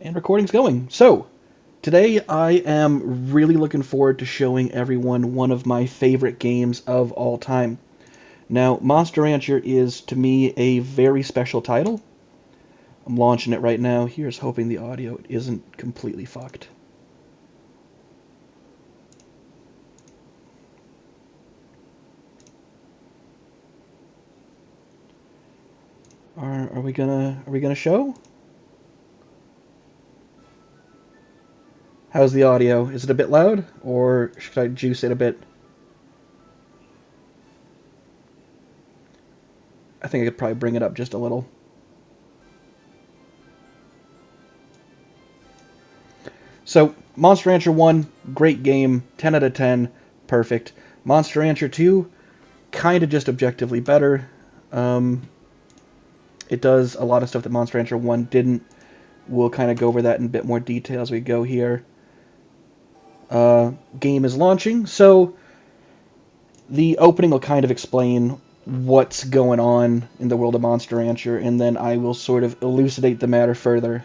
And recording's going. So, today I am really looking forward to showing everyone one of my favorite games of all time. Now, Monster Rancher is, to me, a very special title. I'm launching it right now. Here's hoping the audio isn't completely fucked. Are we gonna show? How's the audio? Is it a bit loud, or should I juice it a bit? I think I could probably bring it up just a little. So, Monster Rancher 1, great game, 10 out of 10, perfect. Monster Rancher 2, kind of just objectively better. It does a lot of stuff that Monster Rancher 1 didn't. We'll kind of go over that in a bit more detail as we go here. Game is launching, so the opening will kind of explain what's going on in the world of Monster Rancher, and then I will sort of elucidate the matter further.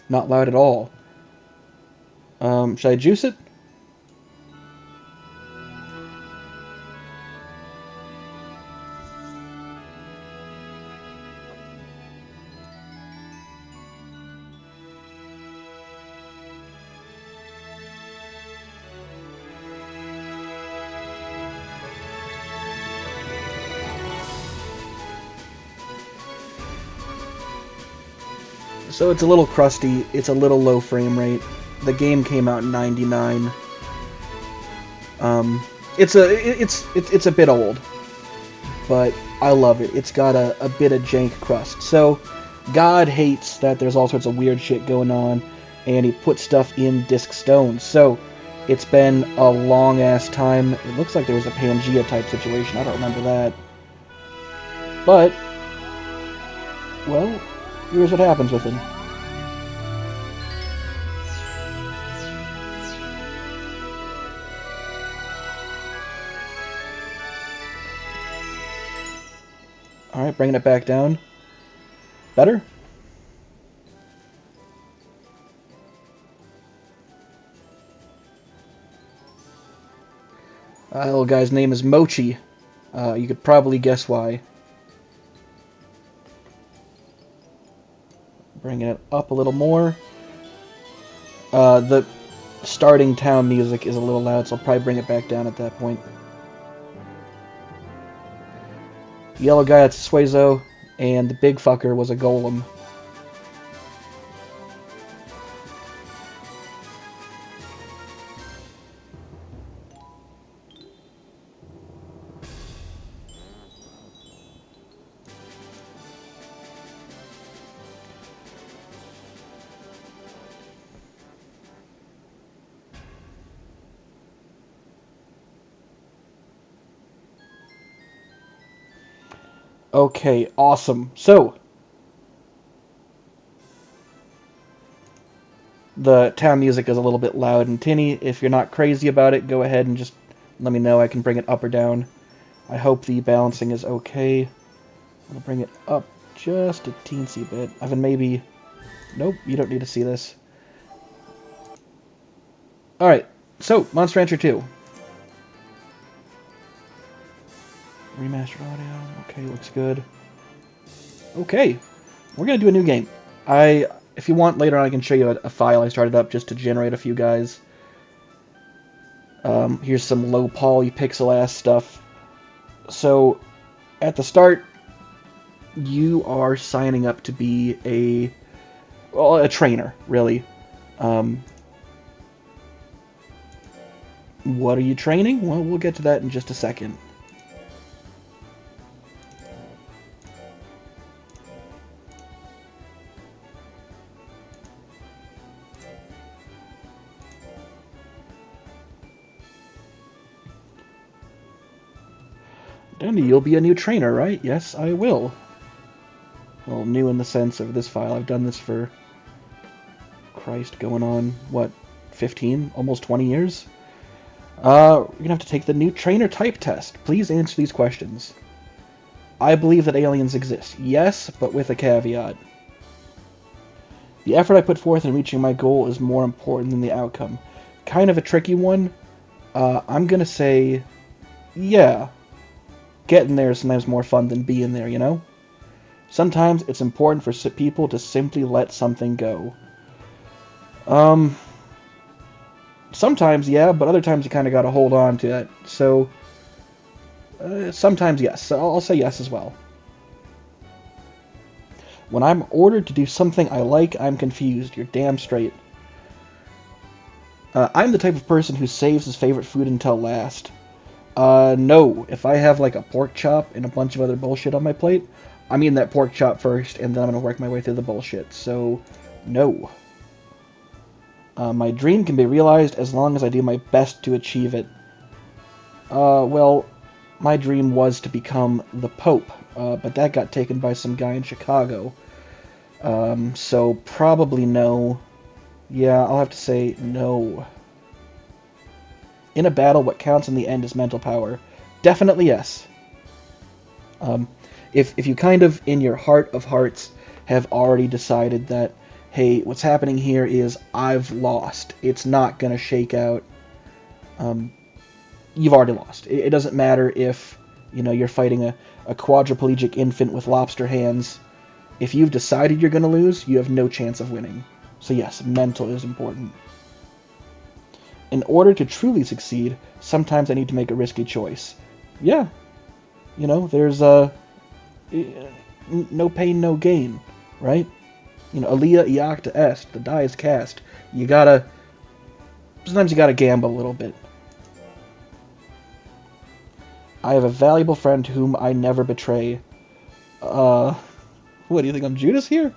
Not loud at all. Should I juice it? So it's a little crusty, it's a little low frame rate. The game came out in '99. It's a bit old, but I love it. It's got a bit of jank crust. So God hates that there's all sorts of weird shit going on, and he put stuff in Disc Stone. So it's been a long ass time. It looks like there was a Pangea type situation. I don't remember that. But, well, here's what happens with him. Alright, bringing it back down. Better? Little guy's name is Mochi. You could probably guess why. Bringing it up a little more. The starting town music is a little loud, so I'll probably bring it back down at that point. The yellow guy, that's Suezo, and the big fucker was a golem. Okay, awesome. So, the town music is a little bit loud and tinny. If you're not crazy about it, go ahead and just let me know. I can bring it up or down. I hope the balancing is okay. I'll bring it up just a teensy bit. Evan, maybe... Nope, you don't need to see this. Alright, so, Monster Rancher 2. Remastered audio. Okay, looks good. Okay, we're gonna do a new game. If you want, later on I can show you a file I started up just to generate a few guys. Here's some low poly pixel ass stuff. So, at the start, you are signing up to be a trainer, really. What are you training? Well, we'll get to that in just a second. Dandy, you'll be a new trainer, right? Yes, I will. Well, new in the sense of this file. I've done this for, Christ, going on, what, 15? Almost 20 years? You're gonna have to take the new trainer type test. Please answer these questions. I believe that aliens exist. Yes, but with a caveat. The effort I put forth in reaching my goal is more important than the outcome. Kind of a tricky one. I'm going to say, yeah, getting there is sometimes more fun than being there, you know? Sometimes it's important for people to simply let something go. Sometimes, yeah, but other times you kind of got to hold on to that. So, sometimes yes. So I'll say yes as well. When I'm ordered to do something I like, I'm confused. You're damn straight. I'm the type of person who saves his favorite food until last. No. If I have like a pork chop and a bunch of other bullshit on my plate, I'm eating that pork chop first, and then I'm going to work my way through the bullshit. So, no. My dream can be realized as long as I do my best to achieve it. Well, my dream was to become the Pope, but that got taken by some guy in Chicago. So probably no. Yeah, I'll have to say no. In a battle, what counts in the end is mental power. Definitely yes. If you kind of, in your heart of hearts, have already decided that, hey, what's happening here is I've lost. It's not going to shake out. You've already lost. It doesn't matter if, you're fighting a quadriplegic infant with lobster hands. If you've decided you're going to lose, you have no chance of winning. So yes, mental is important. In order to truly succeed, sometimes I need to make a risky choice. Yeah. There's no pain, no gain, right? Alia iacta est, the die is cast. Sometimes you gotta gamble a little bit. I have a valuable friend whom I never betray. What, do you think I'm Judas here?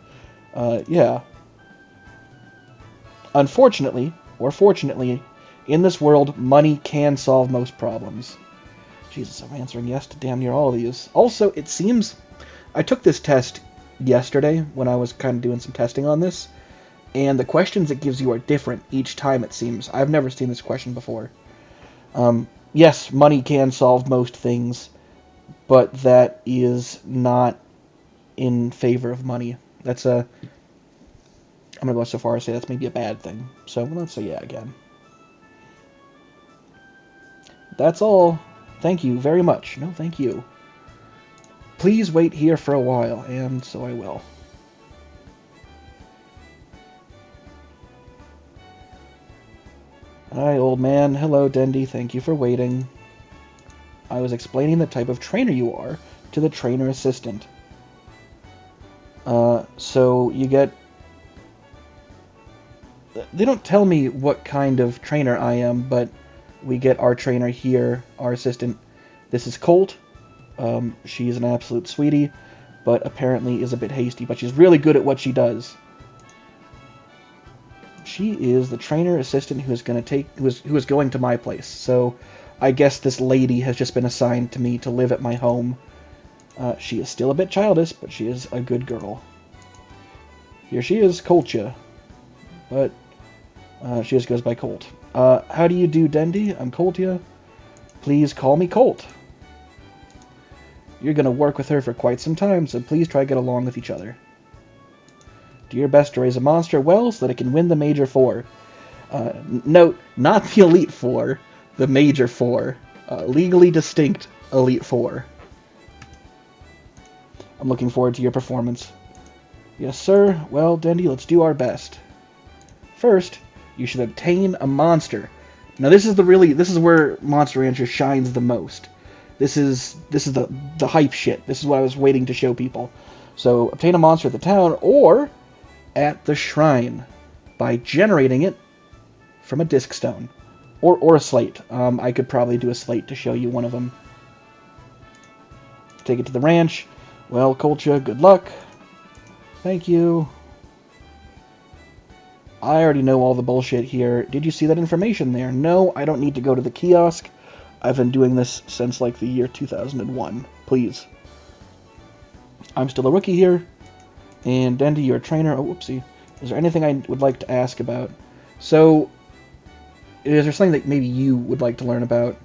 Yeah. Unfortunately, or fortunately, in this world, money can solve most problems. Jesus, I'm answering yes to damn near all of these. Also, it seems... I took this test yesterday when I was kind of doing some testing on this, and the questions it gives you are different each time, it seems. I've never seen this question before. Yes, money can solve most things, but that is not in favor of money. I'm going to go so far as to say that's maybe a bad thing. So let's say yeah again. That's all. Thank you very much. No, thank you. Please wait here for a while, and so I will. Hi, old man. Hello, Dendy. Thank you for waiting. I was explaining the type of trainer you are to the trainer assistant. So you get... They don't tell me what kind of trainer I am, but we get our trainer here, our assistant. This is Colt. She's an absolute sweetie, but apparently is a bit hasty, but she's really good at what she does. She is the trainer assistant who is going to my place. So I guess this lady has just been assigned to me to live at my home. She is still a bit childish, but she is a good girl. Here she is, Coltia. But she just goes by Colt. How do you do, Dendy? I'm Coltia. Please call me Colt. You're going to work with her for quite some time, so please try to get along with each other. Do your best to raise a monster well so that it can win the Major Four. Note, not the Elite Four, the Major Four. Legally distinct Elite Four. I'm looking forward to your performance. Yes, sir. Well, Dendy, let's do our best. First, you should obtain a monster. Now, this is where Monster Rancher shines the most. This is the hype shit. This is what I was waiting to show people. So, obtain a monster at the town or at the shrine by generating it from a disc stone or a slate. I could probably do a slate to show you one of them. Take it to the ranch. Well, Coltia, good luck. Thank you. I already know all the bullshit here. Did you see that information there? No, I don't need to go to the kiosk. I've been doing this since like the year 2001. Please. I'm still a rookie here. And Dendy, you're a trainer. Oh, whoopsie. Is there anything I would like to ask about? So, is there something that maybe you would like to learn about?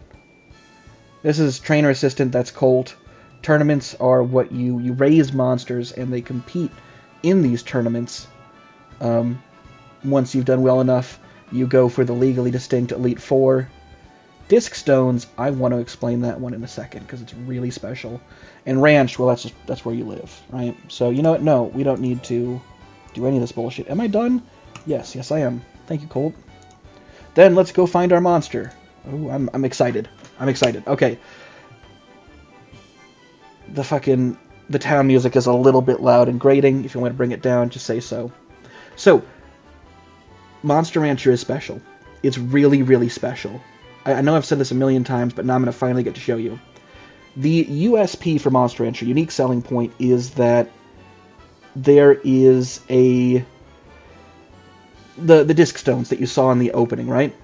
This is trainer assistant, that's Colt. Tournaments are what you raise monsters and they compete in these tournaments. Once you've done well enough, you go for the legally distinct Elite Four. Disc Stones, I want to explain that one in a second because it's really special. And Ranch, well, that's where you live, right? So you know what? No, we don't need to do any of this bullshit. Am I done? Yes, I am. Thank you, Colt. Then let's go find our monster. Oh, I'm excited. I'm excited. Okay. The town music is a little bit loud and grating. If you want to bring it down, just say so. So, Monster Rancher is special. It's really, really special. I know I've said this a million times, but now I'm going to finally get to show you. The USP for Monster Rancher, unique selling point, is that there is the disc stones that you saw in the opening, right?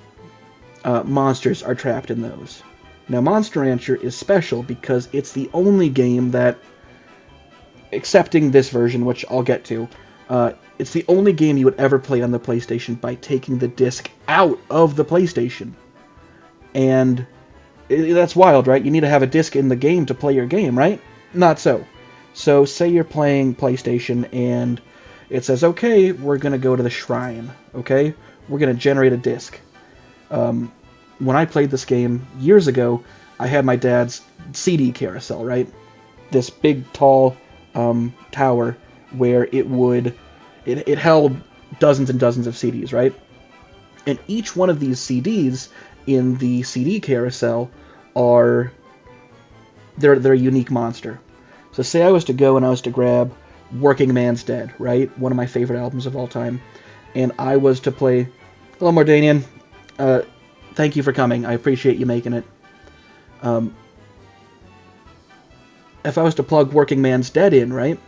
Monsters are trapped in those. Now, Monster Rancher is special because it's the only game that, excepting this version, which I'll get to, it's the only game you would ever play on the PlayStation by taking the disc out of the PlayStation. And that's wild, right? You need to have a disc in the game to play your game, right? Not so. So, say you're playing PlayStation and it says, okay, we're going to go to the shrine, okay? We're going to generate a disc. When I played this game years ago, I had my dad's CD carousel, right? This big, tall tower where it held dozens and dozens of CDs, right? And each one of these CDs in the CD carousel they're a unique monster. So say I was to go and I was to grab Working Man's Dead, right? One of my favorite albums of all time. And I was to play... Hello, Mordanian. Thank you for coming. I appreciate you making it. If I was to plug Working Man's Dead in, right?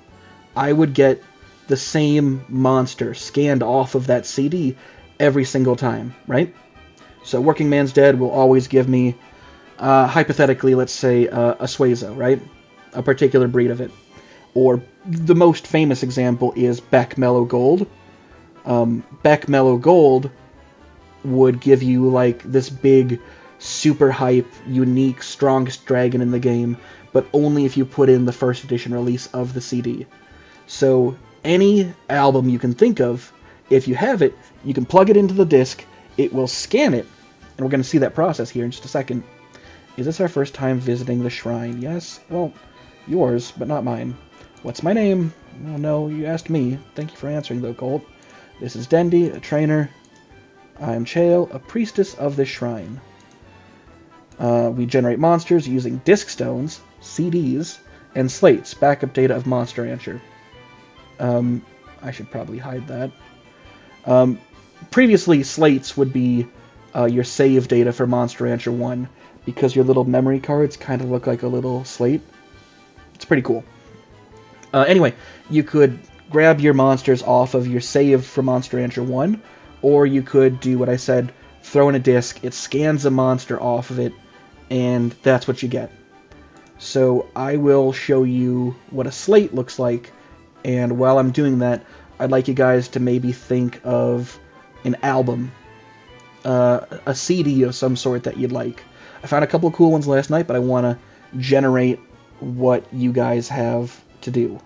I would get the same monster scanned off of that CD every single time, right? So Working Man's Dead will always give me, hypothetically, let's say, a Suezo, right? A particular breed of it. Or the most famous example is Beck Mellow Gold. Beck Mellow Gold would give you, like, this big, super hype, unique, strongest dragon in the game, but only if you put in the first edition release of the CD. So any album you can think of, if you have it, you can plug it into the disc, it will scan it, and we're going to see that process here in just a second. Is this our first time visiting the shrine? Yes? Well, yours, but not mine. What's my name? Well, no, you asked me. Thank you for answering, though, Colt. This is Dendi, a trainer. I'm Chael, a priestess of this shrine. We generate monsters using disc stones, CDs, and slates, backup data of Monster Rancher. I should probably hide that. Previously, slates would be your save data for Monster Rancher 1, because your little memory cards kind of look like a little slate. It's pretty cool. Anyway, you could grab your monsters off of your save for Monster Rancher 1, or you could do what I said, throw in a disc, it scans a monster off of it, and that's what you get. So I will show you what a slate looks like, and while I'm doing that, I'd like you guys to maybe think of an album, a CD of some sort that you'd like. I found a couple of cool ones last night, but I want to generate what you guys have to do.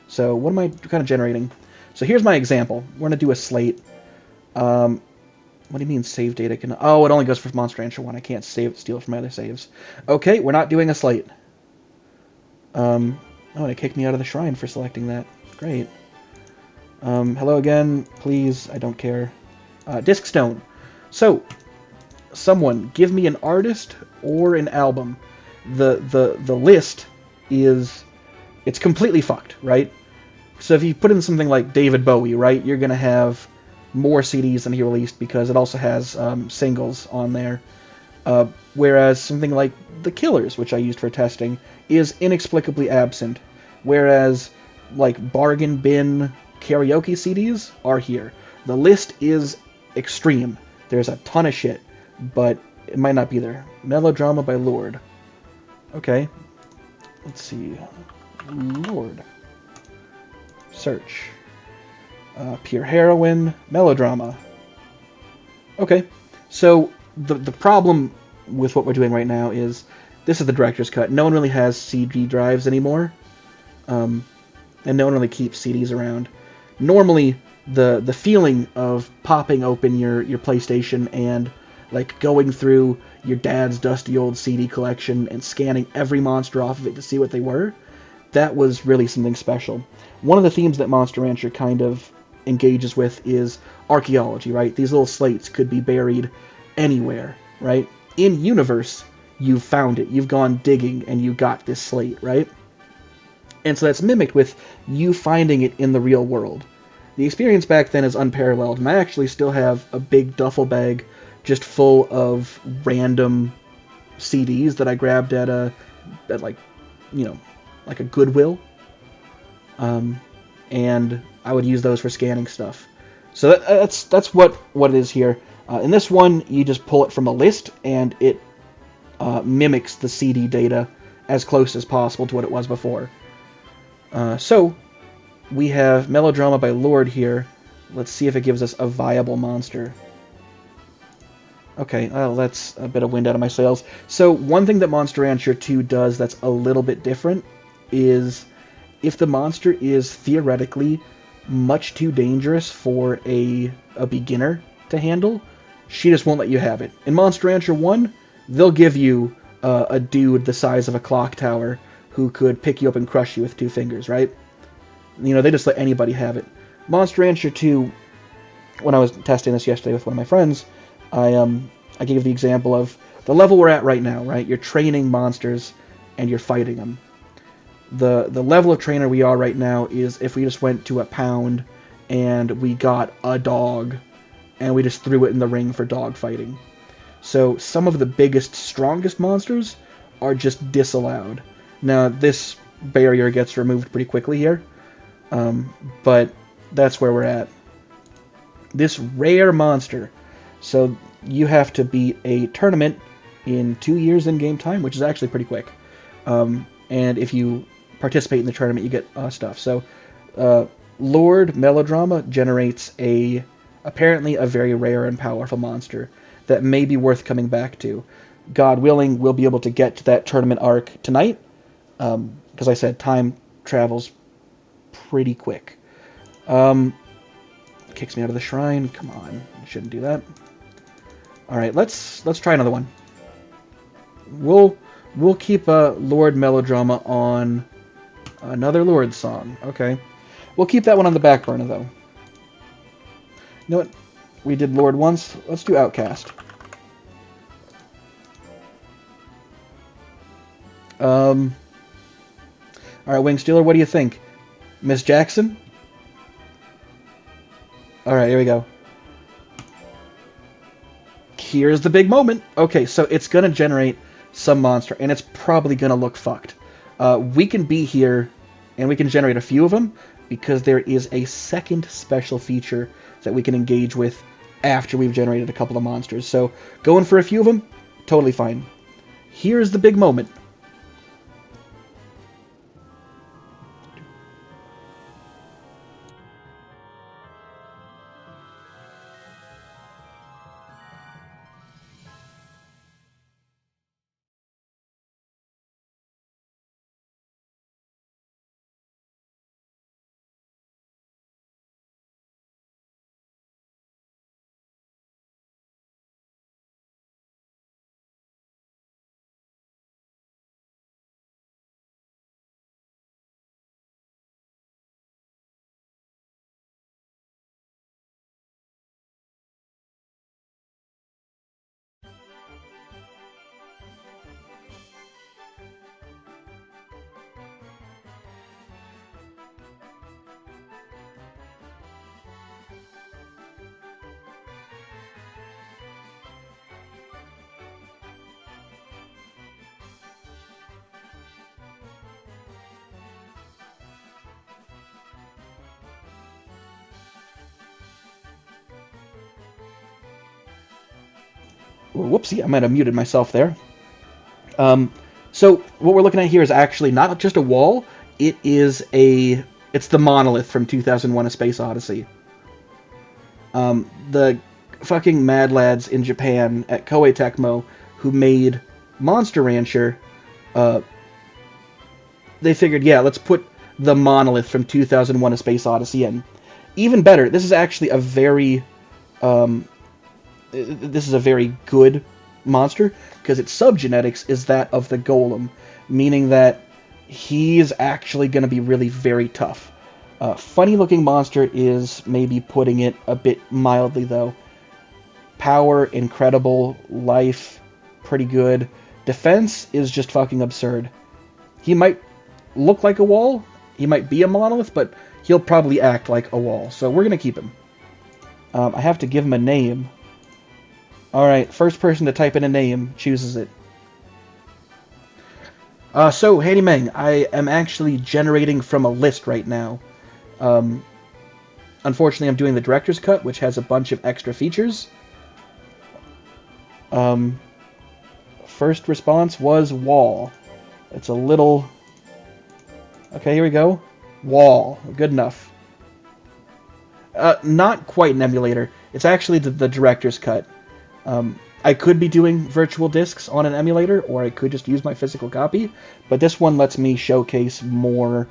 So what am I kind of generating? So here's my example. We're going to do a slate. What do you mean save data can... Oh, it only goes for Monster Rancher 1. I can't steal it from my other saves. Okay, we're not doing a slate. Oh, and it kicked me out of the shrine for selecting that. Great. Hello again. Please, I don't care. Disc Stone. So, someone, give me an artist or an album. The list is... It's completely fucked, right? So if you put in something like David Bowie, right, you're going to have more CDs than he released because it also has singles on there. Whereas something like The Killers, which I used for testing, is inexplicably absent. Whereas, like, bargain bin karaoke CDs are here. The list is extreme. There's a ton of shit, but it might not be there. Melodrama by Lorde. Okay. Let's see. Lorde. Search. Pure Heroine. Melodrama. Okay. So, the problem with what we're doing right now is this is the director's cut. No one really has CD drives anymore. And no one really keeps CDs around. Normally, the feeling of popping open your PlayStation and like going through your dad's dusty old CD collection and scanning every monster off of it to see what they were, that was really something special. One of the themes that Monster Rancher kind of engages with is archaeology, right? These little slates could be buried anywhere, right? In universe, you've found it. You've gone digging and you got this slate, right? And so that's mimicked with you finding it in the real world. The experience back then is unparalleled, and I actually still have a big duffel bag just full of random CDs that I grabbed at like, you know, like a Goodwill, and I would use those for scanning stuff. So that's what it is here. In this one, you just pull it from a list, and it mimics the CD data as close as possible to what it was before. So we have Melodrama by Lord here. Let's see if it gives us a viable monster. Okay, well, that's a bit of wind out of my sails. So one thing that Monster Rancher 2 does that's a little bit different is if the monster is theoretically much too dangerous for a beginner to handle, she just won't let you have it. In Monster Rancher 1, they'll give you a dude the size of a clock tower who could pick you up and crush you with 2 fingers, right? You know, they just let anybody have it. Monster Rancher 2, when I was testing this yesterday with one of my friends, I gave the example of the level we're at right now, right? You're training monsters and you're fighting them. The level of trainer we are right now is if we just went to a pound and we got a dog and we just threw it in the ring for dog fighting. So some of the biggest, strongest monsters are just disallowed. Now, this barrier gets removed pretty quickly here, but that's where we're at. This rare monster, so you have to beat a tournament in 2 years in-game time, which is actually pretty quick. And if you participate in the tournament, you get stuff. So Lord Melodrama generates apparently a very rare and powerful monster that may be worth coming back to. God willing, we'll be able to get to that tournament arc tonight, because I said time travels pretty quick. Kicks me out of the shrine. Come on, shouldn't do that. All right, let's try another one. We'll keep Lord Melodrama on another Lord song. Okay, we'll keep that one on the back burner though. You know what? We did Lord once. Let's do Outcast. All right, Wingstealer, what do you think? Miss Jackson? All right, here we go. Here's the big moment. Okay, so it's going to generate some monster, and it's probably going to look fucked. We can be here, and we can generate a few of them, because there is a second special feature that we can engage with after we've generated a couple of monsters. So going for a few of them, totally fine. Here's the big moment. Whoopsie, I might have muted myself there. So what we're looking at here is actually not just a wall, it's the monolith from 2001: A Space Odyssey. The fucking mad lads in Japan at Koei Tecmo who made Monster Rancher, they figured, yeah, let's put the monolith from 2001: A Space Odyssey in. even better, this is actually a very this is a very good monster because its subgenetics is that of the Golem, meaning that he's actually going to be really very tough. Funny looking monster is maybe putting it a bit mildly though. Power, incredible. Life, pretty good. Defense is just fucking absurd. He might look like a wall, he might be a monolith, but he'll probably act like a wall, so we're going to keep him. I have to give him a name. Alright, first person to type in a name chooses it. So, Handy Meng, I am actually generating from a list right now. Unfortunately, I'm doing the director's cut, which has a bunch of extra features. First response was wall. It's a little... Okay, here we go. Wall. Good enough. Not quite an emulator. It's actually the director's cut. I could be doing virtual discs on an emulator, or I could just use my physical copy, but this one lets me showcase more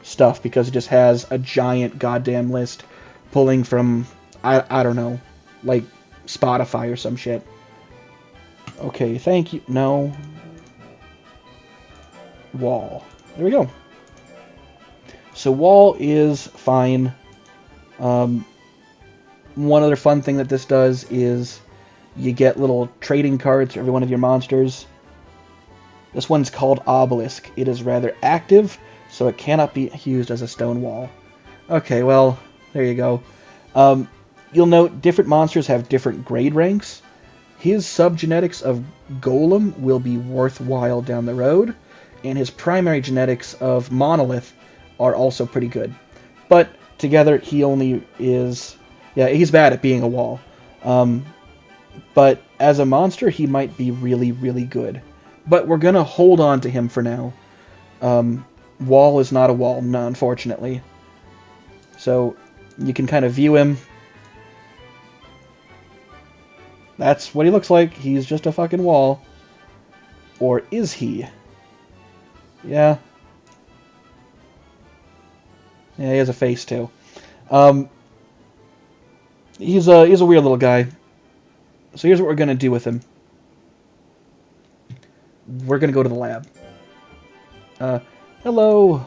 stuff because it just has a giant goddamn list pulling from, I don't know, like Spotify or some shit. Okay, thank you. No. Wall. There we go. So wall is fine. One other fun thing that this does is you get little trading cards for every one of your monsters. This one's called Obelisk. It is rather active, so it cannot be used as a stone wall. Okay, well, there you go. You'll note different monsters have different grade ranks. His subgenetics of Golem will be worthwhile down the road, and his primary genetics of Monolith are also pretty good. But together, he only is... Yeah, he's bad at being a wall. But as a monster, he might be really, really good. But we're going to hold on to him for now. Wall is not a wall, no, unfortunately. So you can kind of view him. That's what he looks like. He's just a fucking wall. Or is he? Yeah. Yeah, he has a face too. He's a weird little guy. So here's what we're going to do with him. We're going to go to the lab. Hello.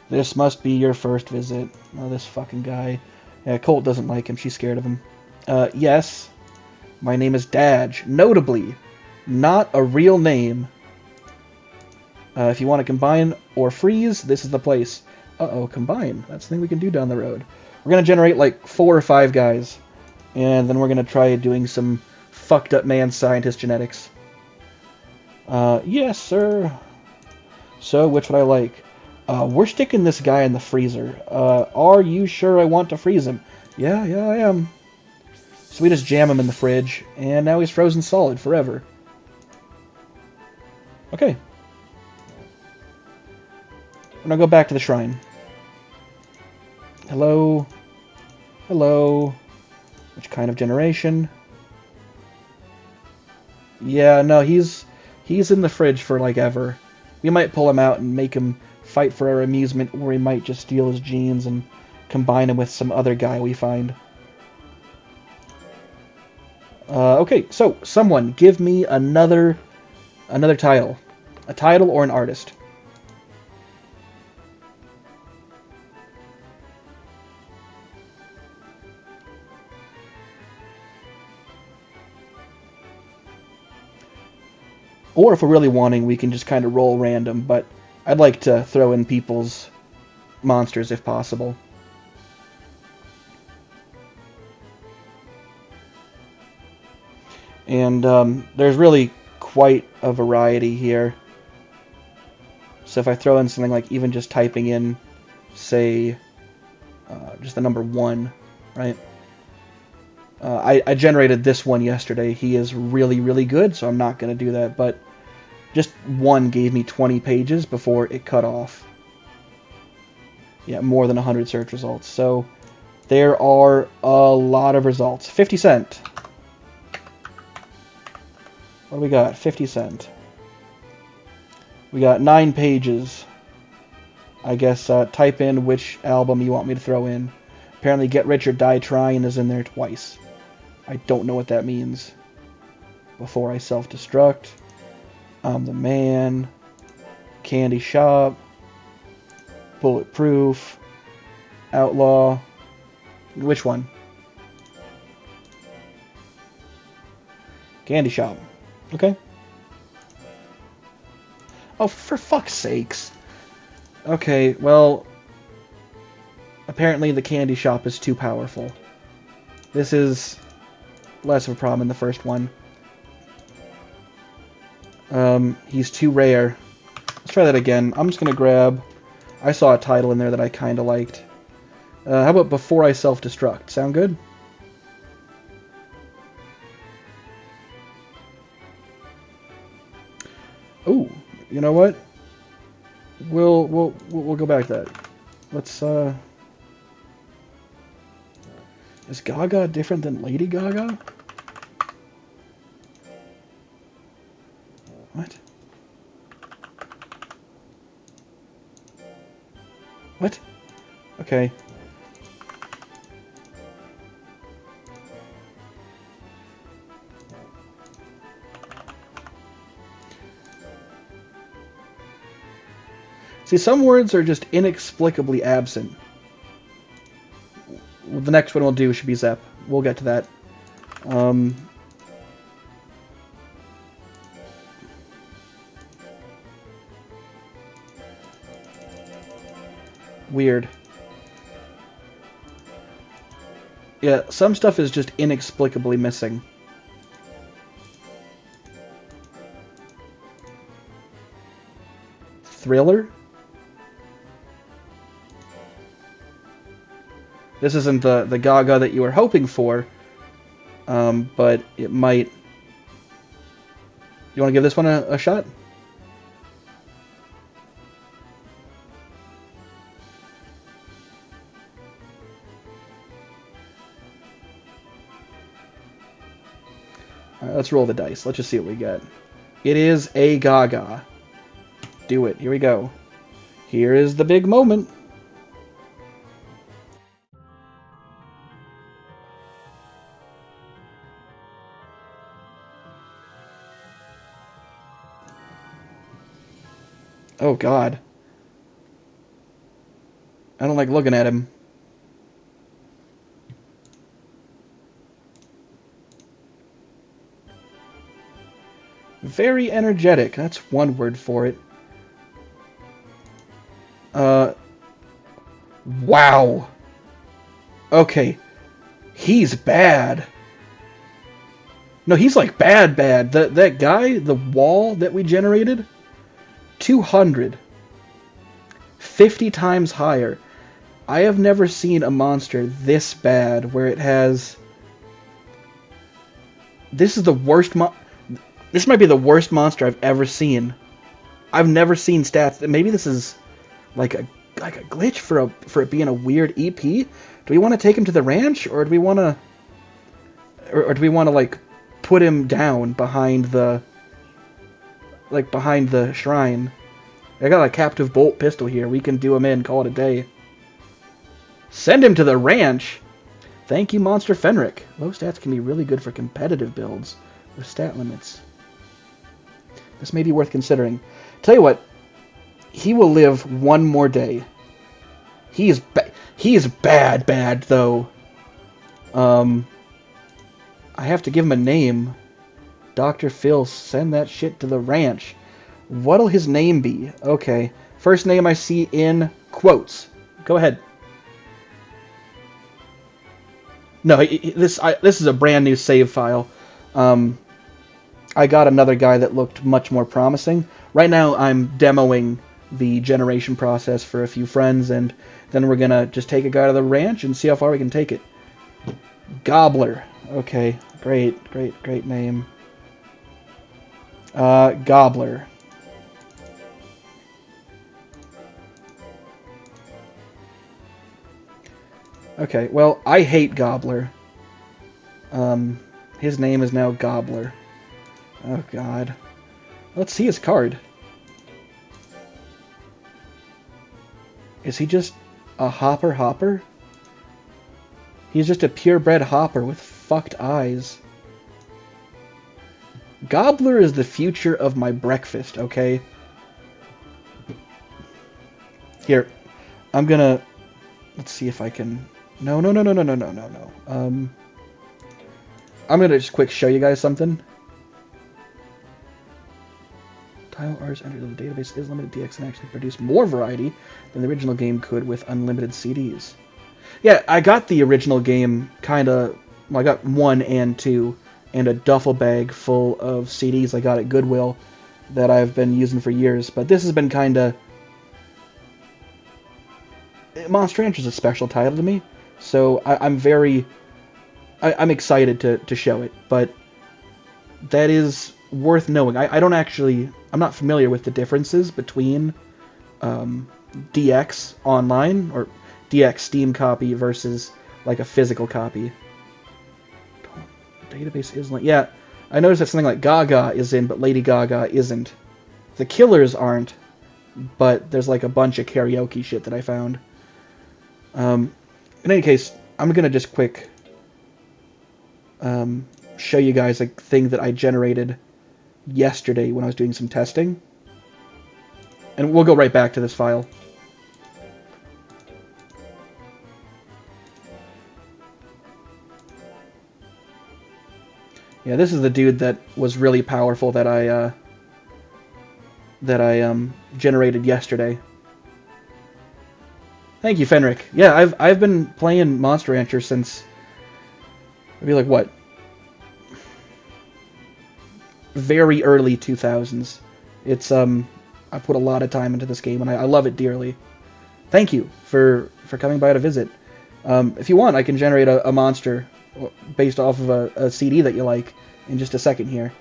This must be your first visit. Oh, this fucking guy. Yeah, Colt doesn't like him. She's scared of him. Yes. My name is Daj. Notably, not a real name. If you want to combine or freeze, this is the place. Uh-oh, combine. That's the thing we can do down the road. We're going to generate like 4 or 5 guys. And then we're going to try doing some fucked up man scientist genetics. Yes, sir. So, which would I like? We're sticking this guy in the freezer. Are you sure I want to freeze him? Yeah, I am. So we just jam him in the fridge, and now he's frozen solid forever. Okay. We're gonna go back to the shrine. Hello? Hello? Which kind of generation? Yeah, no, he's in the fridge for like ever. We might pull him out and make him fight for our amusement, or we might just steal his genes and combine him with some other guy we find. Okay, so someone give me another title. A title or an artist. Or if we're really wanting, we can just kind of roll random, but I'd like to throw in people's monsters if possible. And there's really quite a variety here. So if I throw in something like even just typing in, say, just the number 1, right? I generated this one yesterday. He is really, really good, so I'm not going to do that. But just 1 gave me 20 pages before it cut off. Yeah, more than 100 search results. So there are a lot of results. 50 cent. What do we got? 50 cent. We got 9 pages. I guess type in which album you want me to throw in. Apparently Get Rich or Die Trying is in there twice. I don't know what that means. Before I Self-Destruct. I'm the Man. Candy Shop. Bulletproof. Outlaw. Which one? Candy Shop. Okay. Oh, for fuck's sakes. Okay, well... Apparently the Candy Shop is too powerful. This is less of a problem than the first one. He's too rare. Let's try that again. I'm just gonna grab... I saw a title in there that I kinda liked. How about Before I Self-Destruct? Sound good? Ooh, you know what? We'll go back to that. Let's Is Gaga different than Lady Gaga? What? What? Okay. See, some words are just inexplicably absent. The next one we'll do should be Zep. We'll get to that. Weird. Yeah, some stuff is just inexplicably missing. Thriller? This isn't the Gaga that you were hoping for, but it might... You want to give this one a shot? Alright, let's roll the dice. Let's just see what we get. It is a Gaga. Do it. Here we go. Here is the big moment. Oh, God. I don't like looking at him. Very energetic. That's one word for it. Wow. Okay. He's bad. No, he's like bad. That guy, the wall that we generated... 200. 50 times higher. I have never seen a monster this bad where it has... This is the worst This might be the worst monster I've ever seen. I've never seen stats. Maybe this is like a glitch for it being a weird EP. Do we want to take him to the ranch, or do we want to like put him down behind the shrine? I got a captive bolt pistol here. We can do him in, call it a day. Send him to the ranch. Thank you, Monster Fenric. Low stats can be really good for competitive builds with stat limits. This may be worth considering. Tell you what, he will live one more day. He is bad though. I have to give him a name. Dr. Phil, send that shit to the ranch. What'll his name be? Okay. First name I see in quotes. Go ahead. No, this is a brand new save file. I got another guy that looked much more promising. Right now I'm demoing the generation process for a few friends, and then we're gonna just take a guy to the ranch and see how far we can take it. Gobbler. Okay, great name. Gobbler. Okay, well, I hate Gobbler. His name is now Gobbler. Oh, God. Let's see his card. Is he just a hopper? He's just a purebred hopper with fucked eyes. Gobbler is the future of my breakfast, okay? Here, I'm gonna... Let's see if I can... No. I'm gonna just quick show you guys something. Tile artists entered into the database is limited DX and actually produce more variety than the original game could with unlimited CDs. Yeah, I got the original game kinda... Well, I got 1 and 2, and a duffel bag full of CDs I got at Goodwill that I've been using for years, but this has been kinda... Monster Rancher is a special title to me, so I'm very... I'm excited to show it, but that is worth knowing. I don't actually... I'm not familiar with the differences between DX online, or DX Steam copy versus like a physical copy. Database is like... Yeah, I noticed that something like Gaga is in, but Lady Gaga isn't. The Killers aren't, but there's like a bunch of karaoke shit that I found. In any case, I'm going to just quick show you guys a thing that I generated yesterday when I was doing some testing. And we'll go right back to this file. Yeah, this is the dude that was really powerful that I generated yesterday. Thank you, Fenric. Yeah, I've been playing Monster Rancher since maybe like what? Very early 2000s. It's I put a lot of time into this game and I love it dearly. Thank you for coming by to visit. If you want, I can generate a monster based off of a CD that you like in just a second here.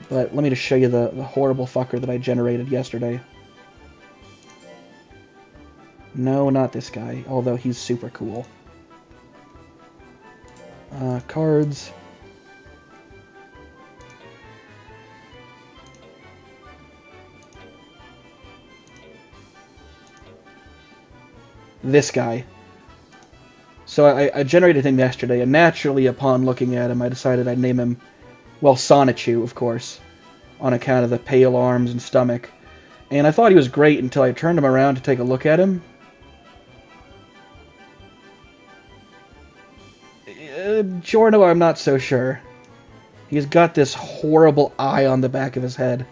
But let me just show you the horrible fucker that I generated yesterday. No, not this guy, although he's super cool. Cards. This guy. So I generated him yesterday, and naturally upon looking at him, I decided I'd name him, well, Sonichu, of course, on account of the pale arms and stomach. And I thought he was great until I turned him around to take a look at him. Giorno, I'm not so sure. He's got this horrible eye on the back of his head.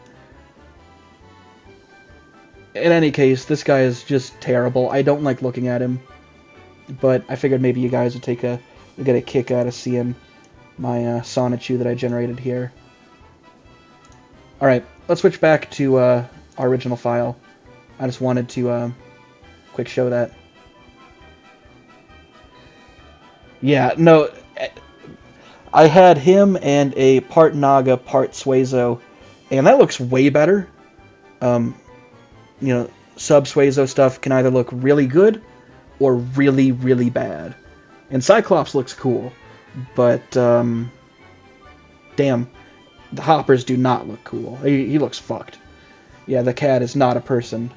In any case, this guy is just terrible. I don't like looking at him. But I figured maybe you guys would get a kick out of seeing my Sonichu that I generated here. Alright, let's switch back to our original file. I just wanted to quick show that. Yeah, no, I had him and a part Naga, part Suezo, and that looks way better. You know, sub Suezo stuff can either look really good or really, really bad. And Cyclops looks cool, but damn, the hoppers do not look cool. He looks fucked. Yeah, the cat is not a person.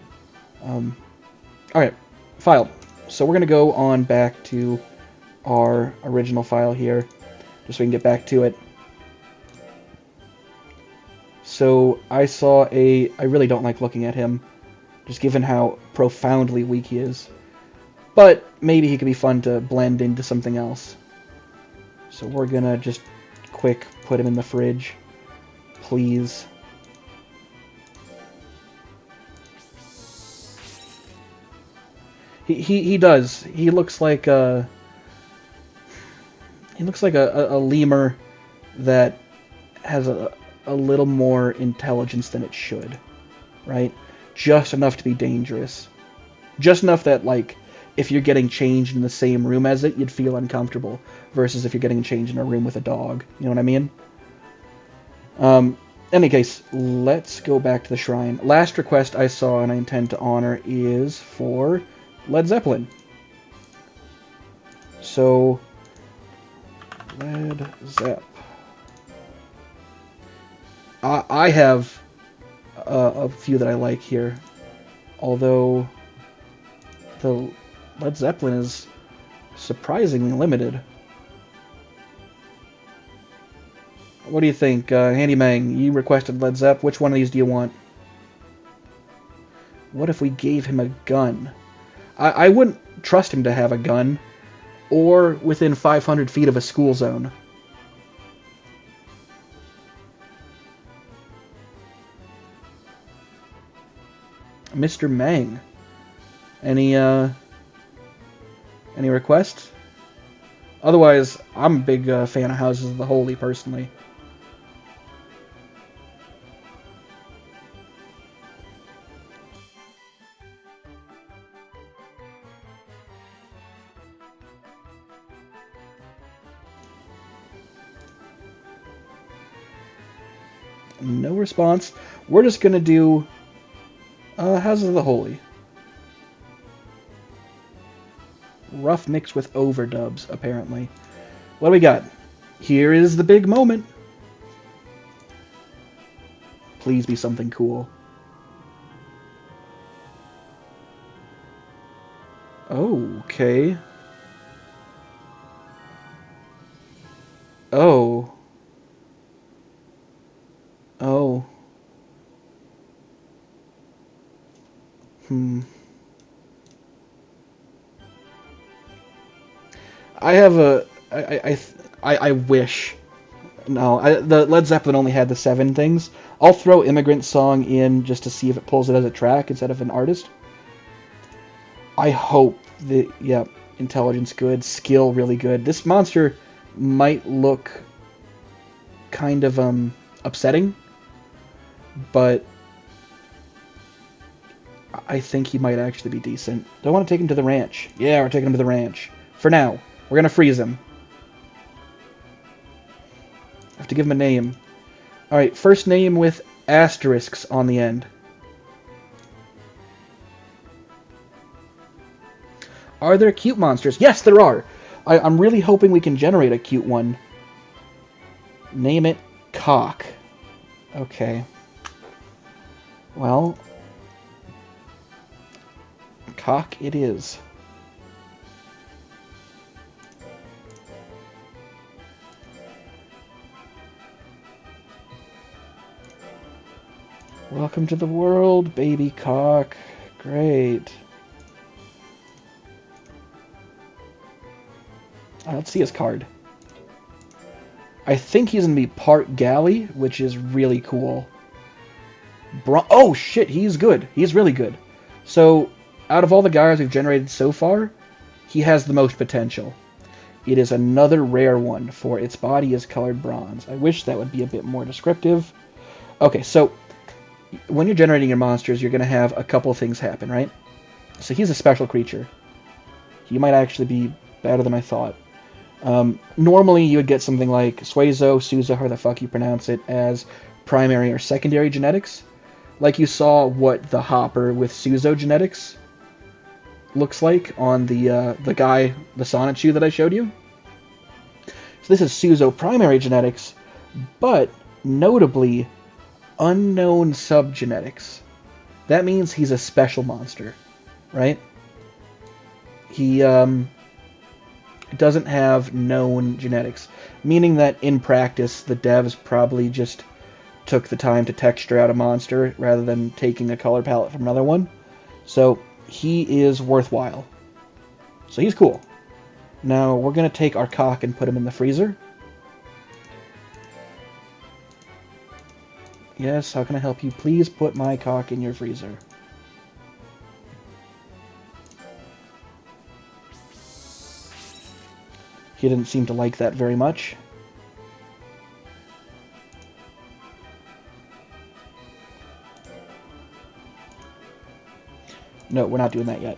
Alright, file. So we're going to go on back to our original file here, just so we can get back to it. So I saw I really don't like looking at him, just given how profoundly weak he is. But maybe he could be fun to blend into something else. So we're gonna just quick put him in the fridge, please. He does. He looks like a lemur that has a little more intelligence than it should, right? Just enough to be dangerous. Just enough that, like, if you're getting changed in the same room as it, you'd feel uncomfortable, versus if you're getting changed in a room with a dog. You know what I mean? In any case, let's go back to the shrine. Last request I saw and I intend to honor is for Led Zeppelin. So, Led Zepp. I have a few that I like here, although the Led Zeppelin is Surprisingly limited. What do you think, Handy Mang? You requested Led Zepp. Which one of these do you want? What if we gave him a gun? I wouldn't trust him to have a gun, or within 500 feet of a school zone. Mr. Mang. Any requests? Otherwise, I'm a big fan of Houses of the Holy, personally. No response. We're just gonna do Houses of the Holy. Rough mixed with overdubs, apparently. What do we got? Here is the big moment. Please be something cool. Okay. Oh. Oh. Hmm. I have a. I wish. No, the Led Zeppelin only had the 7 things. I'll throw Immigrant Song in just to see if it pulls it as a track instead of an artist. I hope that, yeah, intelligence good, skill really good. This monster might look kind of upsetting, but I think he might actually be decent. Do I want to take him to the ranch? Yeah, we're taking him to the ranch. For now. We're going to freeze him. I have to give him a name. Alright, first name with asterisks on the end. Are there cute monsters? Yes, there are. I'm really hoping we can generate a cute one. Name it Cock. Okay. Well, Cock it is. Welcome to the world, baby Cock. Great. Let's see his card. I think he's going to be part galley, which is really cool. Oh, shit, he's good. He's really good. So, out of all the guys we've generated so far, he has the most potential. It is another rare one, for its body is colored bronze. I wish that would be a bit more descriptive. Okay, so when you're generating your monsters, you're going to have a couple things happen, right? So he's a special creature. He might actually be better than I thought. Normally, you would get something like Suezo, Souza, however the fuck you pronounce it, as primary or secondary genetics. Like you saw what the Hopper with Souzo genetics looks like on the guy, the Sonichu that I showed you. So this is Souzo primary genetics, but notably unknown subgenetics. That means he's a special monster, right? He doesn't have known genetics, meaning that in practice the devs probably just took the time to texture out a monster rather than taking a color palette from another one. So he is worthwhile. So he's cool. Now we're going to take our Cock and put him in the freezer. Yes, how can I help you? Please put my Cock in your freezer. He didn't seem to like that very much. No, we're not doing that yet.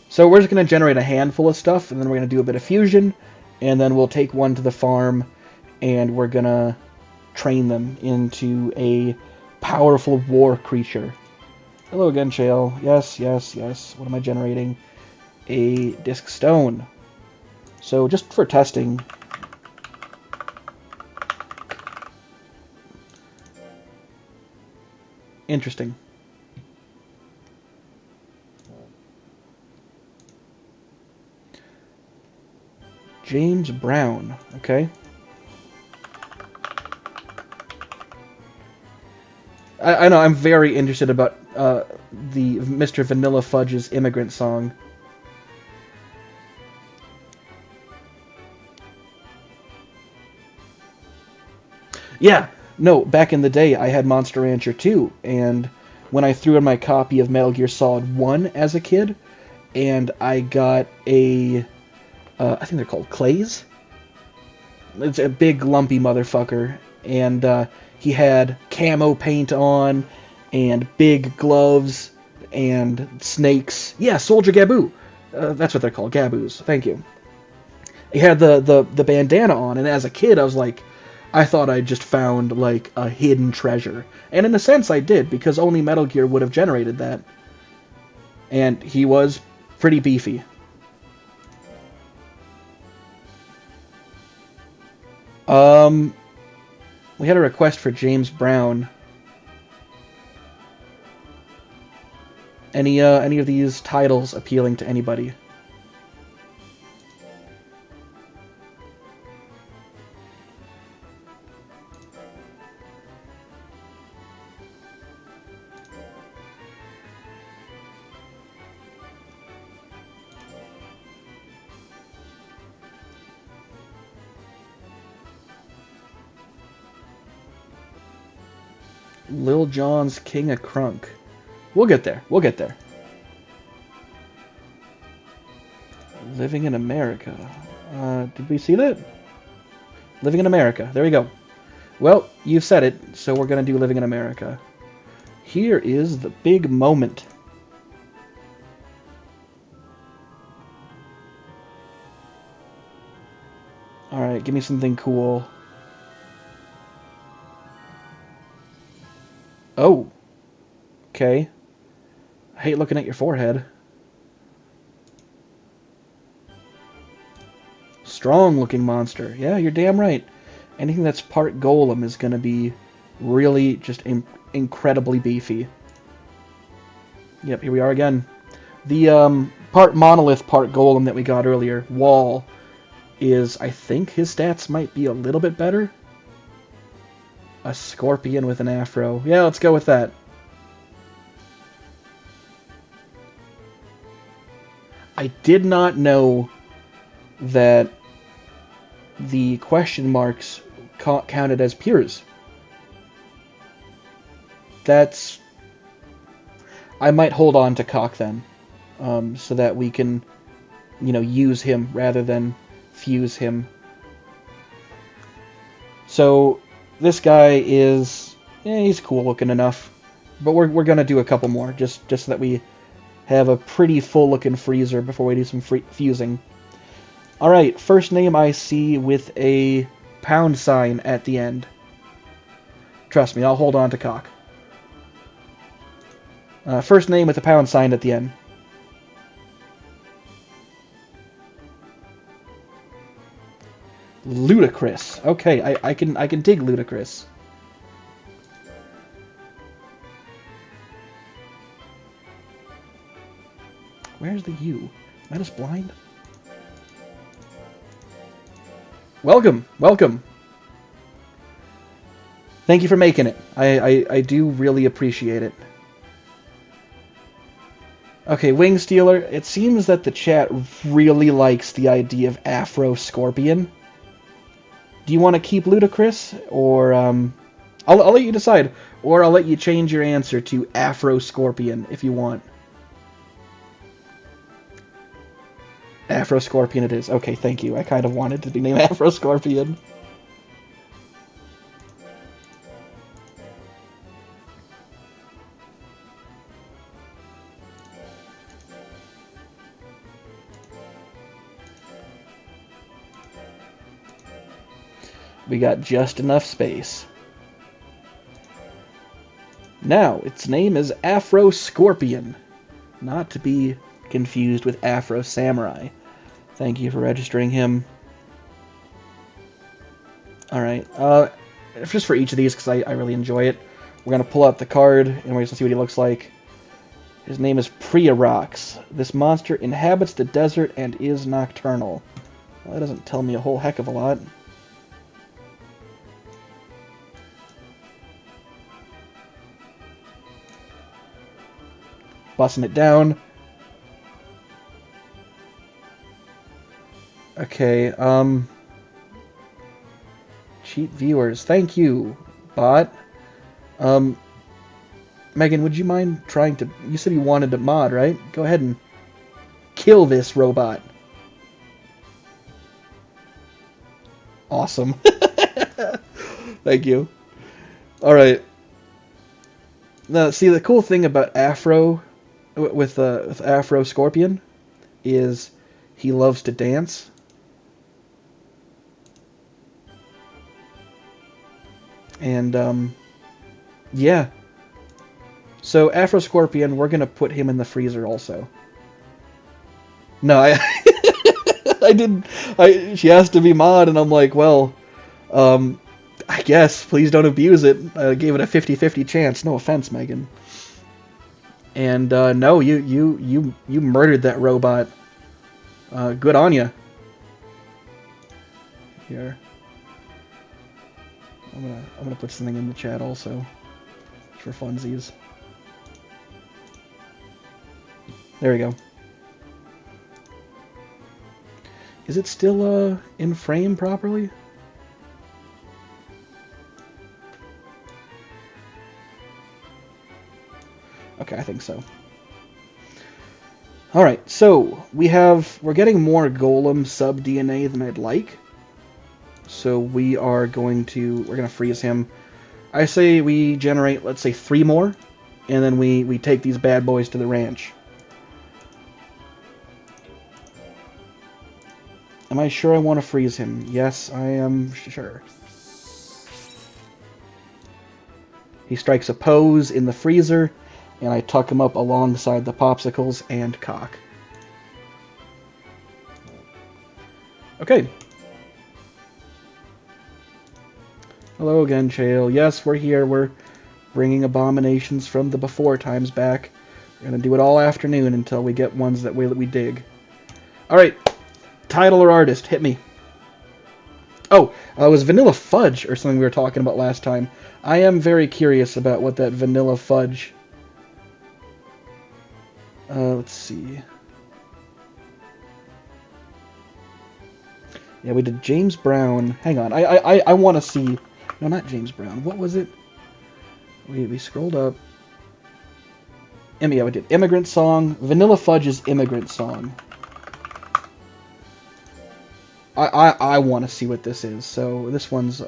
So we're just going to generate a handful of stuff, and then we're going to do a bit of fusion, and then we'll take one to the farm, and we're going to train them into a powerful war creature. Hello again, Shale. Yes, yes, yes. What am I generating? A disc stone. So just for testing... Interesting. James Brown. Okay. I know, I'm very interested about the Mr. Vanilla Fudge's Immigrant Song. Yeah, no, back in the day I had Monster Rancher 2, and when I threw in my copy of Metal Gear Solid 1 as a kid, and I got a, I think they're called Clays? It's a big lumpy motherfucker, and he had camo paint on, and big gloves, and snakes. Yeah, Soldier Gaboo. That's what they're called, Gaboos. Thank you. He had the bandana on, and as a kid, I was like, I thought I just found like a hidden treasure, and in a sense, I did because only Metal Gear would have generated that. And he was pretty beefy. We had a request for James Brown. Any of these titles appealing to anybody? Lil Jon's King of Crunk. We'll get there. We'll get there. Living in America. Did we see that? Living in America. There we go. Well, you said it, so we're going to do Living in America. Here is the big moment. Alright, give me something cool. Oh. Okay. I hate looking at your forehead. Strong looking monster. Yeah, you're damn right. Anything that's part golem is going to be really just incredibly beefy. Yep, here we are again. The part monolith, part golem that we got earlier, Wall, is, I think his stats might be a little bit better. A scorpion with an afro. Yeah, let's go with that. I did not know that the question marks counted as peers. That's... I might hold on to Cock then, so that we can, you know, use him rather than fuse him. So this guy is, he's cool looking enough, but we're gonna do a couple more just so that we have a pretty full looking freezer before we do some fusing. All right, first name I see with a pound sign at the end. Trust me, I'll hold on to Cock. First name with a pound sign at the end. Ludicrous. Okay, I can dig Ludicrous. Where's the U? Am I just blind? Welcome, welcome. Thank you for making it. I do really appreciate it. Okay, Wing Stealer, it seems that the chat really likes the idea of Afro Scorpion. Do you want to keep Ludicrous, or I'll let you decide, or I'll let you change your answer to Afro Scorpion if you want. Afro Scorpion it is. Okay, thank you. I kind of wanted to be named Afro Scorpion. We got just enough space. Now, its name is Afro Scorpion, not to be confused with Afro Samurai. Thank you for registering him. Alright, just for each of these, because I really enjoy it, we're going to pull out the card, and we're going to see what he looks like. His name is Priarox. This monster inhabits the desert and is nocturnal. Well, that doesn't tell me a whole heck of a lot. Busting it down. Okay, cheat viewers. Thank you, bot. Megan, would you mind trying to... You said you wanted to mod, right? Go ahead and kill this robot. Awesome. Thank you. Alright. Now, see, the cool thing about Afro, with Afro Scorpion, is he loves to dance. And, yeah. So, Afro Scorpion, we're gonna put him in the freezer also. No, I didn't... She asked to be mod, and I'm like, well, I guess, please don't abuse it. I gave it a 50-50 chance. No offense, Megan. And, no, you murdered that robot. Good on ya. Here. I'm gonna put something in the chat also. For funsies. There we go. Is it still, in frame properly? Okay, I think so. Alright, so we're getting more Golem sub-DNA than I'd like. So we're gonna freeze him. I say we generate, let's say, 3 more, and then we take these bad boys to the ranch. Am I sure I want to freeze him? Yes, I am sure. He strikes a pose in the freezer, and I tuck him up alongside the popsicles and cock. Okay. Hello again, Chael. Yes, we're here. We're bringing abominations from the before times back. We're going to do it all afternoon until we get ones that we dig. Alright. Title or artist, hit me. Oh, it was Vanilla Fudge or something we were talking about last time. I am very curious about what that Vanilla Fudge... let's see. Yeah, we did James Brown. Hang on, I want to see... No, not James Brown. What was it? We scrolled up. Yeah, we did Immigrant Song. Vanilla Fudge is Immigrant Song. I want to see what this is. So this one's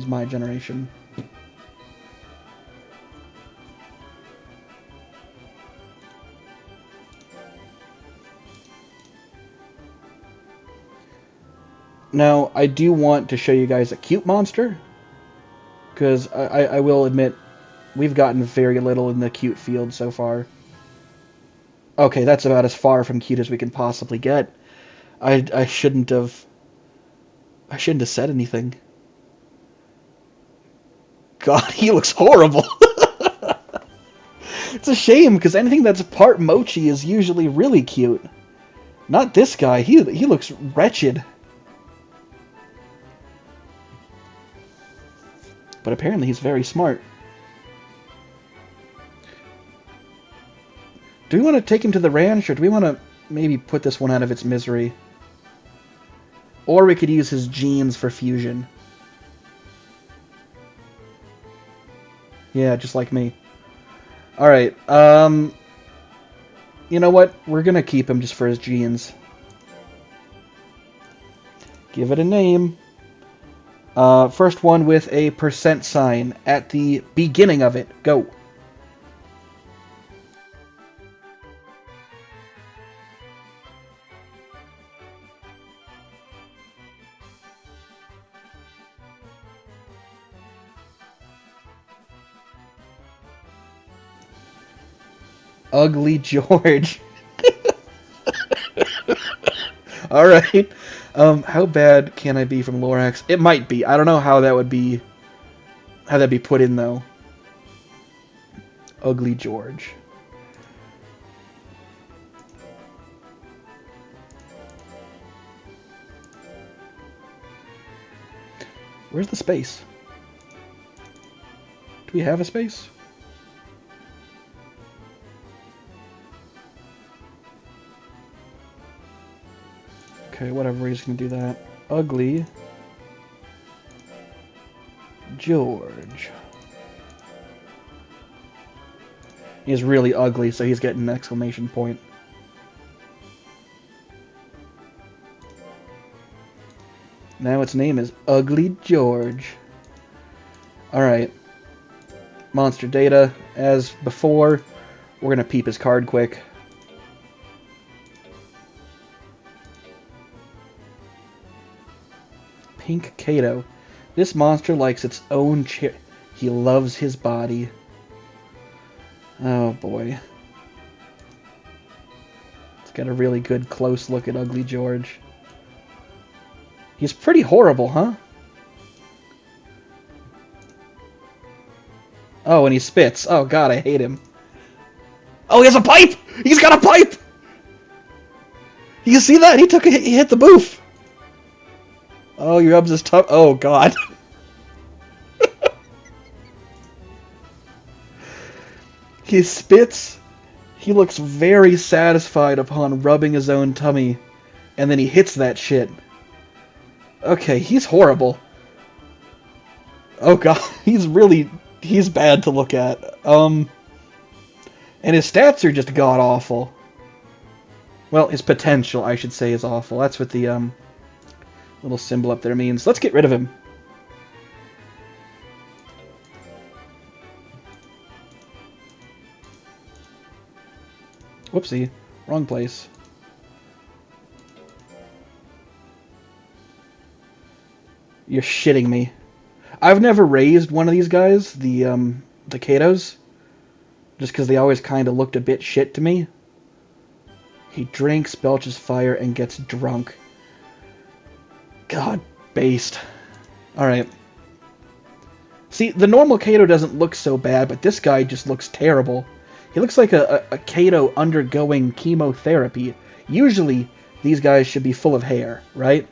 my generation. Now I do want to show you guys a cute monster, because I will admit we've gotten very little in the cute field so far. Okay, that's about as far from cute as we can possibly get. I shouldn't have said anything. God, he looks horrible. It's a shame, because anything that's part mochi is usually really cute. Not this guy. He looks wretched. But apparently he's very smart. Do we want to take him to the ranch, or do we want to maybe put this one out of its misery? Or we could use his genes for fusion. Yeah, just like me. Alright, you know what? We're gonna keep him just for his genes. Give it a name. First one with a % sign at the beginning of it. Go. Ugly George. Alright. How bad can I be from Lorax? It might be. I don't know how that would be... How that'd be put in, though. Ugly George. Where's the space? Do we have a space? Okay, whatever, we're just gonna do that. Ugly George. He's really ugly, so he's getting an exclamation point. Now its name is Ugly George. Alright. Monster data. As before, we're gonna peep his card quick. Pink Kato. This monster likes its own he loves his body. Oh boy. It's got a really good close look at Ugly George. He's pretty horrible, huh? Oh, and he spits. Oh god, I hate him. Oh, he has a pipe! He's got a pipe! You see that? He hit the booth. Oh, he rubs his tongue. Oh god. He spits. He looks very satisfied upon rubbing his own tummy. And then he hits that shit. Okay, he's horrible. Oh god, he's bad to look at. And his stats are just god-awful. Well, his potential, I should say, is awful. That's what the, little symbol up there means. Let's get rid of him. Whoopsie. Wrong place. You're shitting me. I've never raised one of these guys, the Katos, just because they always kind of looked a bit shit to me. He drinks, belches fire, and gets drunk. God, based. Alright. See, the normal Kato doesn't look so bad, but this guy just looks terrible. He looks like a Kato undergoing chemotherapy. Usually, these guys should be full of hair, right?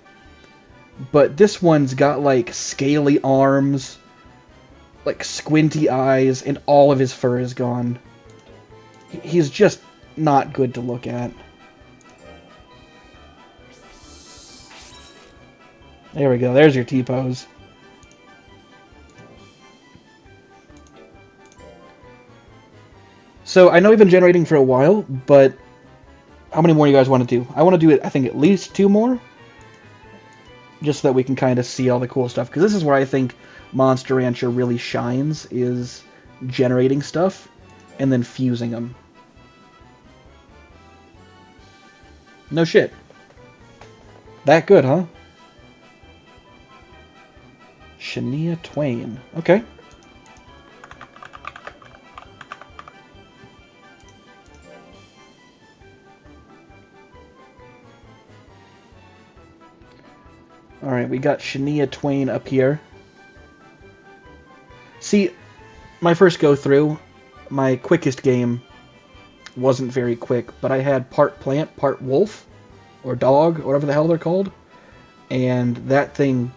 But this one's got, like, scaly arms, like, squinty eyes, and all of his fur is gone. He's just not good to look at. There we go. There's your T-pose. So, I know we've been generating for a while, but how many more you guys want to do? I want to do it, I think, at least 2 more. Just so that we can kind of see all the cool stuff. Because this is where I think Monster Rancher really shines, is generating stuff and then fusing them. No shit. That good, huh? Shania Twain. Okay. Alright, we got Shania Twain up here. See, my first go-through, my quickest game wasn't very quick, but I had part plant, part wolf, or dog, or whatever the hell they're called, and that thing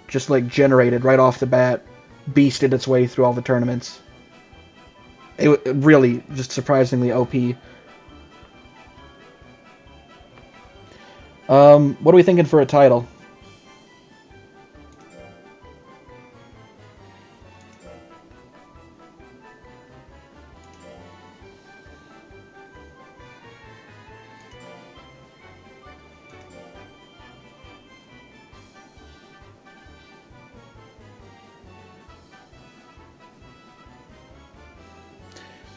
just, like, generated right off the bat, beasted its way through all the tournaments. It really, just surprisingly OP. What are we thinking for a title?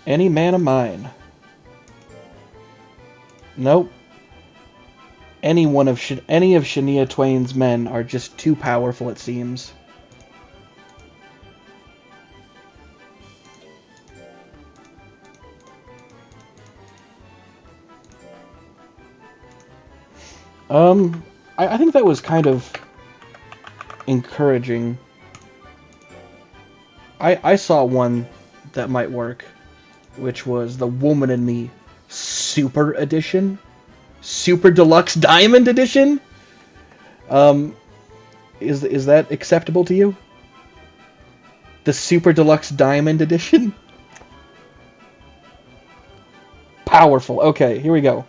Any man of mine. Nope. Any of Shania Twain's men are just too powerful, it seems. I think that was kind of encouraging. I saw one that might work, which was the Woman in Me Super Edition. Super Deluxe Diamond Edition. Is that acceptable to you? The Super Deluxe Diamond Edition? Powerful. Okay, here we go.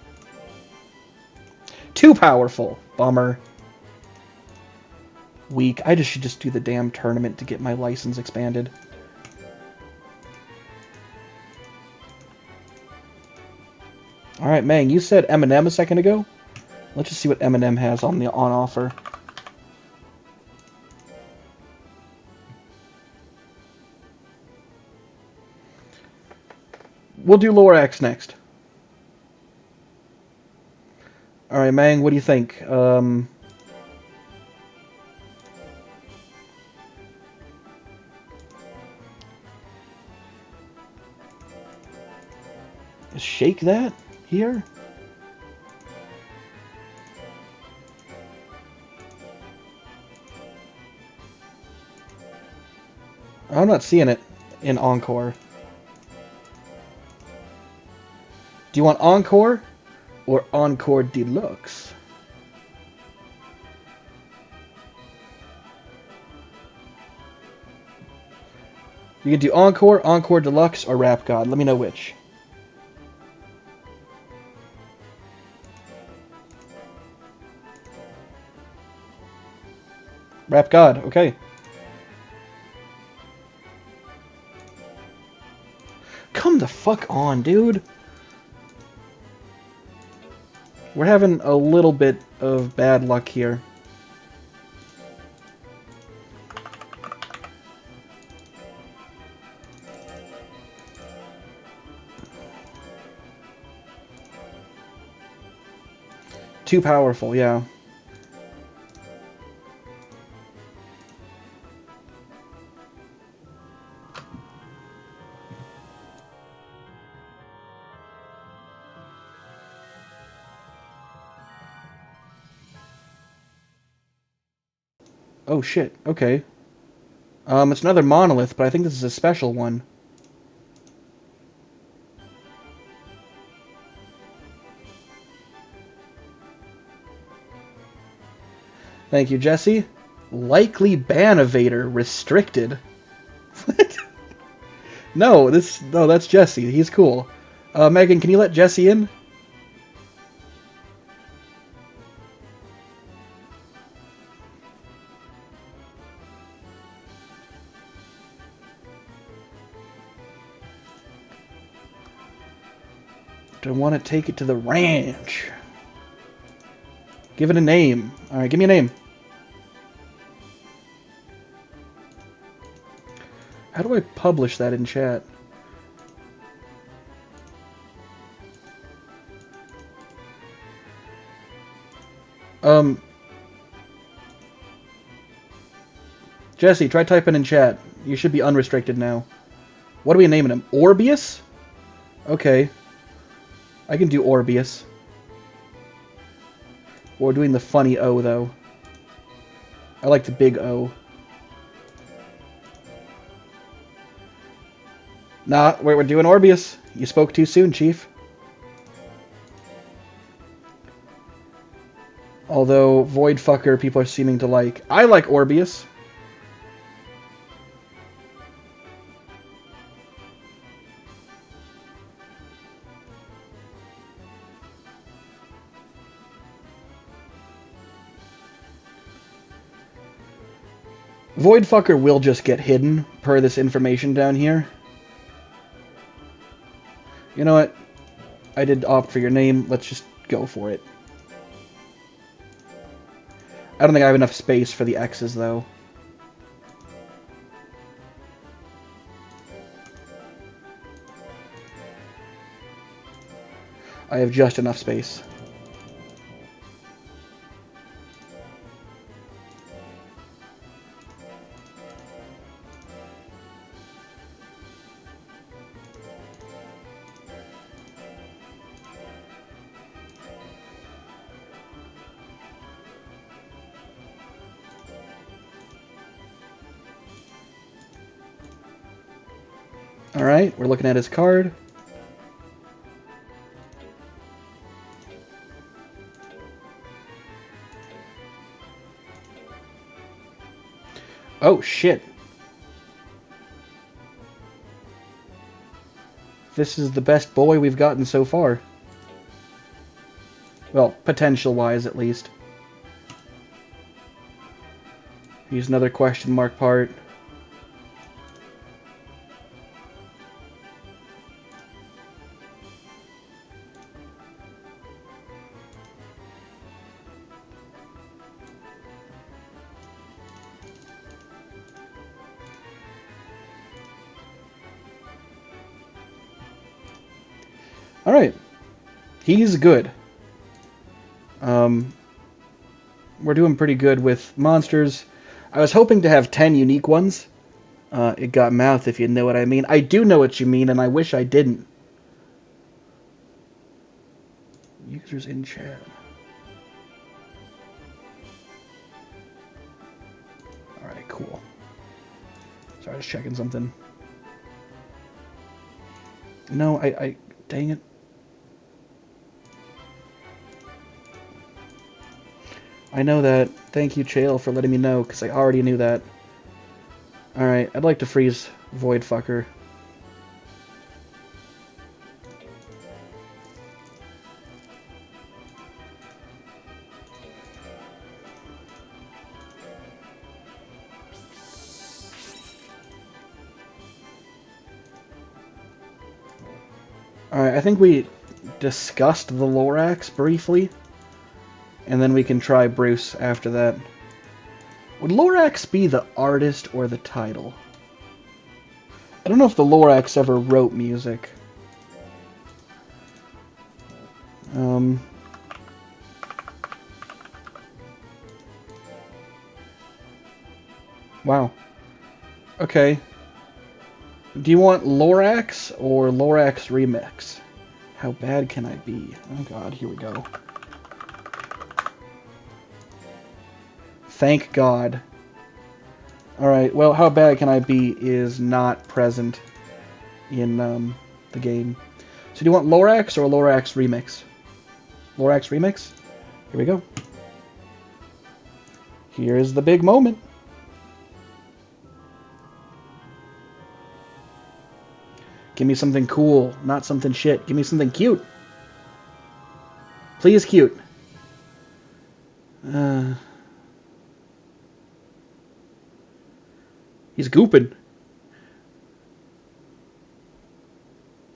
Too powerful. Bummer. Weak. I should just do the damn tournament to get my license expanded. Alright, Mang, you said Eminem a second ago? Let's just see what Eminem has on offer. We'll do Lorax next. Alright, Mang, what do you think? Shake that here? I'm not seeing it in Encore. Do you want Encore or Encore Deluxe? You can do Encore, Encore Deluxe, or Rap God. Let me know which. Rap God, okay. Come the fuck on, dude. We're having a little bit of bad luck here. Too powerful, yeah. Oh shit, okay. It's another monolith, but I think this is a special one. Thank you, Jesse. Likely ban evader restricted. No, that's Jesse. He's cool. Megan, can you let Jesse in? Don't want to take it to the ranch. Give it a name. Alright, give me a name. How do I publish that in chat? Jesse, try typing in chat. You should be unrestricted now. What are we naming him? Orbeus? Okay. I can do Orbeus. We're doing the funny O, though. I like the big O. Nah, we're doing Orbeus. You spoke too soon, Chief. Although, Voidfucker people are seeming to like. I like Orbeus. Voidfucker will just get hidden, per this information down here. You know what? I did opt for your name. Let's just go for it. I don't think I have enough space for the X's, though. I have just enough space. Alright, we're looking at his card. Oh, shit. This is the best boy we've gotten so far. Well, potential-wise, at least. Use another question mark part. Alright. He's good. We're doing pretty good with monsters. I was hoping to have 10 unique ones. It got mouth, if you know what I mean. I do know what you mean, and I wish I didn't. Users in chat. Alright, cool. Sorry, just checking something. No, dang it. I know that. Thank you, Chael, for letting me know, because I already knew that. Alright, I'd like to freeze Voidfucker. Alright, I think we discussed the Lorax briefly. And then we can try Bruce after that. Would Lorax be the artist or the title? I don't know if the Lorax ever wrote music. Wow. Okay. Do you want Lorax or Lorax Remix? How bad can I be? Oh god, here we go. Thank God. Alright, well, how bad can I be is not present in the game. So do you want Lorax or Lorax Remix? Lorax Remix? Here we go. Here is the big moment. Give me something cool, not something shit. Give me something cute. Please, cute. He's gooping.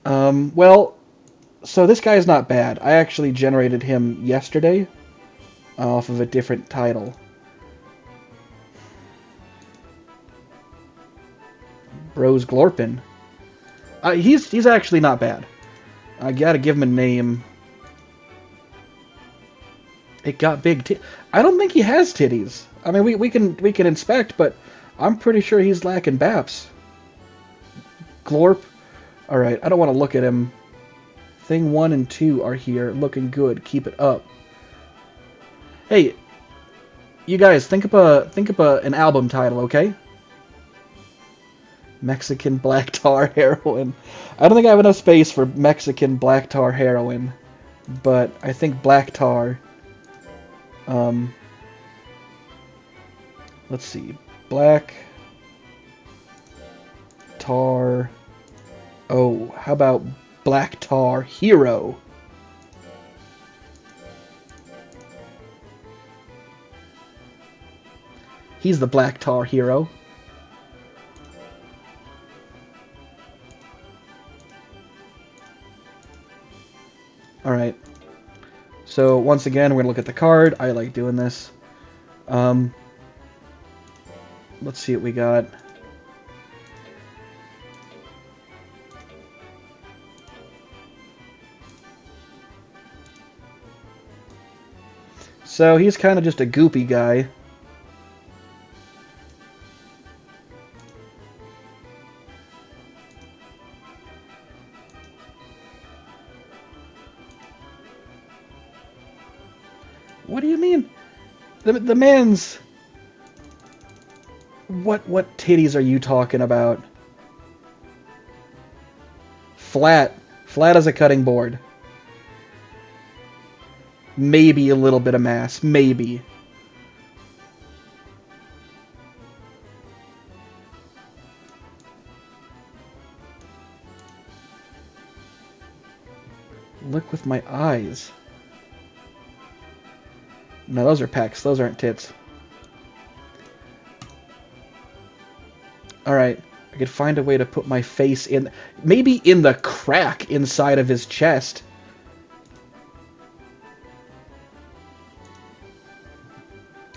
Well, so this guy is not bad. I actually generated him yesterday off of a different title. Bros Glorpin. He's actually not bad. I gotta give him a name. It got big I don't think he has titties. I mean, we can inspect, but I'm pretty sure he's lacking baps. Glorp. Alright, I don't want to look at him. Thing 1 and 2 are here. Looking good. Keep it up. Hey, you guys, think of an album title, okay? Mexican black tar heroin. I don't think I have enough space for Mexican black tar heroin, but I think black tar. Let's see. Black tar. Oh, how about Black Tar Hero? He's the Black Tar Hero. Alright. So, once again, we're going to look at the card. I like doing this. Let's see what we got. So, he's kind of just a goopy guy. What do you mean? The man's... What titties are you talking about? Flat. Flat as a cutting board. Maybe a little bit of mass. Maybe. fuck with my eyes? No, those are pecs. Those aren't tits. Alright. I could find a way to put my face in... Maybe in the crack inside of his chest.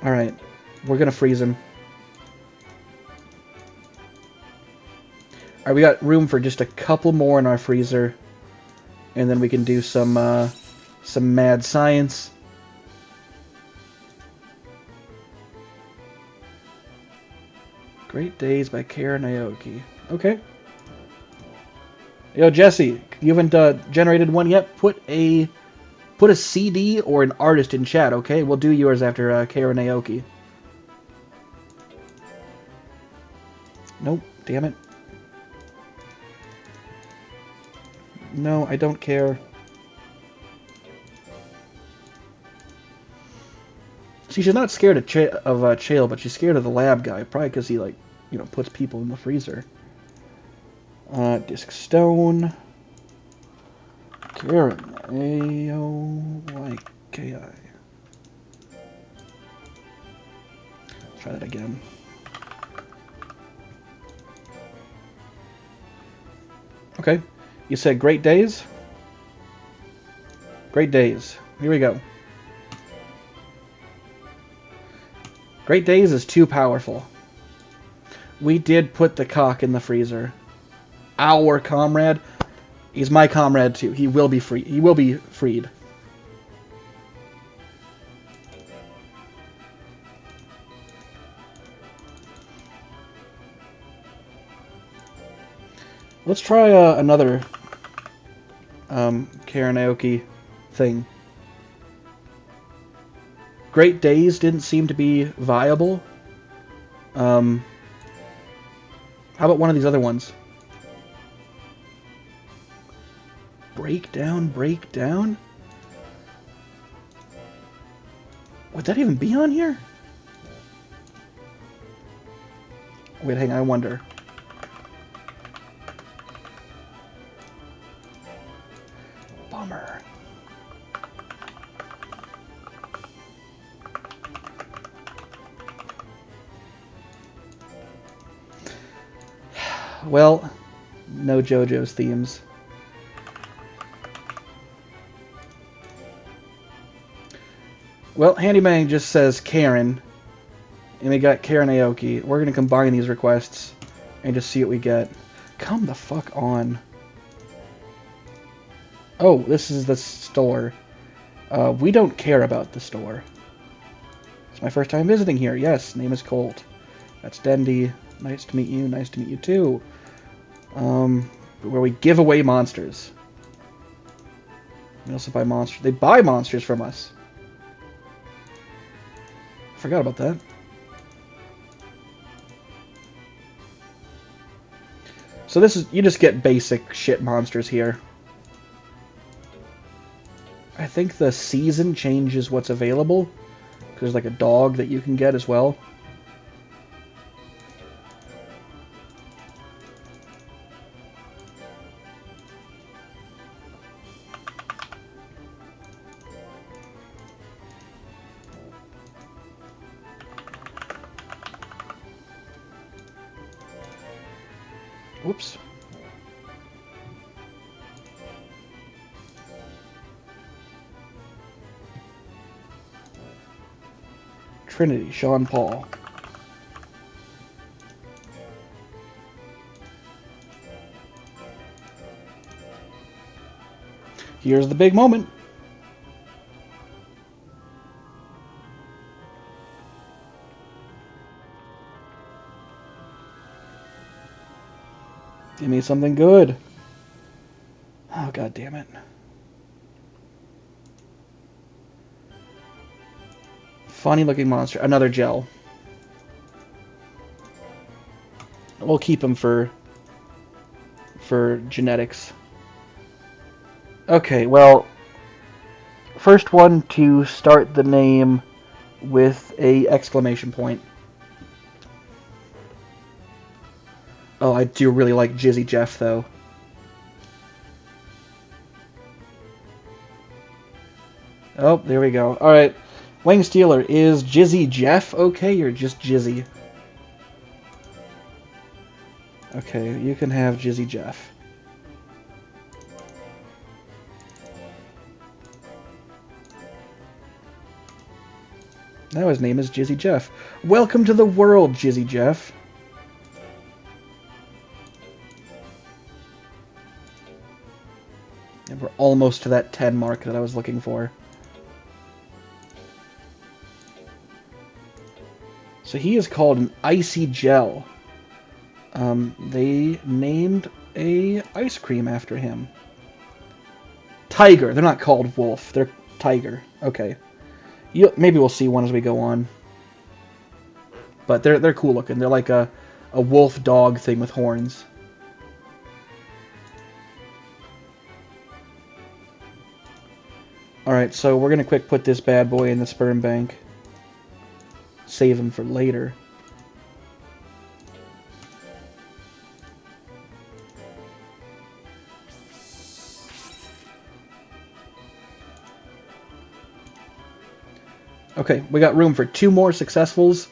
Alright. We're gonna freeze him. Alright, we got room for just a couple more in our freezer. And then we can do some mad science. Great Days by Karen Aoki. Okay. Yo, Jesse, you haven't generated one yet? Put a CD or an artist in chat, okay? We'll do yours after Karen Aoki. Nope, damn it. No, I don't care. See, she's not scared of Chael, but she's scared of the lab guy. Probably because he, like, you know, puts people in the freezer. Disc Stone. Karen. A-O-Y-K-I. Try that again. Okay. You said Great Days? Great Days. Here we go. Great Days is too powerful. We did put the cock in the freezer. Our comrade. He's my comrade too. He will be free. He will be freed. Let's try another Karen Aoki thing. Great Days didn't seem to be viable. How about one of these other ones? Breakdown, Breakdown? Would that even be on here? Wait, hang on, I wonder. Bummer. Well, no JoJo's themes. Well, Handybang just says Karen, and we got Karen Aoki. We're going to combine these requests and just see what we get. Come the fuck on. Oh, this is the store. We don't care about the store. It's my first time visiting here. Yes, name is Colt. That's Dendy. Nice to meet you. Nice to meet you too. Where we give away monsters. We also buy monsters. They buy monsters from us. I forgot about that. So this is, you just get basic shit monsters here. I think the season changes what's available. There's like a dog that you can get as well. Whoops. Trinity, Sean Paul. Here's the big moment. Give me something good. Oh, god damn it. Funny looking monster. Another gel. We'll keep him for genetics. Okay, well, first one to start the name with a exclamation point. Oh, I do really like Jizzy Jeff, though. Oh, there we go. Alright. Wang Stealer, is Jizzy Jeff okay, or just Jizzy? Okay, you can have Jizzy Jeff. Now his name is Jizzy Jeff. Welcome to the world, Jizzy Jeff. And we're almost to that 10 mark that I was looking for. So he is called an Icy Gel. They named a ice cream after him. Tiger. They're not called Wolf. They're Tiger. Okay. Maybe we'll see one as we go on. But they're cool looking. They're like a wolf dog thing with horns. Alright, so we're going to quick put this bad boy in the sperm bank. Save him for later. Okay, we got room for 2 more successfuls,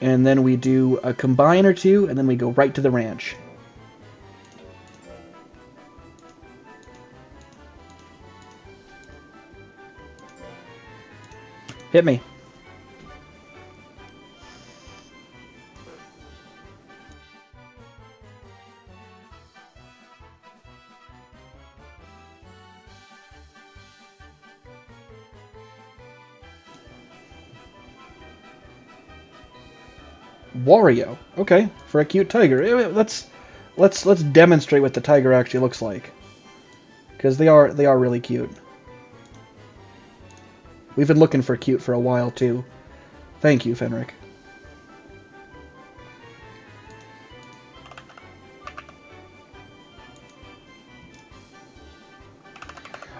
and then we do a combine or 2, and then we go right to the ranch. Hit me. Wario. Okay, for a cute tiger. Let's demonstrate what the tiger actually looks like, because they are really cute. We've been looking for cute for a while too. Thank you, Fenric.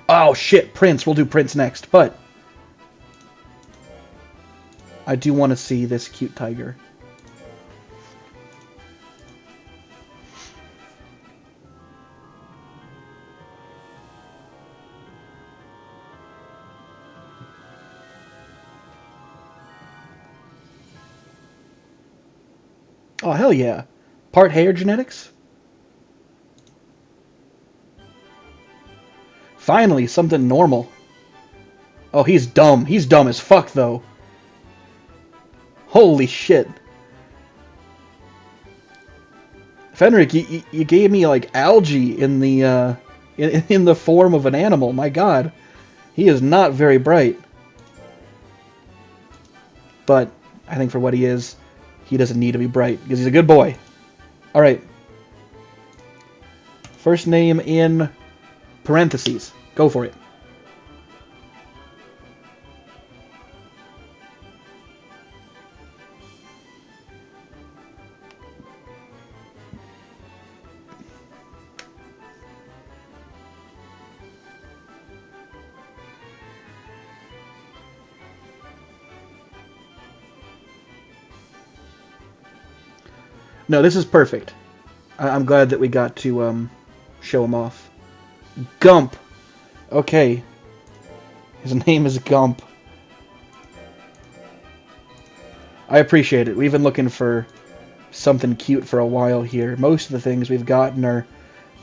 Oh shit, Prince. We'll do Prince next, but I do want to see this cute tiger. Oh, hell yeah. Part hair genetics? Finally, something normal. Oh, he's dumb. He's dumb as fuck, though. Holy shit. Fenric, you gave me, like, algae in the, in the form of an animal. My god. He is not very bright. But I think for what he is, he doesn't need to be bright, because he's a good boy. Alright. First name in parentheses. Go for it. No, this is perfect. I'm glad that we got to show him off. Gump. Okay. His name is Gump. I appreciate it. We've been looking for something cute for a while here. Most of the things we've gotten are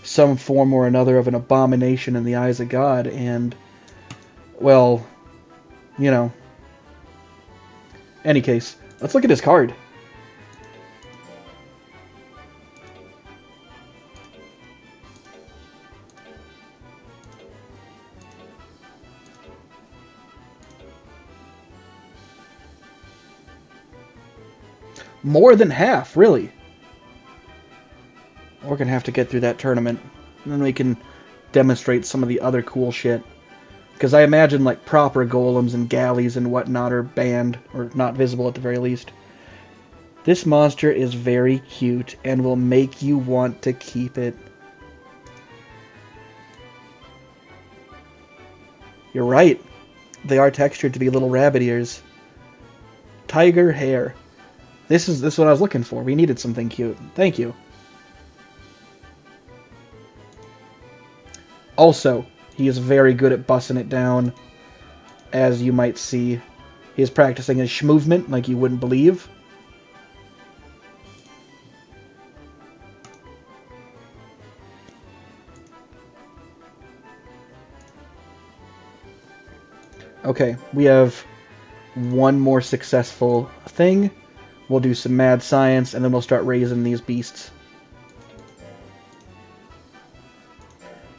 some form or another of an abomination in the eyes of God, and, well, you know. Any case, let's look at his card. More than half, really. We're going to have to get through that tournament, and then we can demonstrate some of the other cool shit. Because I imagine, like, proper golems and galleys and whatnot are banned, or not visible at the very least. This monster is very cute, and will make you want to keep it. You're right. They are textured to be little rabbit ears. Tiger hair. This is what I was looking for. We needed something cute. Thank you. Also, he is very good at bussing it down. as you might see. He's practicing his movement like you wouldn't believe. Okay, we have one more successful thing. We'll do some mad science, and then we'll start raising these beasts.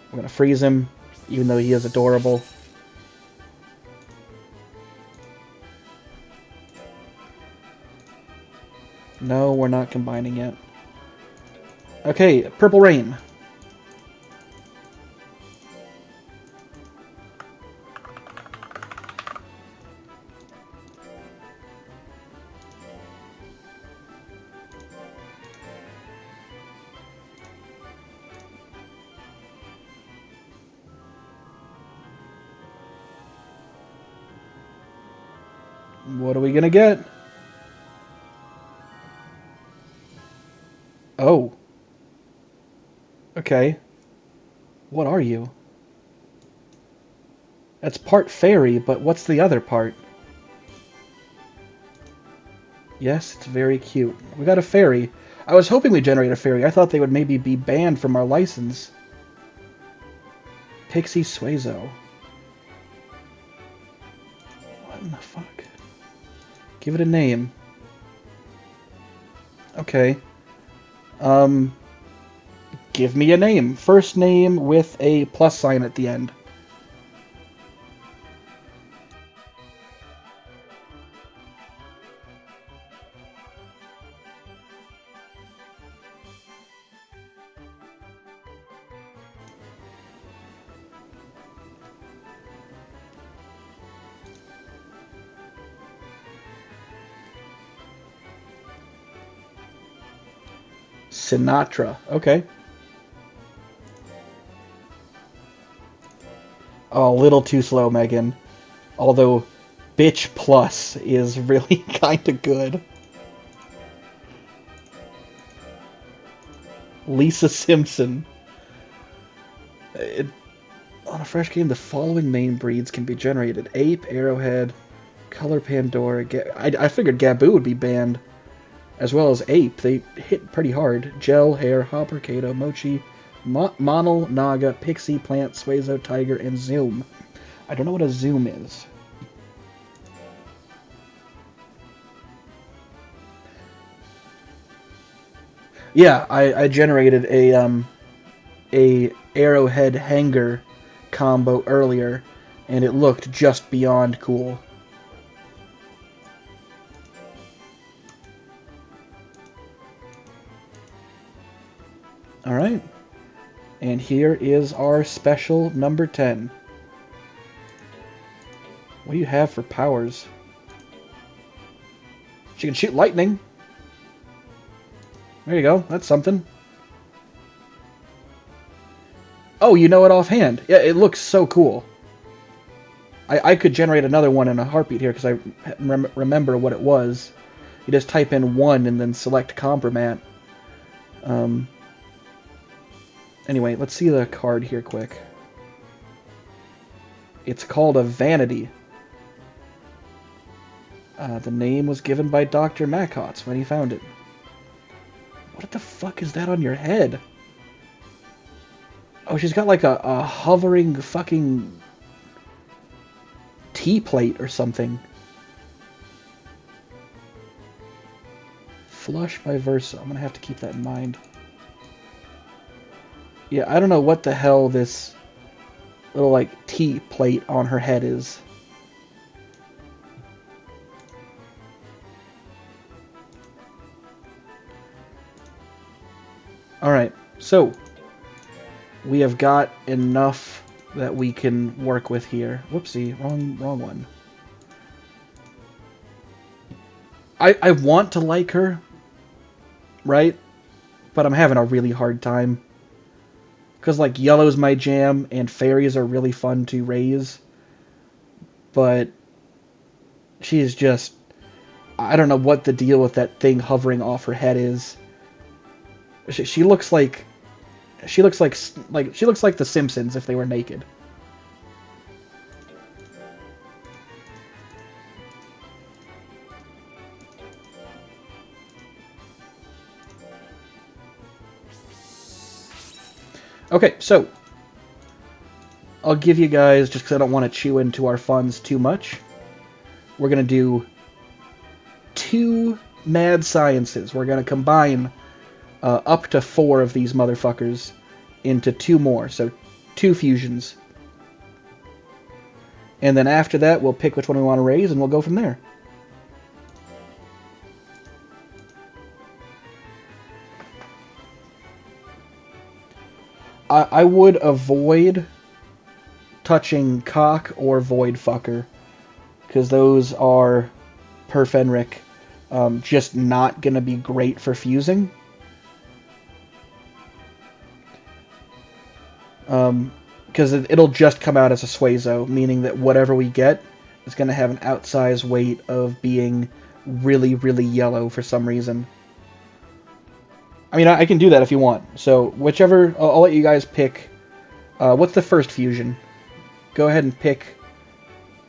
We're going to freeze him, even though he is adorable. No, we're not combining yet. Okay, Purple Rain. What are we gonna get? Oh. Okay. What are you? That's part fairy, but what's the other part? Yes, it's very cute. We got a fairy. I was hoping we'd generate a fairy. I thought they would maybe be banned from our license. Pixie Suezo. What in the fuck? Give it a name. Okay. Give me a name. First name with a plus sign at the end. Sinatra. Okay. Oh, a little too slow, Megan. Although, Bitch Plus is really kind of good. Lisa Simpson. On a fresh game, the following main breeds can be generated. Ape, Arrowhead, Color Pandora. I figured Gaboo would be banned. As well as Ape. They hit pretty hard. Gel, Hair, Hopper, Kato, Mochi, Monal, Naga, Pixie, Plant, Suezo, Tiger, and Zoom. I don't know what a Zoom is. Yeah, I generated a Arrowhead Hanger combo earlier, and it looked just beyond cool. Alright. And here is our special number 10. What do you have for powers? She can shoot lightning. There you go. That's something. Oh, you know it offhand. Yeah, it looks so cool. I could generate another one in a heartbeat here because I remember what it was. You just type in 1 and then select Compromat. Anyway, let's see the card here quick. It's called a Vanity. The name was given by Dr. Macotts when he found it. What the fuck is that on your head? Oh, she's got like a hovering fucking tea plate or something. Flush by Versa. I'm gonna have to keep that in mind. Yeah, I don't know what the hell this little, like, tea plate on her head is. Alright, so we have got enough that we can work with here. Whoopsie, wrong one. I want to like her, right? But I'm having a really hard time. Because, like, yellow's my jam, and fairies are really fun to raise. But she is just... I don't know what the deal with that thing hovering off her head is. She looks like... She looks like the Simpsons if they were naked. Okay, so I'll give you guys, just because I don't want to chew into our funds too much, we're going to do 2 mad sciences. We're going to combine up to 4 of these motherfuckers into 2 more, so 2 fusions. And then after that, we'll pick which one we want to raise, and we'll go from there. I would avoid touching Cock or Voidfucker, because those are, per Fenric, just not going to be great for fusing. Because it'll just come out as a Suezo, meaning that whatever we get is going to have an outsized weight of being really, really yellow for some reason. I mean, I can do that if you want. So, whichever... I'll let you guys pick... what's the first fusion? Go ahead and pick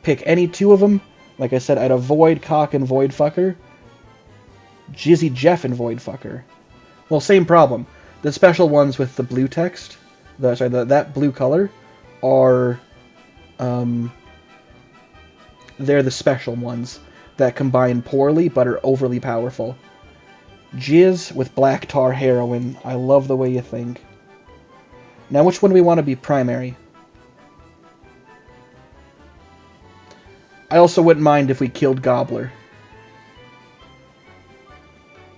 any 2 of them. Like I said, I'd avoid Cock and Voidfucker. Jizzy Jeff and Voidfucker. Well, same problem. The special ones with the blue text... that blue color are, they're the special ones that combine poorly but are overly powerful. Jizz with Black Tar Heroine. I love the way you think. Now, which one do we want to be primary? I also wouldn't mind if we killed Gobbler.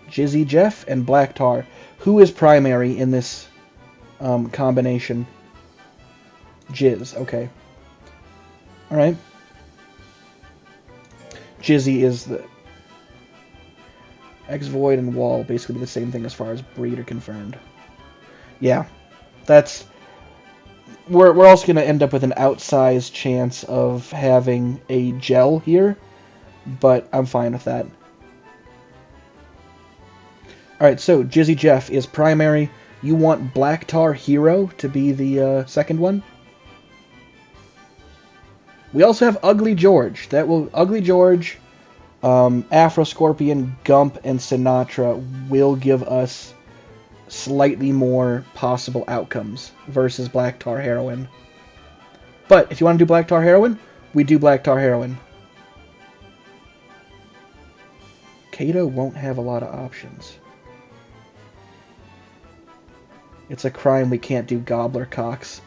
Jizzy Jeff and Black Tar. Who is primary in this combination? Jizz, okay. Alright. Jizzy is the... X-Void and Wall basically the same thing as far as breed are confirmed. Yeah. That's... We're also going to end up with an outsized chance of having a gel here, but I'm fine with that. Alright, so Jizzy Jeff is primary. You want Black Tar Hero to be the second one? We also have Ugly George. Ugly George, Afro Scorpion, Gump, and Sinatra will give us slightly more possible outcomes versus Black Tar Heroine. But if you want to do Black Tar Heroine, we do Black Tar Heroine. Kato won't have a lot of options. It's a crime we can't do Gobbler Cox.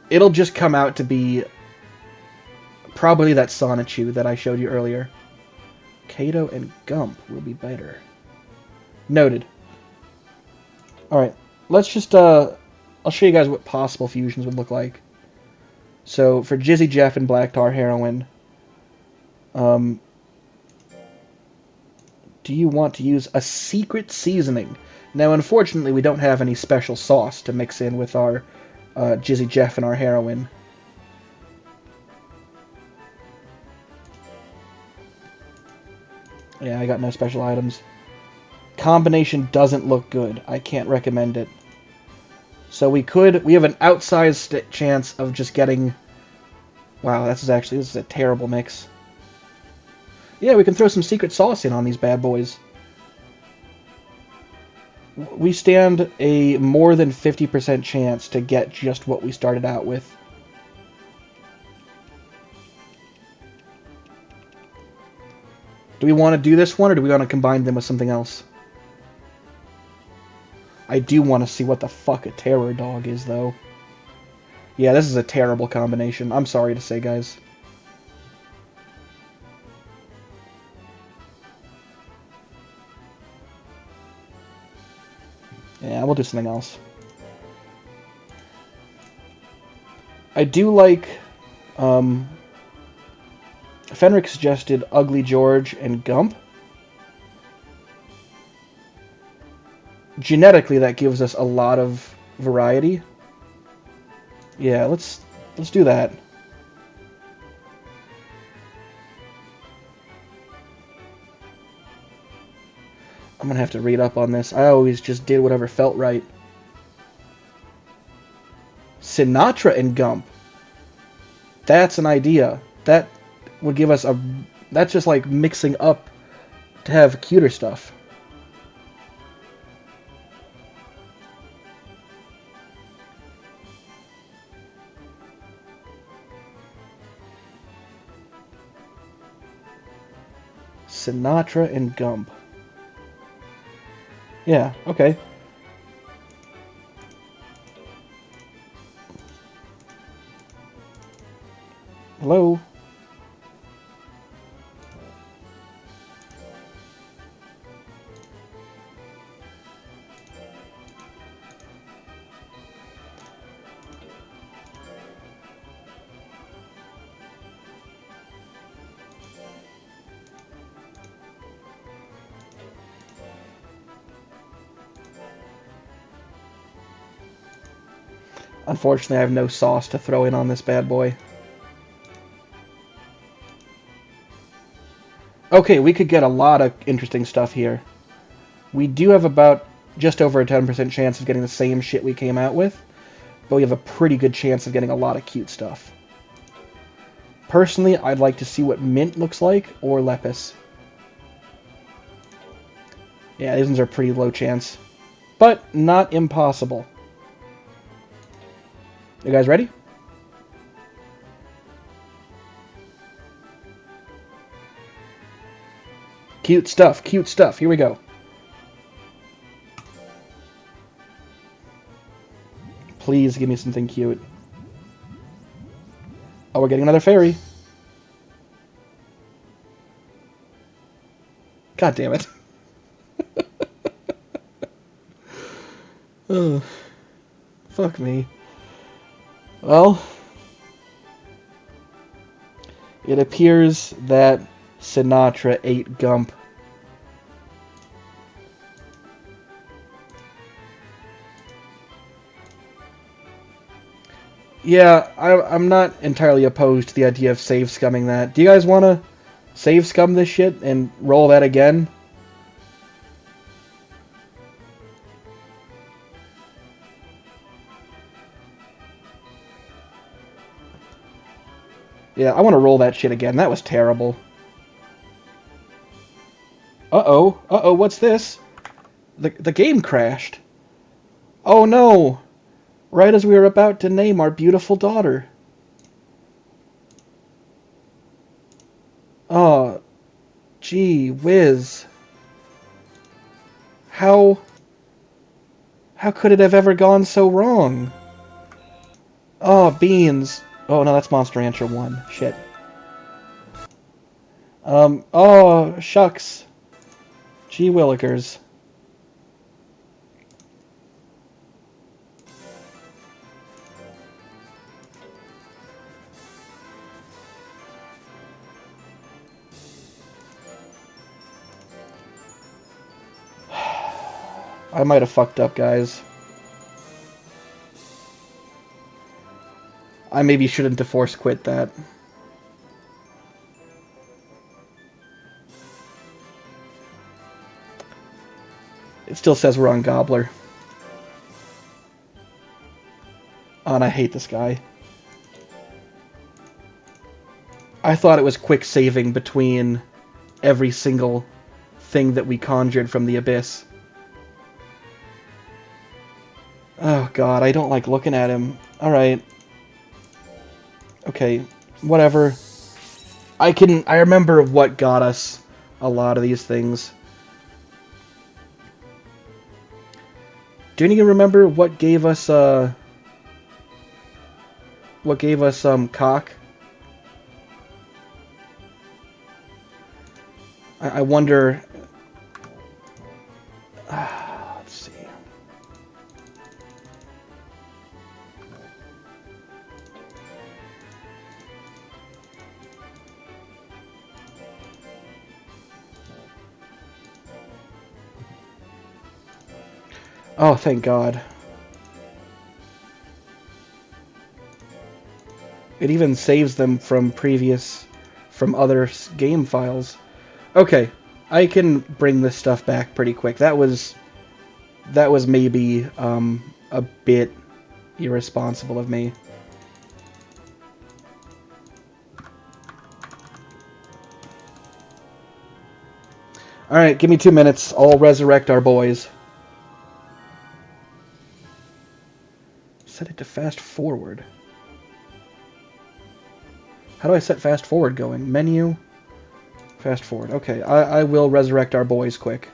It'll just come out to be probably that Sonichu that I showed you earlier. Kato and Gump will be better. Noted. Alright, let's just, I'll show you guys what possible fusions would look like. So, for Jizzy Jeff and Black Tar Heroine, do you want to use a secret seasoning? Now, unfortunately, we don't have any special sauce to mix in with our Jizzy Jeff and our heroine. Yeah, I got no special items. Combination doesn't look good. I can't recommend it. So we have an outsized chance of just getting... Wow, this is a terrible mix. Yeah, we can throw some secret sauce in on these bad boys. We stand a more than 50% chance to get just what we started out with. Do we want to do this one, or do we want to combine them with something else? I do want to see what the fuck a Terror Dog is, though. Yeah, this is a terrible combination. I'm sorry to say, guys. Yeah, we'll do something else. I do like... Fenric suggested Ugly George and Gump. Genetically, that gives us a lot of variety. Yeah, let's do that. I'm gonna have to read up on this. I always just did whatever felt right. Sinatra and Gump. That's an idea. That would give us a... That's just like mixing up to have cuter stuff. Sinatra and Gump. Yeah, okay. Hello? Unfortunately, I have no sauce to throw in on this bad boy. Okay, we could get a lot of interesting stuff here. We do have about just over a 10% chance of getting the same shit we came out with, but we have a pretty good chance of getting a lot of cute stuff. Personally, I'd like to see what Mint looks like, or Lepus. Yeah, these ones are pretty low chance, but not impossible. You guys ready? Cute stuff, cute stuff. Here we go. Please give me something cute. Oh, we're getting another fairy. God damn it. Oh, fuck me. Well, it appears that Sinatra ate Gump. Yeah, I'm not entirely opposed to the idea of save scumming that. Do you guys want to save scum this shit and roll that again? Yeah, I want to roll that shit again. That was terrible. Uh-oh. Uh-oh, what's this? The game crashed. Oh no! Right as we were about to name our beautiful daughter. Oh, gee whiz. How could it have ever gone so wrong? Oh, beans. Oh no, that's Monster Rancher 1. Shit. Oh, shucks. Gee willikers. I might have fucked up, guys. I maybe shouldn't have force quit that. It still says we're on Gobbler. Oh, and I hate this guy. I thought it was quick saving between every single thing that we conjured from the abyss. Oh god, I don't like looking at him. Alright. Okay, whatever. I remember what got us a lot of these things. Do you remember what gave us cock? I wonder. Let's see. Oh, thank God. It even saves them from other game files. Okay, I can bring this stuff back pretty quick. That was maybe a bit irresponsible of me. Alright, give me 2 minutes. I'll resurrect our boys. Set it to fast forward. How do I set fast forward going? Menu, Fast forward. Okay, I will resurrect our boys quick.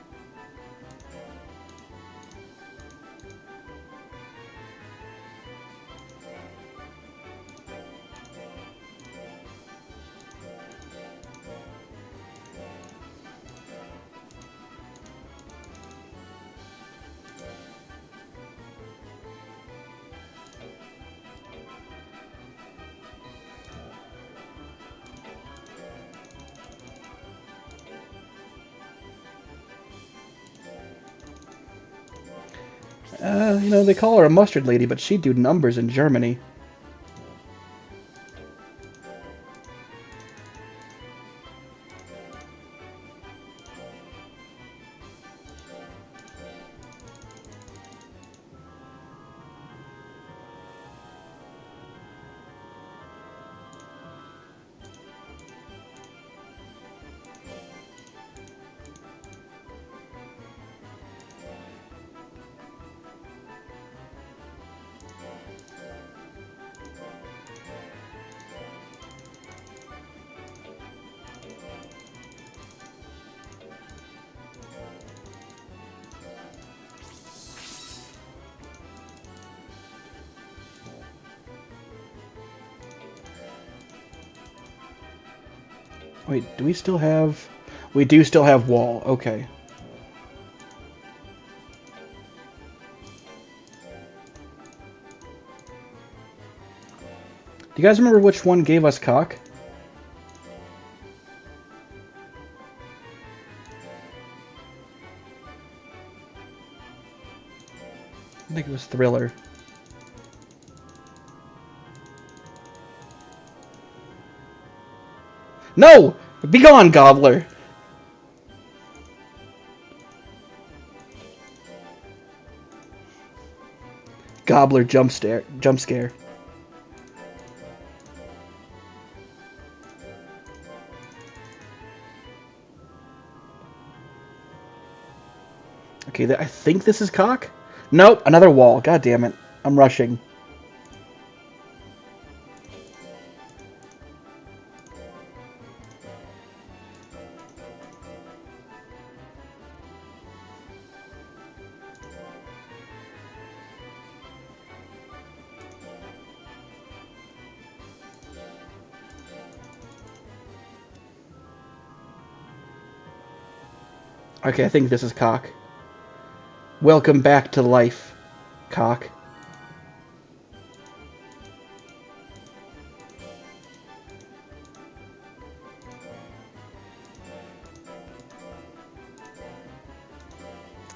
You know, they call her a mustard lady, but she'd do numbers in Germany. Wait, do we still have... We do still have wall. Okay. Do you guys remember which one gave us cock? I think it was Thriller. No! Be gone, Gobbler! Gobbler jump scare. Okay, I think this is cock? Nope, another wall. God damn it. I'm rushing. Okay, I think this is cock. Welcome back to life, cock.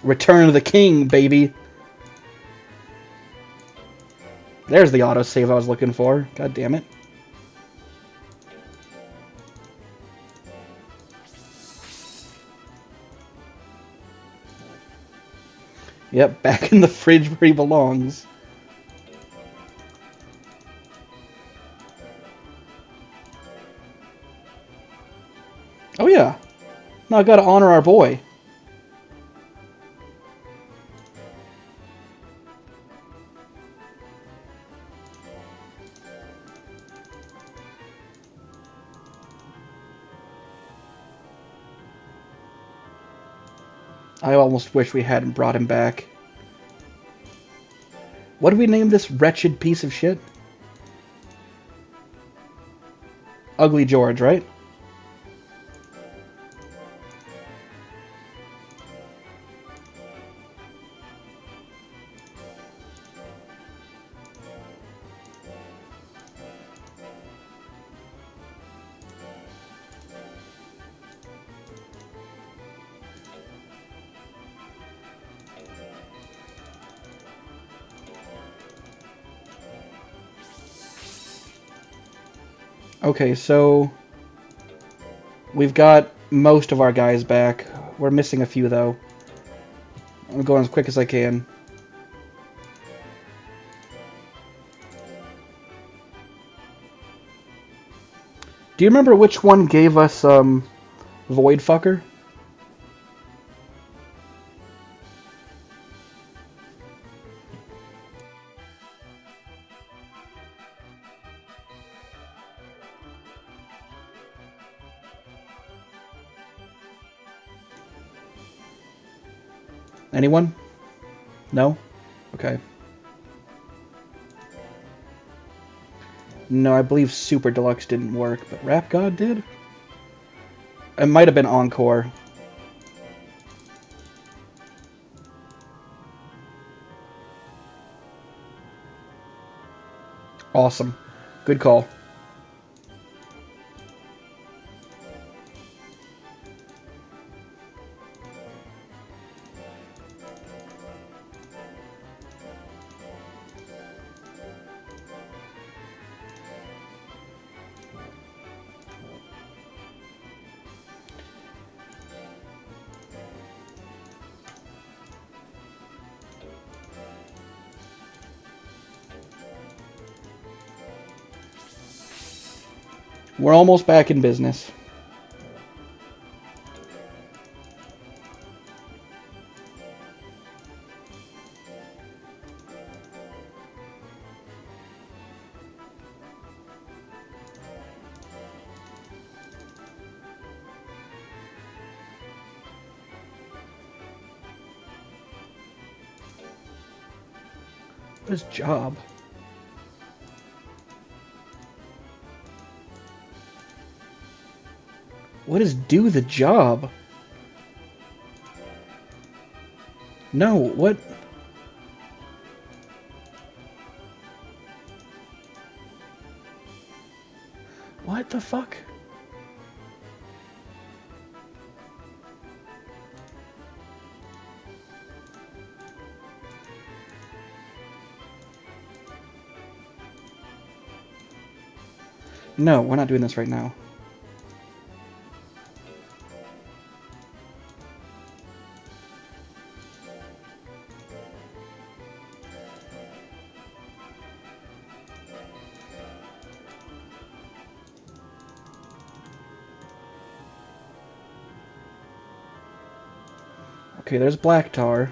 Return of the King, baby. There's the autosave I was looking for. God damn it. Yep, back in the fridge where he belongs. Oh yeah. Now I gotta honor our boy. I almost wish we hadn't brought him back. What do we name this wretched piece of shit? Ugly George, right? Okay, so we've got most of our guys back. We're missing a few, though. I'm going as quick as I can. Do you remember which one gave us, Void Fucker? Anyone? No? Okay. No, I believe Super Deluxe didn't work, but Rap God did? It might have been Encore. Awesome. Good call. We're almost back in business. What is job? What is do the job? No, what? What the fuck? No, we're not doing this right now. Okay, there's Black Tar.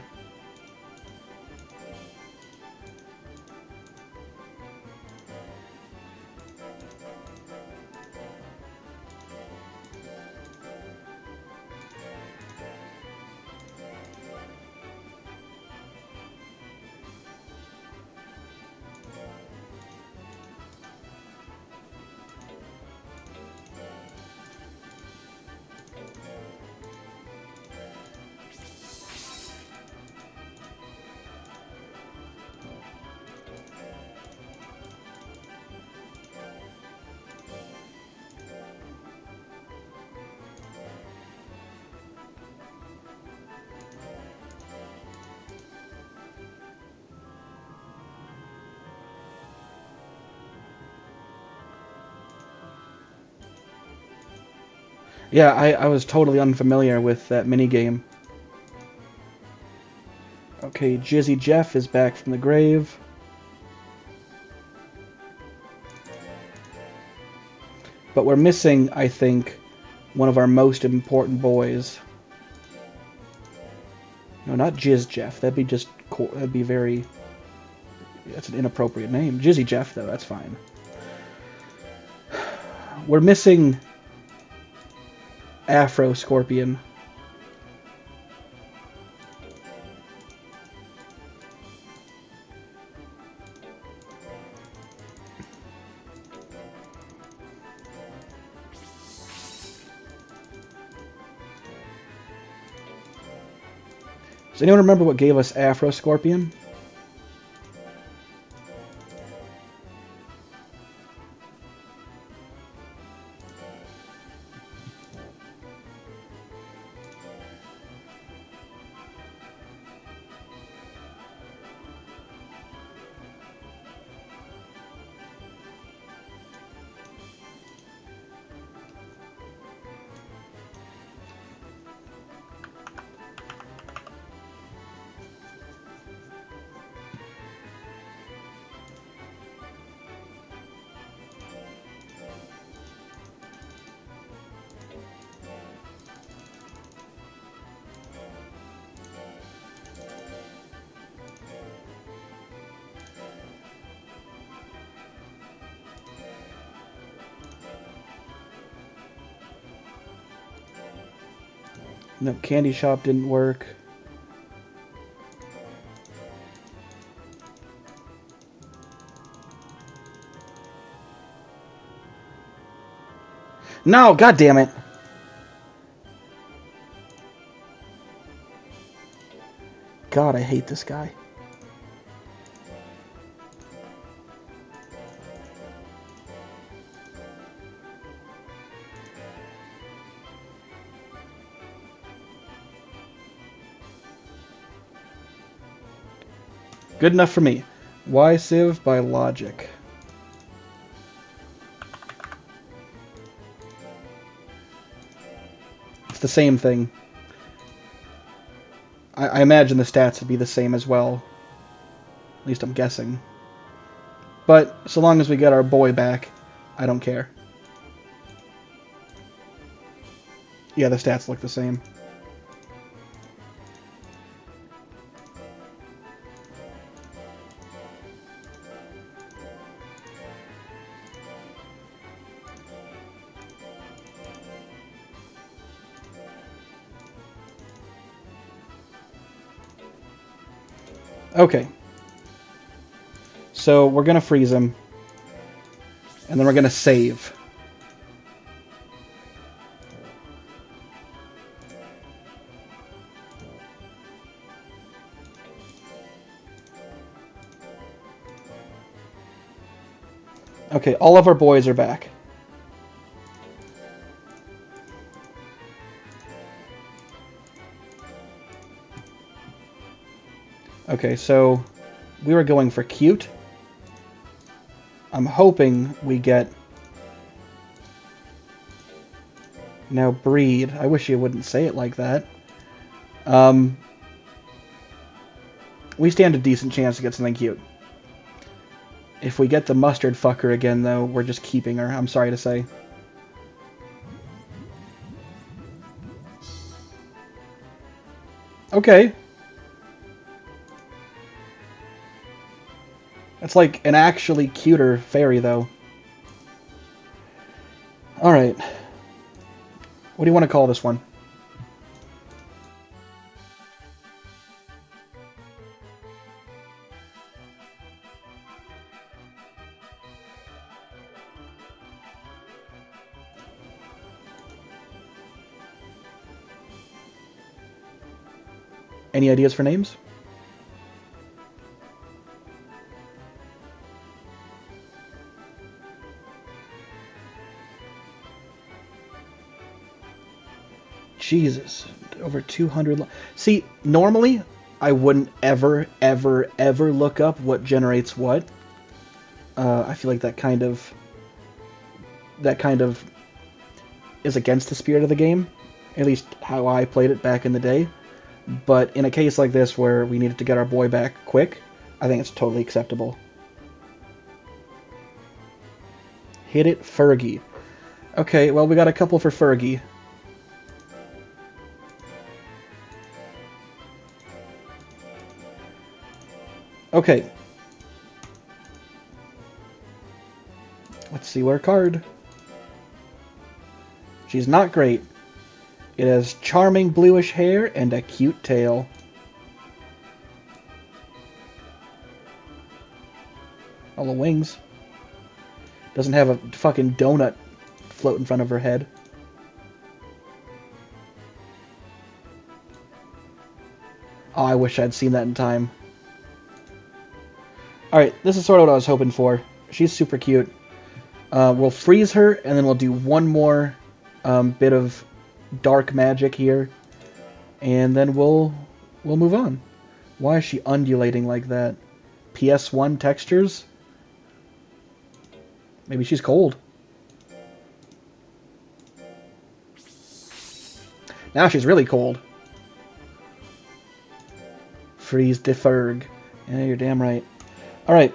Yeah, I was totally unfamiliar with that minigame. Okay, Jizzy Jeff is back from the grave. But we're missing, I think, one of our most important boys. No, not Jizz Jeff. That'd be very... That's an inappropriate name. Jizzy Jeff, though, that's fine. We're missing Afro Scorpion. Does anyone remember what gave us Afro Scorpion? No, Candy Shop didn't work. No, god damn it. God, I hate this guy. Good enough for me. Why Civ by logic? It's the same thing. I imagine the stats would be the same as well. At least I'm guessing. But so long as we get our boy back, I don't care. Yeah, the stats look the same. Okay. So we're going to freeze him. And then we're going to save. Okay, all of our boys are back. Okay, so we were going for cute. I'm hoping we get... Now breed. I wish you wouldn't say it like that. We stand a decent chance to get something cute. If we get the mustard fucker again, though, we're just keeping her. I'm sorry to say. Okay. That's like an actually cuter fairy, though. Alright. What do you want to call this one? Any ideas for names? Jesus, over 200. See, normally I wouldn't ever look up what generates what. I feel like that kind of is against the spirit of the game, at least how I played it back in the day. But in a case like this where we needed to get our boy back quick, I think it's totally acceptable. Hit it, Fergie. Okay, well, we got a couple for Fergie. Okay. Let's see what her card. She's not great. It has charming bluish hair and a cute tail. All the wings. Doesn't have a fucking donut float in front of her head. Oh, I wish I'd seen that in time. Alright, this is sort of what I was hoping for. She's super cute. We'll freeze her, and then we'll do one more bit of dark magic here. And then we'll move on. Why is she undulating like that? PS1 textures? Maybe she's cold. Now she's really cold. Freeze de Ferg. Yeah, you're damn right. Alright.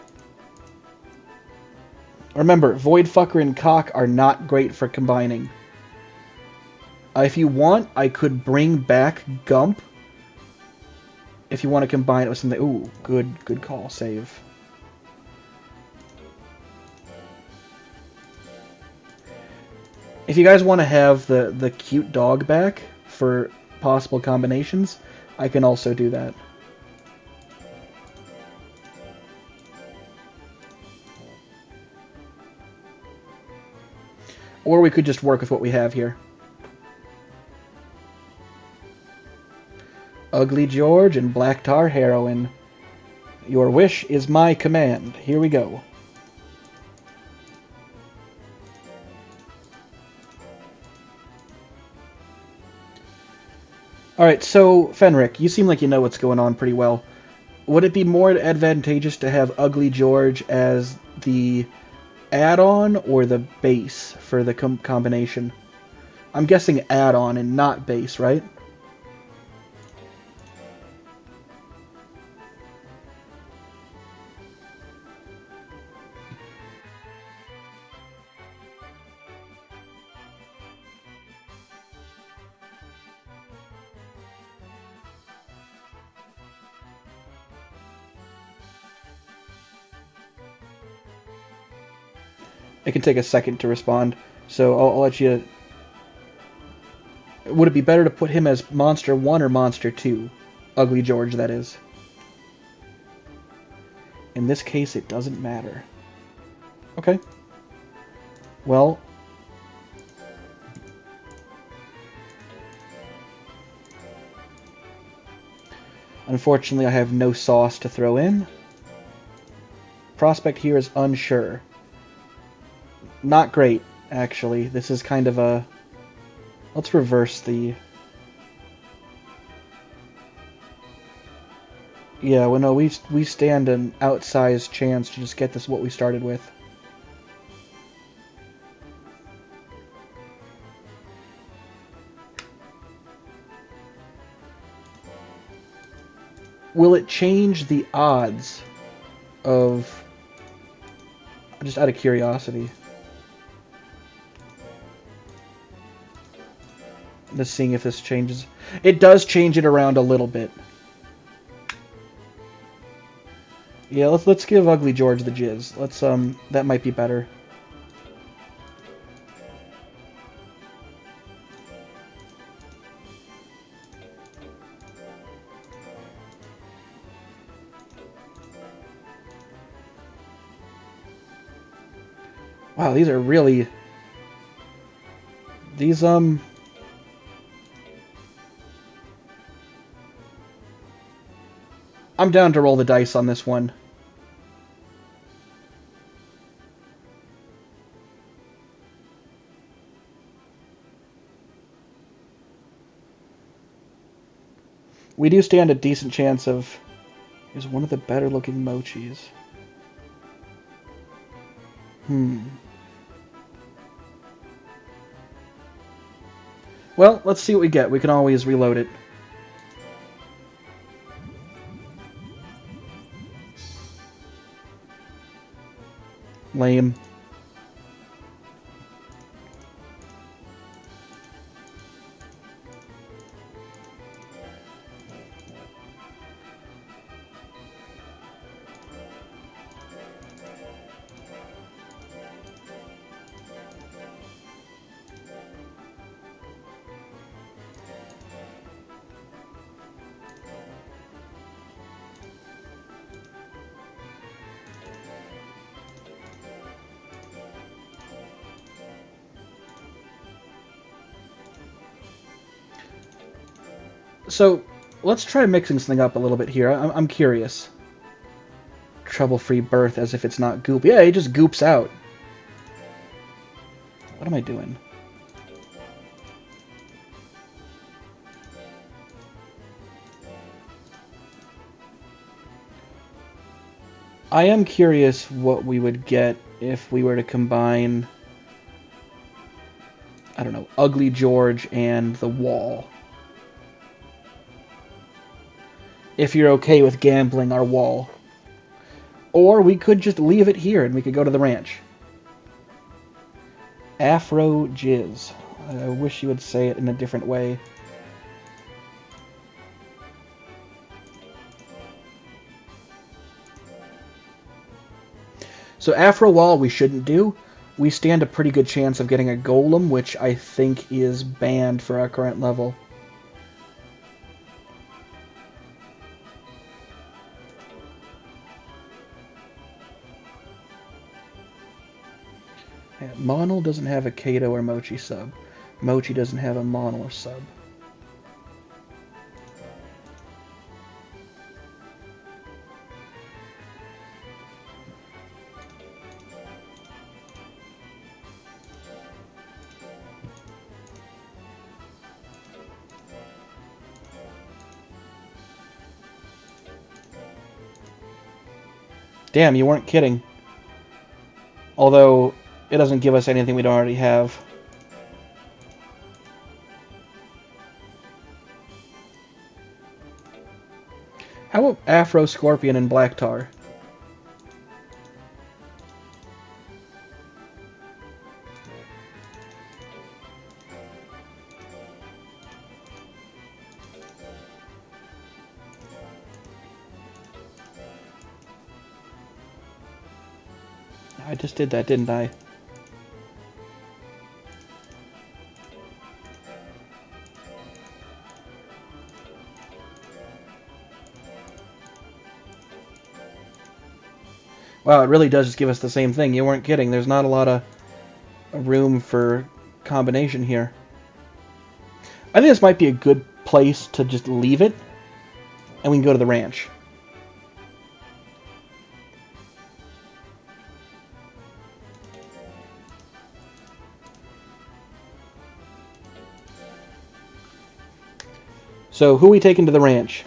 Remember, Voidfucker and Cock are not great for combining. If you want, I could bring back Gump. If you want to combine it with something... Ooh, good call. Save. If you guys want to have the cute dog back for possible combinations, I can also do that. Or we could just work with what we have here. Ugly George and Black Tar Heroine. Your wish is my command. Here we go. Alright, so, Fenric, you seem like you know what's going on pretty well. Would it be more advantageous to have Ugly George as the add-on or the base for the combination? I'm guessing add-on and not base, right? It can take a second to respond, so I'll let you... Would it be better to put him as Monster 1 or Monster 2? Ugly George, that is. In this case, it doesn't matter. Okay. Well... Unfortunately, I have no sauce to throw in. Prospect here is unsure. Not great, actually. This is kind of a... Let's reverse the... Yeah, well, no, we stand an outsized chance to just get this what we started with. Will it change the odds of... Just out of curiosity. Just seeing if this changes. It does change it around a little bit. Yeah, let's give Ugly George the jizz. Let's that might be better. Wow, these are really... These, I'm down to roll the dice on this one. We do stand a decent chance of... Is one of the better looking mochis. Well, let's see what we get. We can always reload it. Lame. So, let's try mixing something up a little bit here. I'm curious. Trouble-free birth as if it's not goop. Yeah, he just goops out. What am I doing? I am curious what we would get if we were to combine, I don't know, Ugly George and the Wall. If you're okay with gambling our Wall. Or we could just leave it here and we could go to the ranch. Afro Jizz. I wish you would say it in a different way. So Afro Wall we shouldn't do. We stand a pretty good chance of getting a Golem, which I think is banned for our current level. Yeah, Monol doesn't have a Kato or Mochi sub. Mochi doesn't have a Monol or sub. Damn, you weren't kidding. Although, it doesn't give us anything we don't already have. How about Afro Scorpion and Black Tar? I just did that, didn't I? Wow, it really does just give us the same thing. You weren't kidding. There's not a lot of room for combination here. I think this might be a good place to just leave it, and we can go to the ranch. So, who are we taking to the ranch?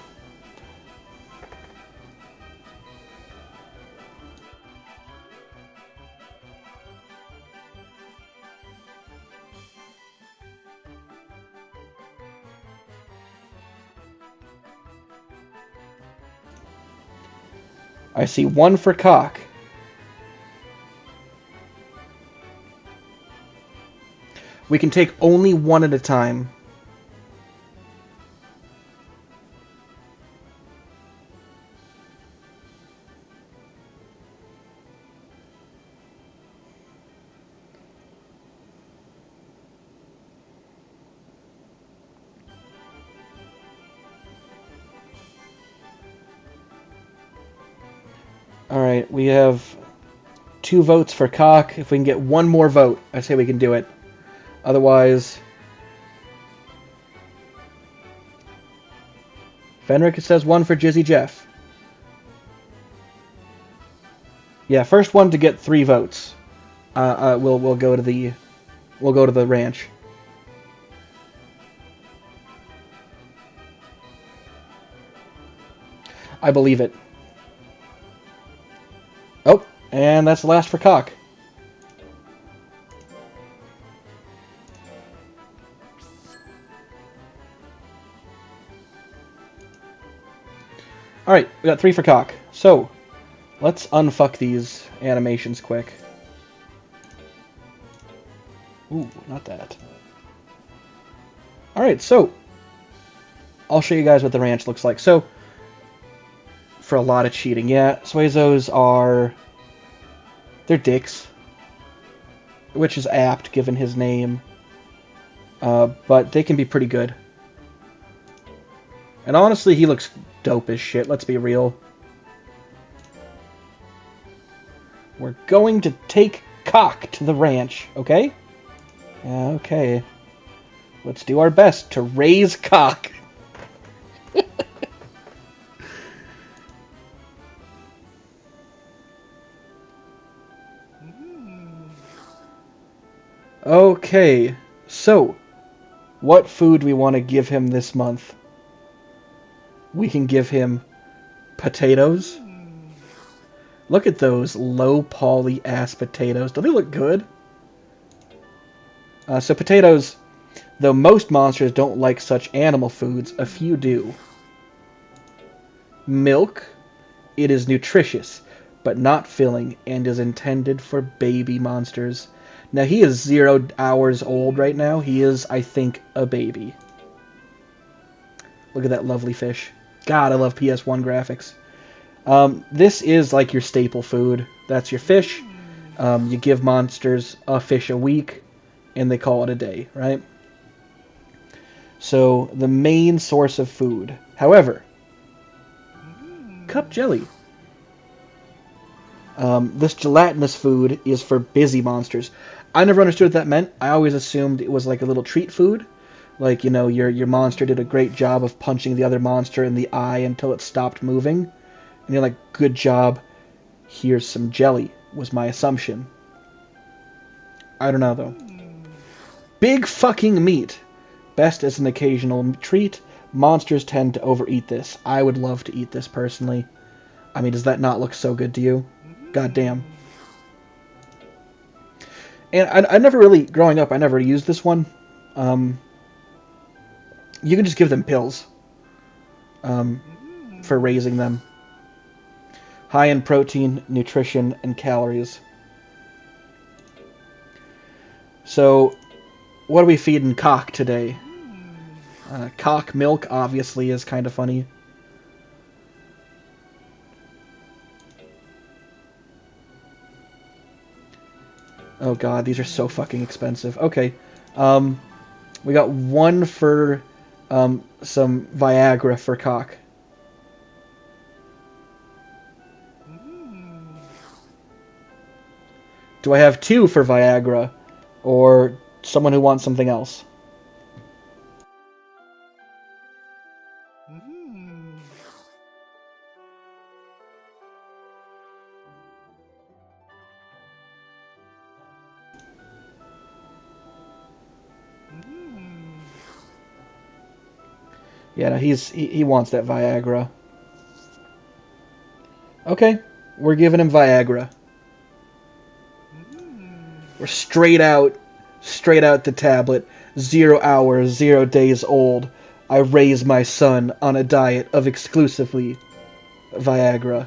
I see one for Cock. We can take only one at a time. Alright, we have 2 votes for Cock. If we can get one more vote, I say we can do it. Otherwise... Fenric says 1 for Jizzy Jeff. Yeah, first one to get 3 votes. We'll go to the ranch. I believe it. Oh, and that's the last for Cock. Alright, we got 3 for Cock. So, let's unfuck these animations quick. Ooh, not that. Alright, so, I'll show you guys what the ranch looks like. So, for a lot of cheating, yeah, Suezos are... they're dicks. Which is apt, given his name. But they can be pretty good. And honestly, he looks dope as shit, let's be real. We're going to take Cock to the ranch, okay? Yeah, okay. Let's do our best to raise Cock. Okay, so, what food do we want to give him this month? We can give him potatoes. Look at those low poly ass potatoes. Do they look good? So potatoes, though most monsters don't like such animal foods, a few do. Milk. It is nutritious, but not filling, and is intended for baby monsters. Now, he is 0 hours old right now. He is, I think, a baby. Look at that lovely fish. God, I love PS1 graphics. This is like your staple food. That's your fish. You give monsters a fish a week, and they call it a day, right? So, the main source of food. However, cup jelly. This gelatinous food is for busy monsters. I never understood what that meant. I always assumed it was like a little treat food. Like, you know, your monster did a great job of punching the other monster in the eye until it stopped moving. And you're like, good job. Here's some jelly, was my assumption. I don't know, though. Big fucking meat. Best as an occasional treat. Monsters tend to overeat this. I would love to eat this personally. I mean, does that not look so good to you? God damn. And I never really, growing up, I never used this one. You can just give them pills for raising them. High in protein, nutrition, and calories. So, what are we feeding Cock today? Cock milk, obviously, is kind of funny. Oh god, these are so fucking expensive. Okay. We got one for some Viagra for Cock. Do I have two for Viagra? Or someone who wants something else? Yeah, no, he wants that Viagra. Okay, we're giving him Viagra. We're straight out the tablet. 0 hours, 0 days old. I raise my son on a diet of exclusively Viagra.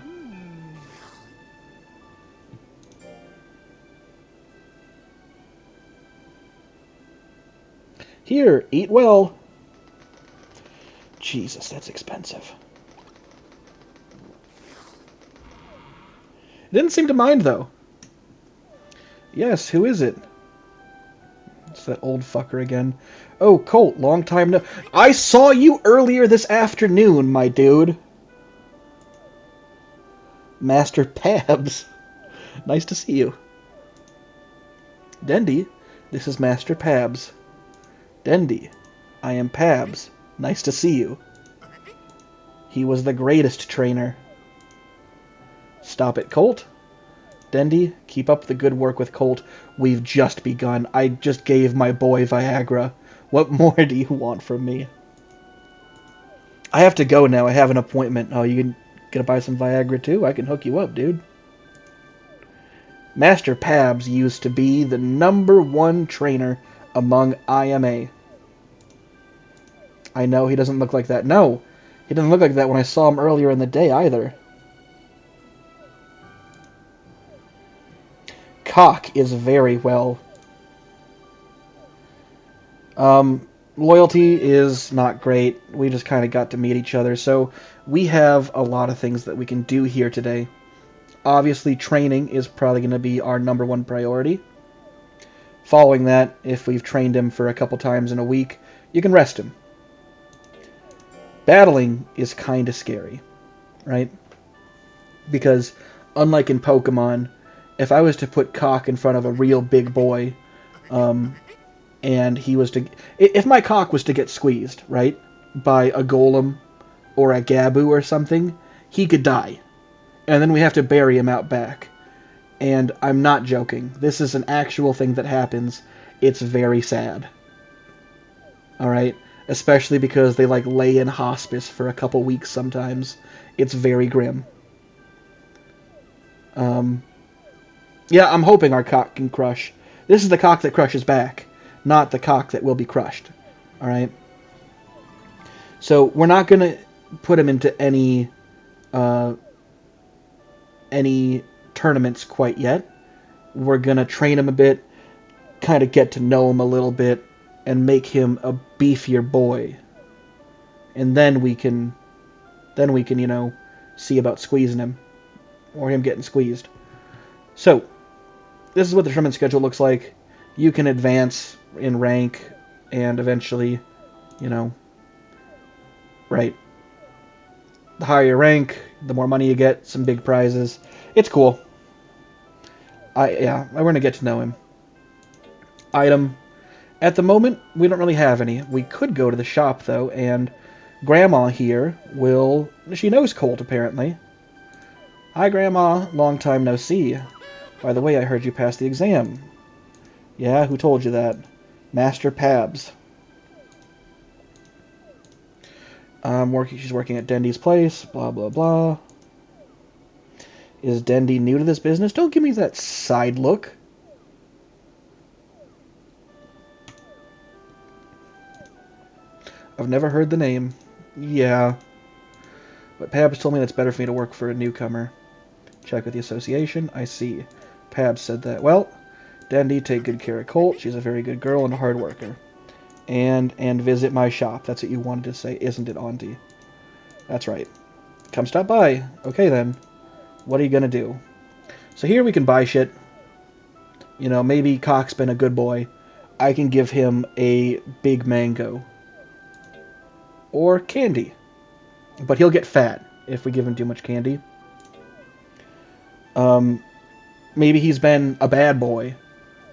Here, eat well. Jesus, that's expensive. Didn't seem to mind, though. Yes, who is it? It's that old fucker again. Oh, Colt, long time no... I saw you earlier this afternoon, my dude. Master Pabs. Nice to see you. Dendy, this is Master Pabs. Dendy, I am Pabs. Nice to see you. He was the greatest trainer. Stop it, Colt. Dendy, keep up the good work with Colt. We've just begun. I just gave my boy Viagra. What more do you want from me? I have to go now. I have an appointment. Oh, you gonna buy some Viagra too? I can hook you up, dude. Master Pabs used to be the #1 trainer among IMA. I know he doesn't look like that. No, he doesn't look like that when I saw him earlier in the day either. Cock is very well. Loyalty is not great. We just kind of got to meet each other, so we have a lot of things that we can do here today. Obviously, training is probably going to be our #1 priority. Following that, if we've trained him for a couple times in a week, you can rest him. Battling is kind of scary, right? Because, unlike in Pokemon, if I was to put Cock in front of a real big boy, and he was to... If my Cock was to get squeezed, right, by a Golem or a Gabu or something, he could die. And then we have to bury him out back. And I'm not joking. This is an actual thing that happens. It's very sad. Alright? Especially because they, like, lay in hospice for a couple weeks sometimes. It's very grim. Yeah, I'm hoping our Cock can crush. This is the Cock that crushes back, not the Cock that will be crushed. Alright? So, we're not going to put him into any tournaments quite yet. We're going to train him a bit, kind of get to know him a little bit, and make him a beefier boy. And then we can, you know, see about squeezing him. Or him getting squeezed. So, this is what the tournament schedule looks like. You can advance in rank, and eventually, you know, right. The higher your rank, the more money you get, some big prizes. It's cool. Yeah, we're going to get to know him. Item. At the moment, we don't really have any. We could go to the shop, though, and Grandma here will... She knows Colt, apparently. Hi, Grandma. Long time no see. By the way, I heard you passed the exam. Yeah, who told you that? Master Pabs. She's working at Dendy's place. Blah, blah, blah. Is Dendy new to this business? Don't give me that side look. I've never heard the name. Yeah. But Pabs told me that's better for me to work for a newcomer. Check with the association. I see. Pabs said that. Well, Dendy, take good care of Colt. She's a very good girl and a hard worker. And visit my shop. That's what you wanted to say, isn't it, Auntie? That's right. Come stop by. Okay, then. What are you going to do? So here we can buy shit. You know, maybe Cock's been a good boy. I can give him a big mango. Or candy. But he'll get fat if we give him too much candy. Maybe he's been a bad boy.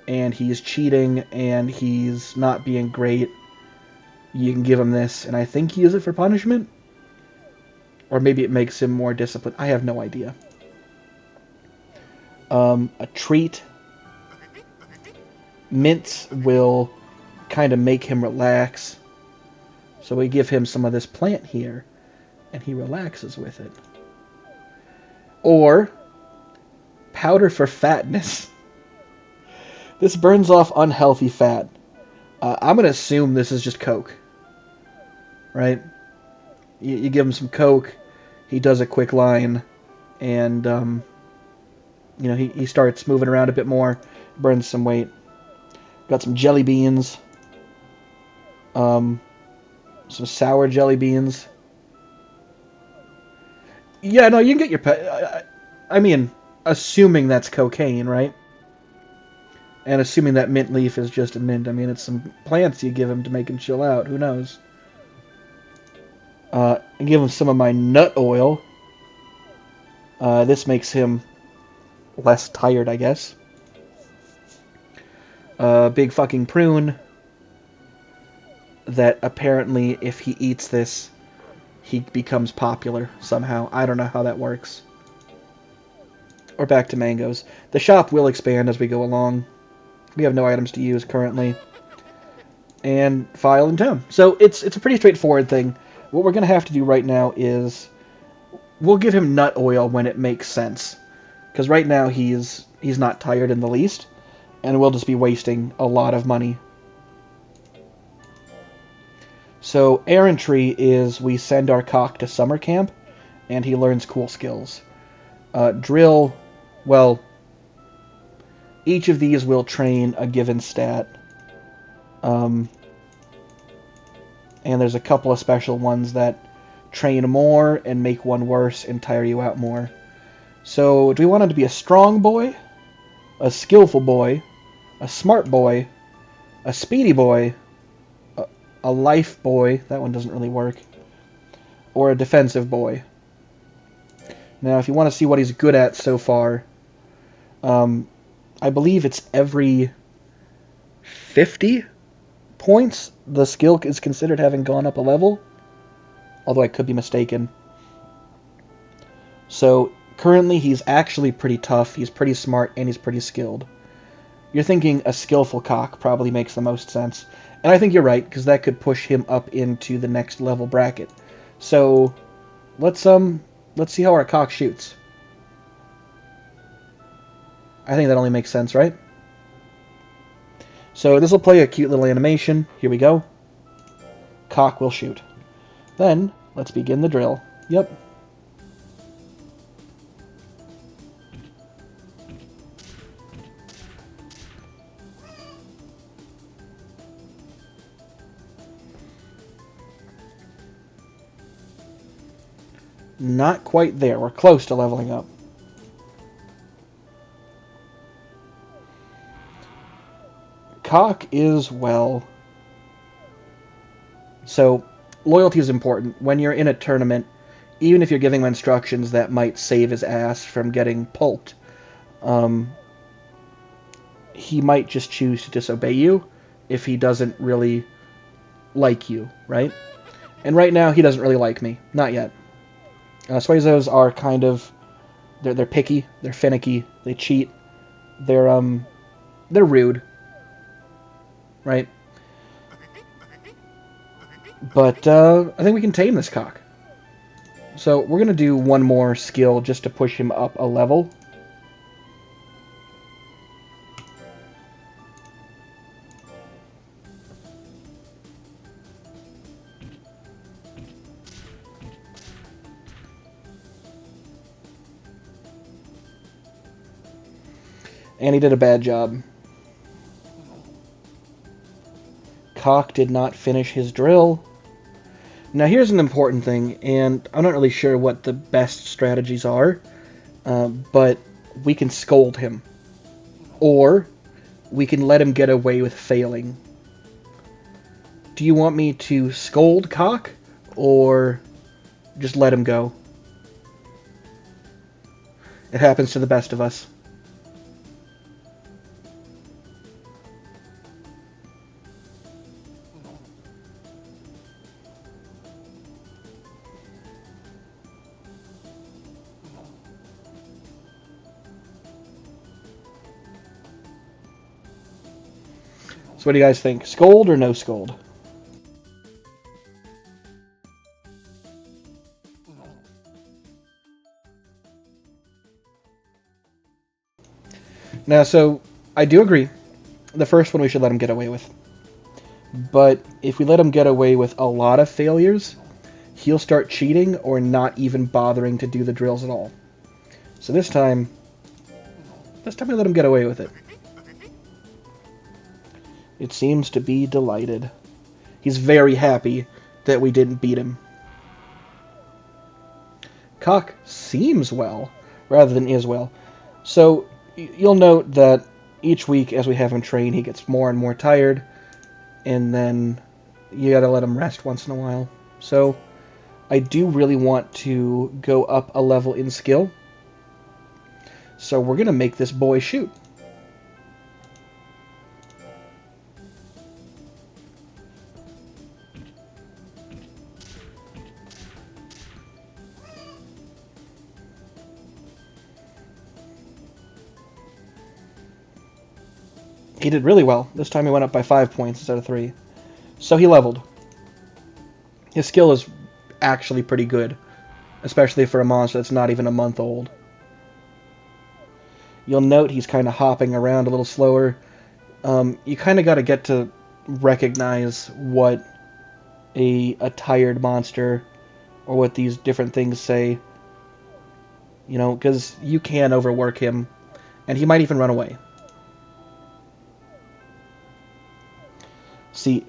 And he's cheating and he's not being great. You can give him this. And I think he uses it for punishment. Or maybe it makes him more disciplined. I have no idea. A treat. Mints will kind of make him relax. So we give him some of this plant here. And he relaxes with it. Or powder for fatness. This burns off unhealthy fat. I'm going to assume this is just Coke. Right? You give him some Coke. He does a quick line. And, you know, he starts moving around a bit more. Burns some weight. Got some jelly beans. Some sour jelly beans. Yeah, no, you can get your pet. I mean, assuming that's cocaine, right? And assuming that mint leaf is just a mint. I mean, it's some plants you give him to make him chill out. Who knows? And give him some of my nut oil. This makes him less tired, I guess. Big fucking prune. That apparently, if he eats this, he becomes popular somehow. I don't know how that works. Or back to mangoes. The shop will expand as we go along. We have no items to use currently. And file in town. So it's a pretty straightforward thing. What we're going to have to do right now is we'll give him nut oil when it makes sense. Because right now he's not tired in the least. And we'll just be wasting a lot of money. So errantry is we send our Cock to summer camp. And he learns cool skills. Drill, well, each of these will train a given stat. And there's a couple of special ones that train more and make one worse and tire you out more. So, do we want him to be a strong boy, a skillful boy, a smart boy, a speedy boy, a life boy, that one doesn't really work, or a defensive boy? Now, if you want to see what he's good at so far, I believe it's every 50 points the skill is considered having gone up a level. Although I could be mistaken. So, currently he's actually pretty tough, he's pretty smart, and he's pretty skilled. You're thinking a skillful Cock probably makes the most sense. And I think you're right, because that could push him up into the next level bracket. So, let's see how our Cock shoots. I think that only makes sense, right? So this will play a cute little animation. Here we go. Cock will shoot. Then, let's begin the drill. Yep. Not quite there. We're close to leveling up. Cock is, well... So, loyalty is important. When you're in a tournament, even if you're giving him instructions that might save his ass from getting pulped, he might just choose to disobey you if he doesn't really like you, right? And right now, he doesn't really like me. Not yet. Suezos are kind of... They're picky, they're finicky, they cheat, they're rude, right? But I think we can tame this cock. So we're gonna do one more skill just to push him up a level. And he did a bad job. Cock did not finish his drill. Now here's an important thing, and I'm not really sure what the best strategies are, but we can scold him. Or we can let him get away with failing. Do you want me to scold Cock, or just let him go? It happens to the best of us. So what do you guys think? Scold or no scold? Now, so I do agree. The first one we should let him get away with. But if we let him get away with a lot of failures, he'll start cheating or not even bothering to do the drills at all. So this time we let him get away with it. It seems to be delighted. He's very happy that we didn't beat him. Cock seems well, rather than is well. So you'll note that each week as we have him train, he gets more and more tired, and then you gotta let him rest once in a while. So I do really want to go up a level in skill. So we're gonna make this boy shoot. He did really well. This time he went up by 5 points instead of 3. So he leveled. His skill is actually pretty good, especially for a monster that's not even a month old. You'll note he's kind of hopping around a little slower. You kind of got to get to recognize what a tired monster or what these different things say. You know, because you can overwork him, and he might even run away. See,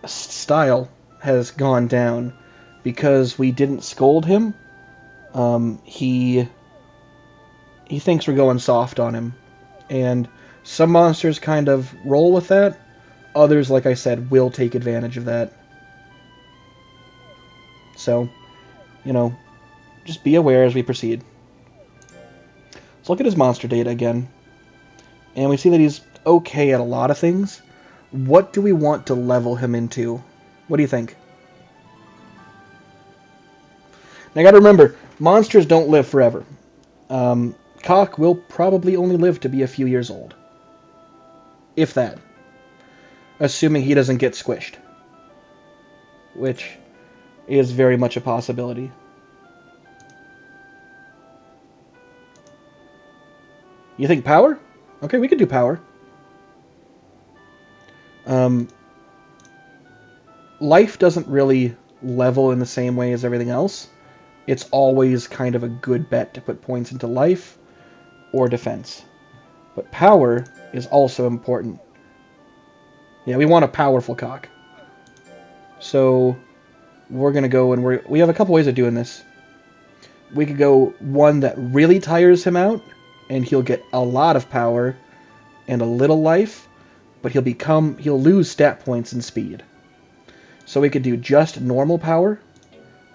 style has gone down because we didn't scold him. He thinks we're going soft on him, and some monsters kind of roll with that. Others, like I said, will take advantage of that. So, you know, just be aware as we proceed. Let's look at his monster data again, and we see that he's okay at a lot of things. What do we want to level him into? What do you think? Now, you gotta remember, monsters don't live forever. Cock will probably only live to be a few years old. If that. Assuming he doesn't get squished. Which is very much a possibility. You think power? Okay, we could do power. Life doesn't really level in the same way as everything else. It's always kind of a good bet to put points into life or defense. But power is also important. Yeah, we want a powerful cock. So we're going to go and we have a couple ways of doing this. We could go one that really tires him out and he'll get a lot of power and a little life, but he'll lose stat points and speed. So we could do just normal power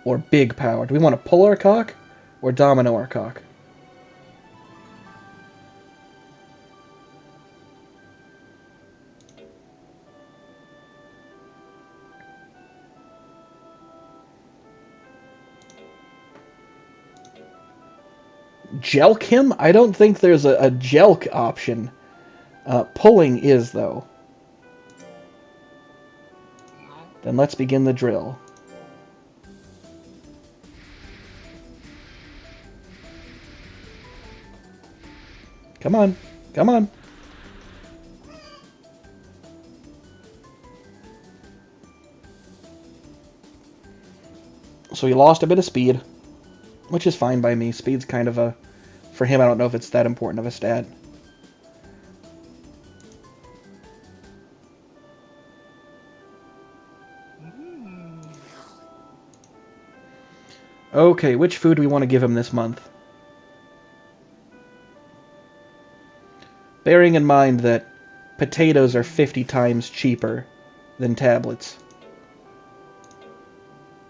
or big power. Do we want to pull our cock or domino our cock? Jelk him? I don't think there's a jelk option. Pulling is, though. Then let's begin the drill. Come on. Come on. So he lost a bit of speed, which is fine by me. Speed's kind of a... For him, I don't know if it's that important of a stat. Okay, which food do we want to give him this month? Bearing in mind that potatoes are 50 times cheaper than tablets.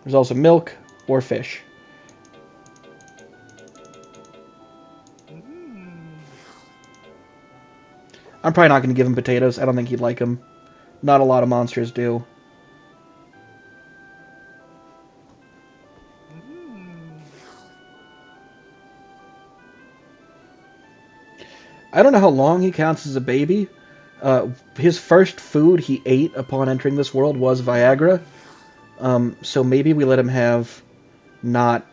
There's also milk or fish. I'm probably not going to give him potatoes. I don't think he'd like them. Not a lot of monsters do. I don't know how long he counts as a baby. His first food he ate upon entering this world was Viagra. So maybe we let him have not...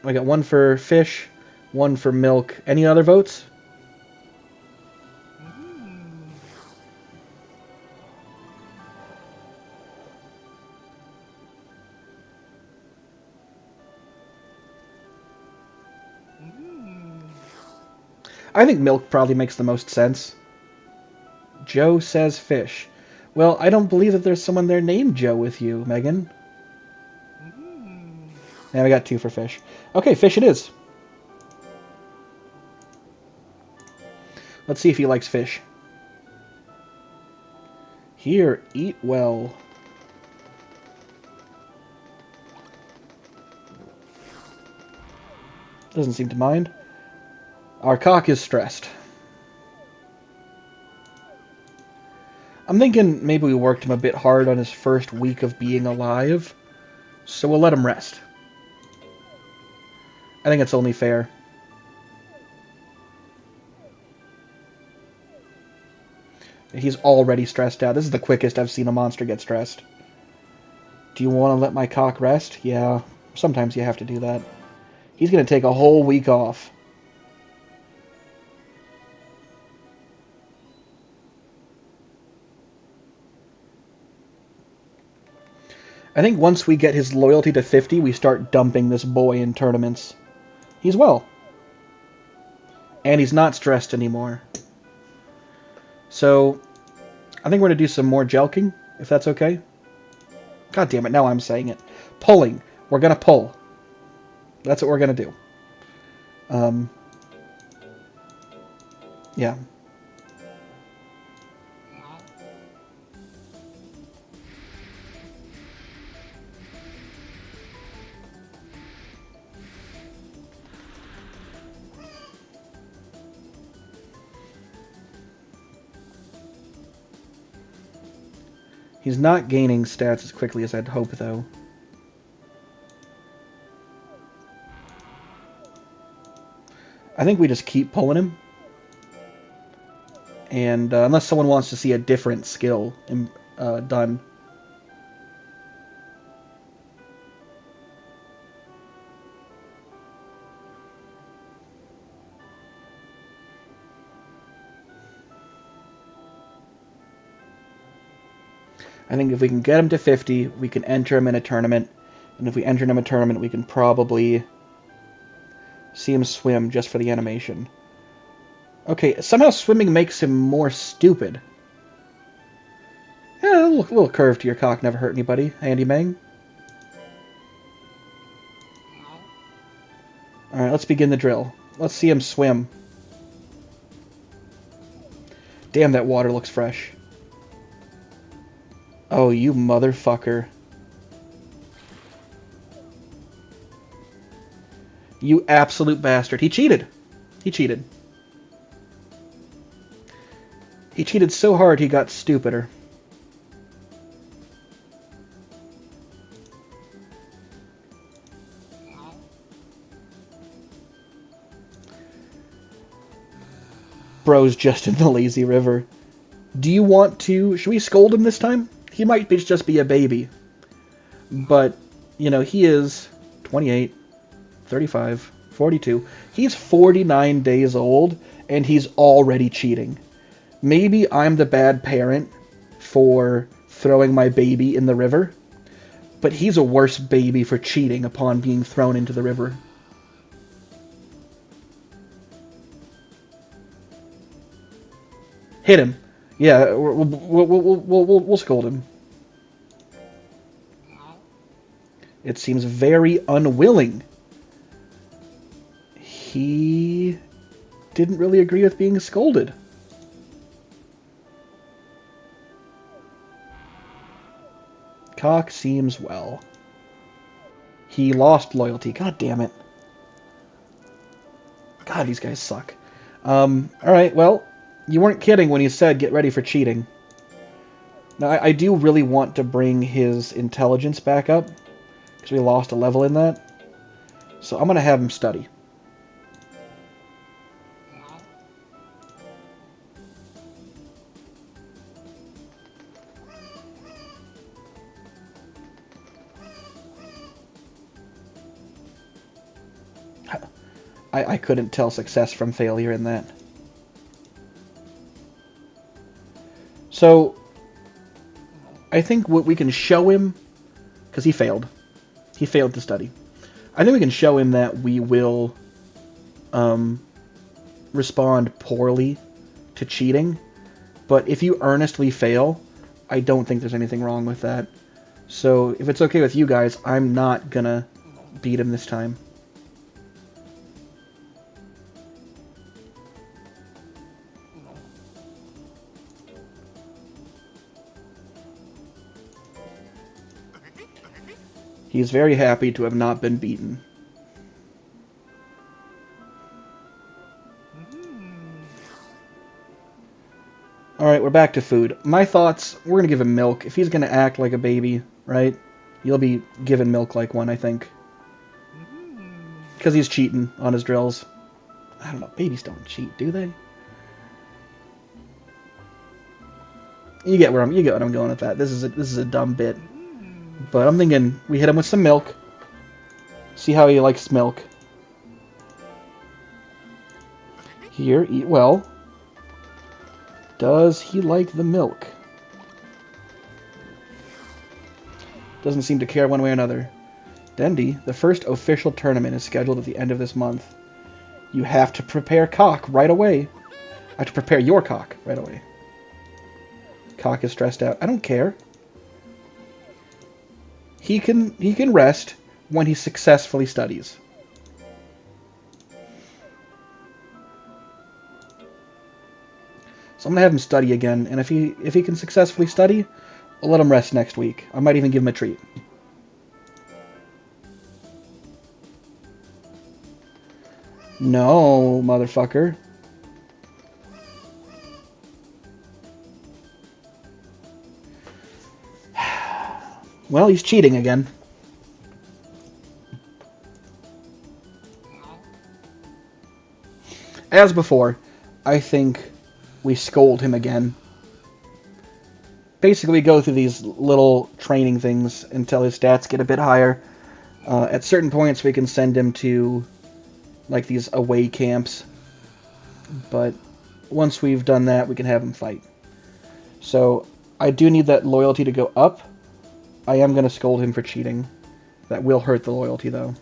I got one for fish, one for milk. Any other votes? I think milk probably makes the most sense. Joe says fish. Well, I don't believe that there's someone there named Joe with you, Megan. Yeah, we got 2 for fish. Okay, fish it is. Let's see if he likes fish. Here, eat well. Doesn't seem to mind. Our cock is stressed. I'm thinking maybe we worked him a bit hard on his first week of being alive, so we'll let him rest. I think it's only fair. He's already stressed out. This is the quickest I've seen a monster get stressed. Do you want to let my cock rest? Yeah, sometimes you have to do that. He's going to take a whole week off. I think once we get his loyalty to 50, we start dumping this boy in tournaments. He's well. And he's not stressed anymore. So, I think we're going to do some more jelking, if that's okay. God damn it, now I'm saying it. Pulling. We're going to pull. That's what we're going to do. Yeah. He's not gaining stats as quickly as I'd hope, though. I think we just keep pulling him. And unless someone wants to see a different skill done. I think if we can get him to 50, we can enter him in a tournament. And if we enter him in a tournament, we can probably see him swim just for the animation. Okay, somehow swimming makes him more stupid. Yeah, a little curve to your cock never hurt anybody, Andy Mang. Alright, let's begin the drill. Let's see him swim. Damn, that water looks fresh. Oh, you motherfucker. You absolute bastard. He cheated. He cheated. He cheated so hard he got stupider. Bro's just in the lazy river. Do you want to... Should we scold him this time? He might just be a baby. But, you know, he is 28, 35, 42. He's 49 days old, and he's already cheating. Maybe I'm the bad parent for throwing my baby in the river, but he's a worse baby for cheating upon being thrown into the river. Hit him. Yeah, we'll scold him. It seems very unwilling. He didn't really agree with being scolded. Cock seems well. He lost loyalty. God damn it. God, these guys suck. Alright, well, you weren't kidding when you said get ready for cheating. Now, I do really want to bring his intelligence back up, because we lost a level in that. So I'm going to have him study. I couldn't tell success from failure in that. So, I think what we can show him, because he failed. He failed to study. I think we can show him that we will respond poorly to cheating. But if you earnestly fail, I don't think there's anything wrong with that. So, if it's okay with you guys, I'm not gonna beat him this time. He's very happy to have not been beaten. Alright, we're back to food. My thoughts, we're going to give him milk. If he's going to act like a baby, right, you'll be given milk like one, I think. Because he's cheating on his drills. I don't know, babies don't cheat, do they? You get what I'm going with that. This is a dumb bit. But I'm thinking we hit him with some milk. See how he likes milk. Here, eat well. Does he like the milk? Doesn't seem to care one way or another. Dendy, the first official tournament is scheduled at the end of this month. You have to prepare Cock right away. I have to prepare your Cock right away. Cock is stressed out. I don't care. He can rest when he successfully studies. So I'm gonna have him study again, and if he can successfully study, I'll let him rest next week. I might even give him a treat. No, motherfucker. Well, he's cheating again. As before, I think we scold him again. Basically, we go through these little training things until his stats get a bit higher. At certain points, we can send him to, like, these away camps. But once we've done that, we can have him fight. So, I do need that loyalty to go up. I am going to scold him for cheating. That will hurt the loyalty, though.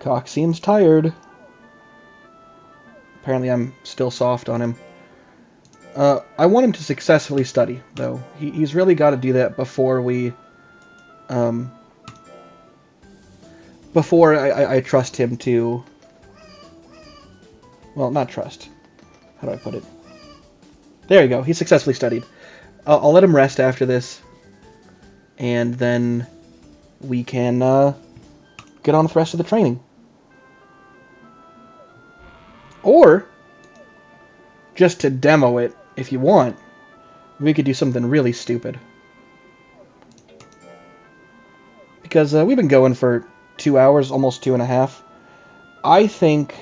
Cock seems tired. Apparently I'm still soft on him. I want him to successfully study, though. He's really got to do that before we... before I trust him to... Well, not trust. How do I put it? There you go. He successfully studied. I'll let him rest after this. And then we can get on with the rest of the training. Or, just to demo it, if you want, we could do something really stupid. because we've been going for 2 hours, almost 2.5. I think...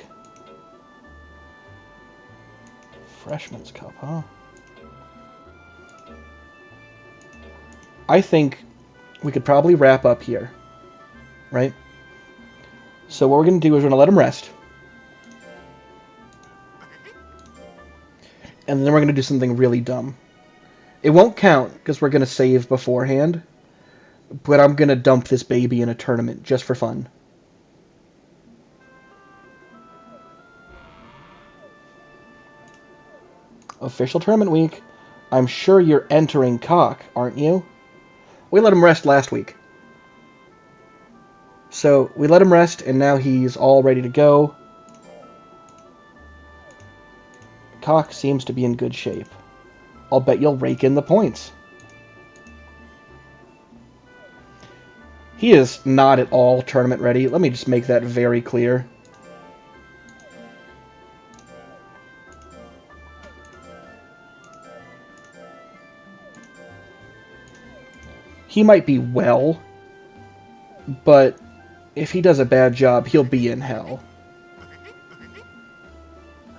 Freshman's Cup, huh? I think we could probably wrap up here, right? So what we're going to do is we're going to let him rest. And then we're going to do something really dumb. It won't count because we're going to save beforehand. But I'm going to dump this baby in a tournament just for fun. Official tournament week. I'm sure you're entering Cock, aren't you? We let him rest last week. So we let him rest, and now he's all ready to go. Cock seems to be in good shape. I'll bet you'll rake in the points. He is not at all tournament ready. Let me just make that very clear. He might be well, but if he does a bad job, he'll be in hell.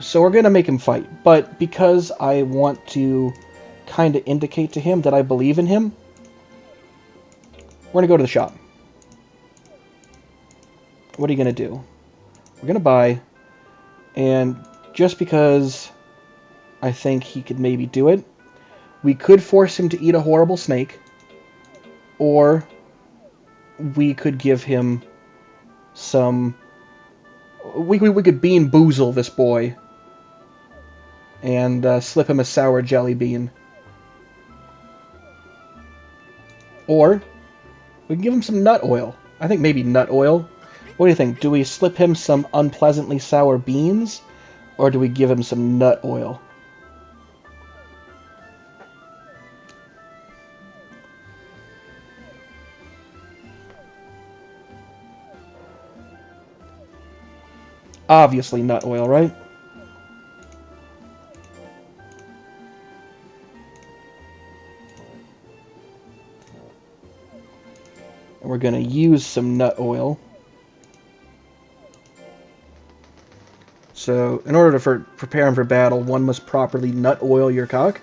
So we're going to make him fight, but because I want to kind of indicate to him that I believe in him, we're going to go to the shop. What are you going to do? We're going to buy, and just because I think he could maybe do it, we could force him to eat a horrible snake, or we could give him some... We could Bean Boozle this boy and slip him a sour jelly bean. Or we can give him some nut oil. I think maybe nut oil. What do you think? Do we slip him some unpleasantly sour beans, or do we give him some nut oil? Obviously nut oil, right? And we're going to use some nut oil. So, in order to prepare him for battle, one must properly nut oil your cock.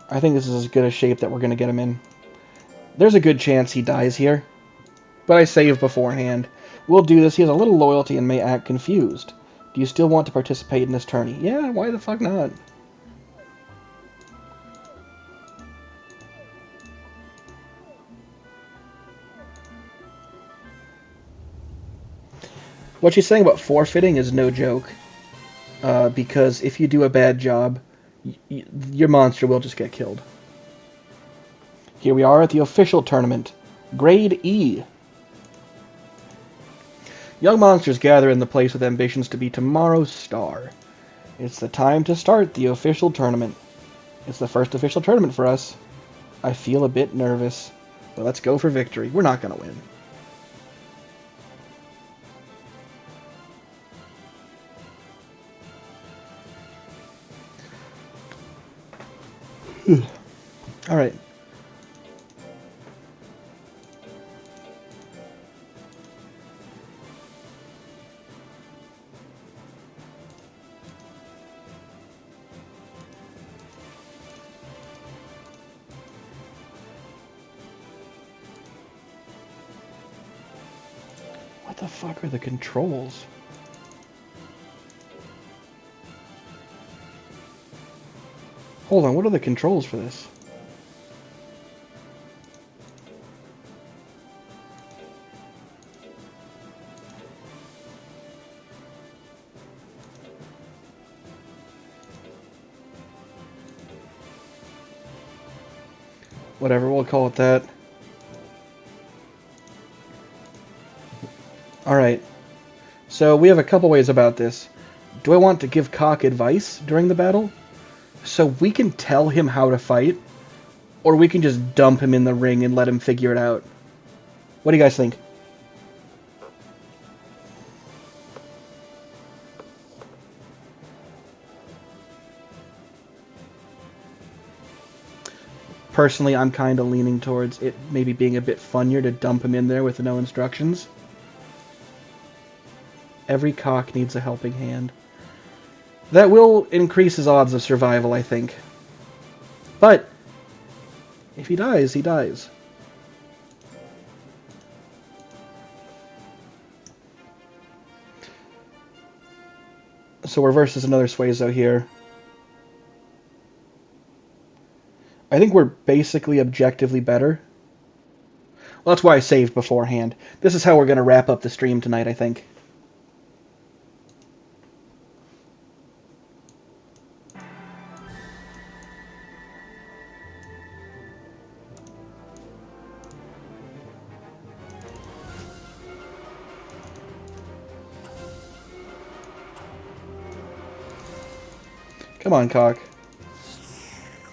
I think this is as good a shape that we're going to get him in. There's a good chance he dies here, but I saved beforehand. We'll do this. He has a little loyalty and may act confused. Do you still want to participate in this tourney? Yeah, why the fuck not? What she's saying about forfeiting is no joke. Because if you do a bad job, your monster will just get killed. Here we are at the official tournament. Grade E. Young monsters gather in the place with ambitions to be tomorrow's star. It's the time to start the official tournament. It's the first official tournament for us. I feel a bit nervous, but let's go for victory. We're not going to win. All right. What the fuck are the controls? Hold on, what are the controls for this? Whatever, we'll call it that. Alright. So we have a couple ways about this. Do I want to give Cock advice during the battle? So we can tell him how to fight, or we can just dump him in the ring and let him figure it out. What do you guys think? Personally, I'm kind of leaning towards it maybe being a bit funnier to dump him in there with no instructions. Every cock needs a helping hand. That will increase his odds of survival, I think. But if he dies, he dies. So we're versus another Suezo here. I think we're basically objectively better. Well, that's why I saved beforehand. This is how we're going to wrap up the stream tonight, I think. Come on, cock.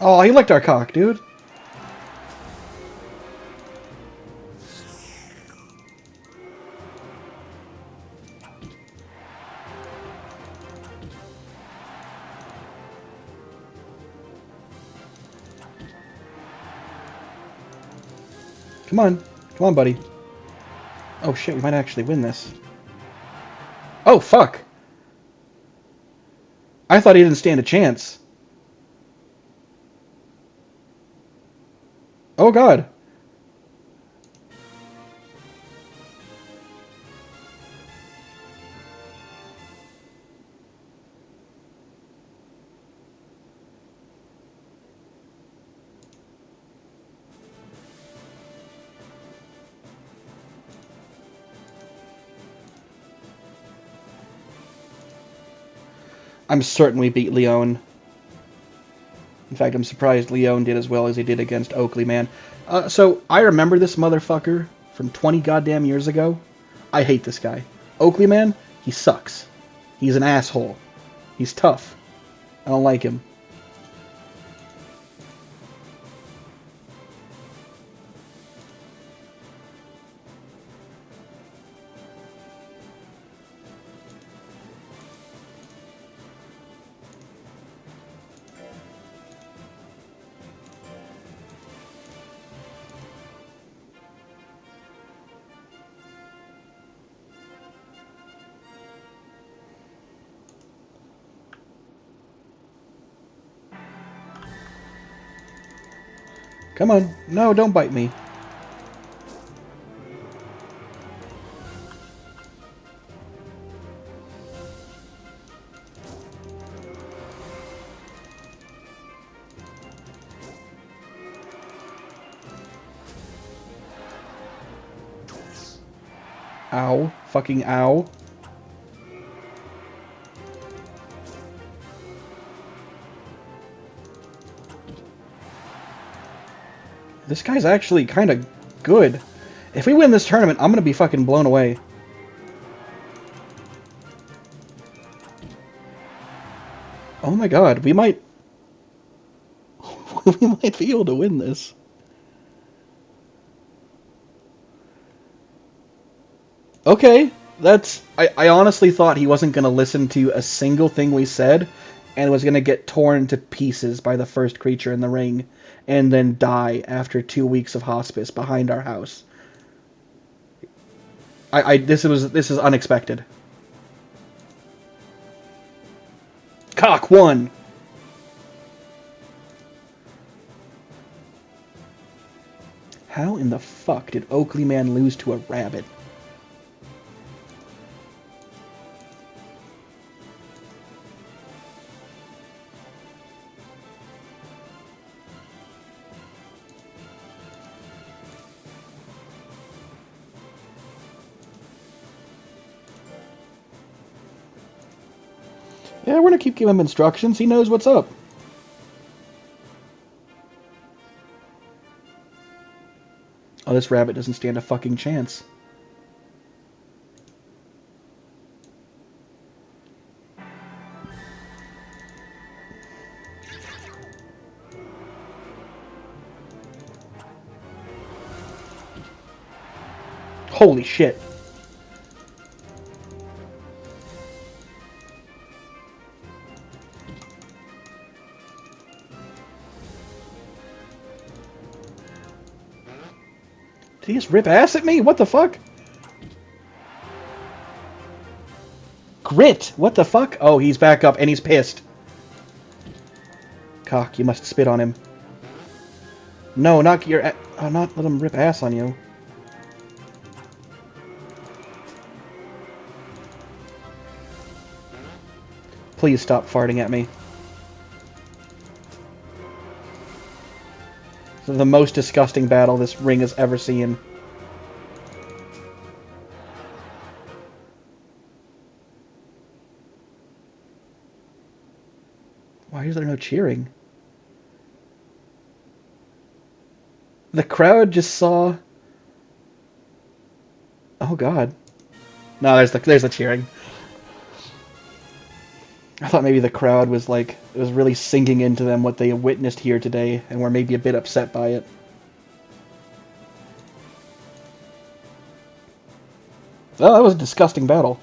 Oh, he licked our cock, dude. Come on. Come on, buddy. Oh, shit, we might actually win this. Oh, fuck. I thought he didn't stand a chance. Oh, God. I'm certain we beat Leon. In fact, I'm surprised Leon did as well as he did against Oakley, man. So, I remember this motherfucker from 20 goddamn years ago. I hate this guy. Oakley, man, he sucks. He's an asshole. He's tough. I don't like him. Come on. No, don't bite me. Ow. Fucking ow. This guy's actually kind of good. If we win this tournament, I'm going to be fucking blown away. Oh my god, we might... we might be able to win this. Okay, that's... I honestly thought he wasn't going to listen to a single thing we said, and was going to get torn to pieces by the first creature in the ring, and then die after 2 weeks of hospice behind our house. This is unexpected. Cock won! How in the fuck did Oakley Man lose to a rabbit? Yeah, we're gonna keep giving him instructions. He knows what's up. Oh, this rabbit doesn't stand a fucking chance. Holy shit. he just rip ass at me? What the fuck? Grit! What the fuck? Oh, he's back up and he's pissed. Cock, you must spit on him. No, not your... not let him rip ass on you. Please stop farting at me. This is the most disgusting battle this ring has ever seen. Why is there no cheering? The crowd just saw... Oh god. No, there's the cheering. I thought maybe the crowd was like, it was really sinking into them what they witnessed here today, and were maybe a bit upset by it. Oh, that was a disgusting battle.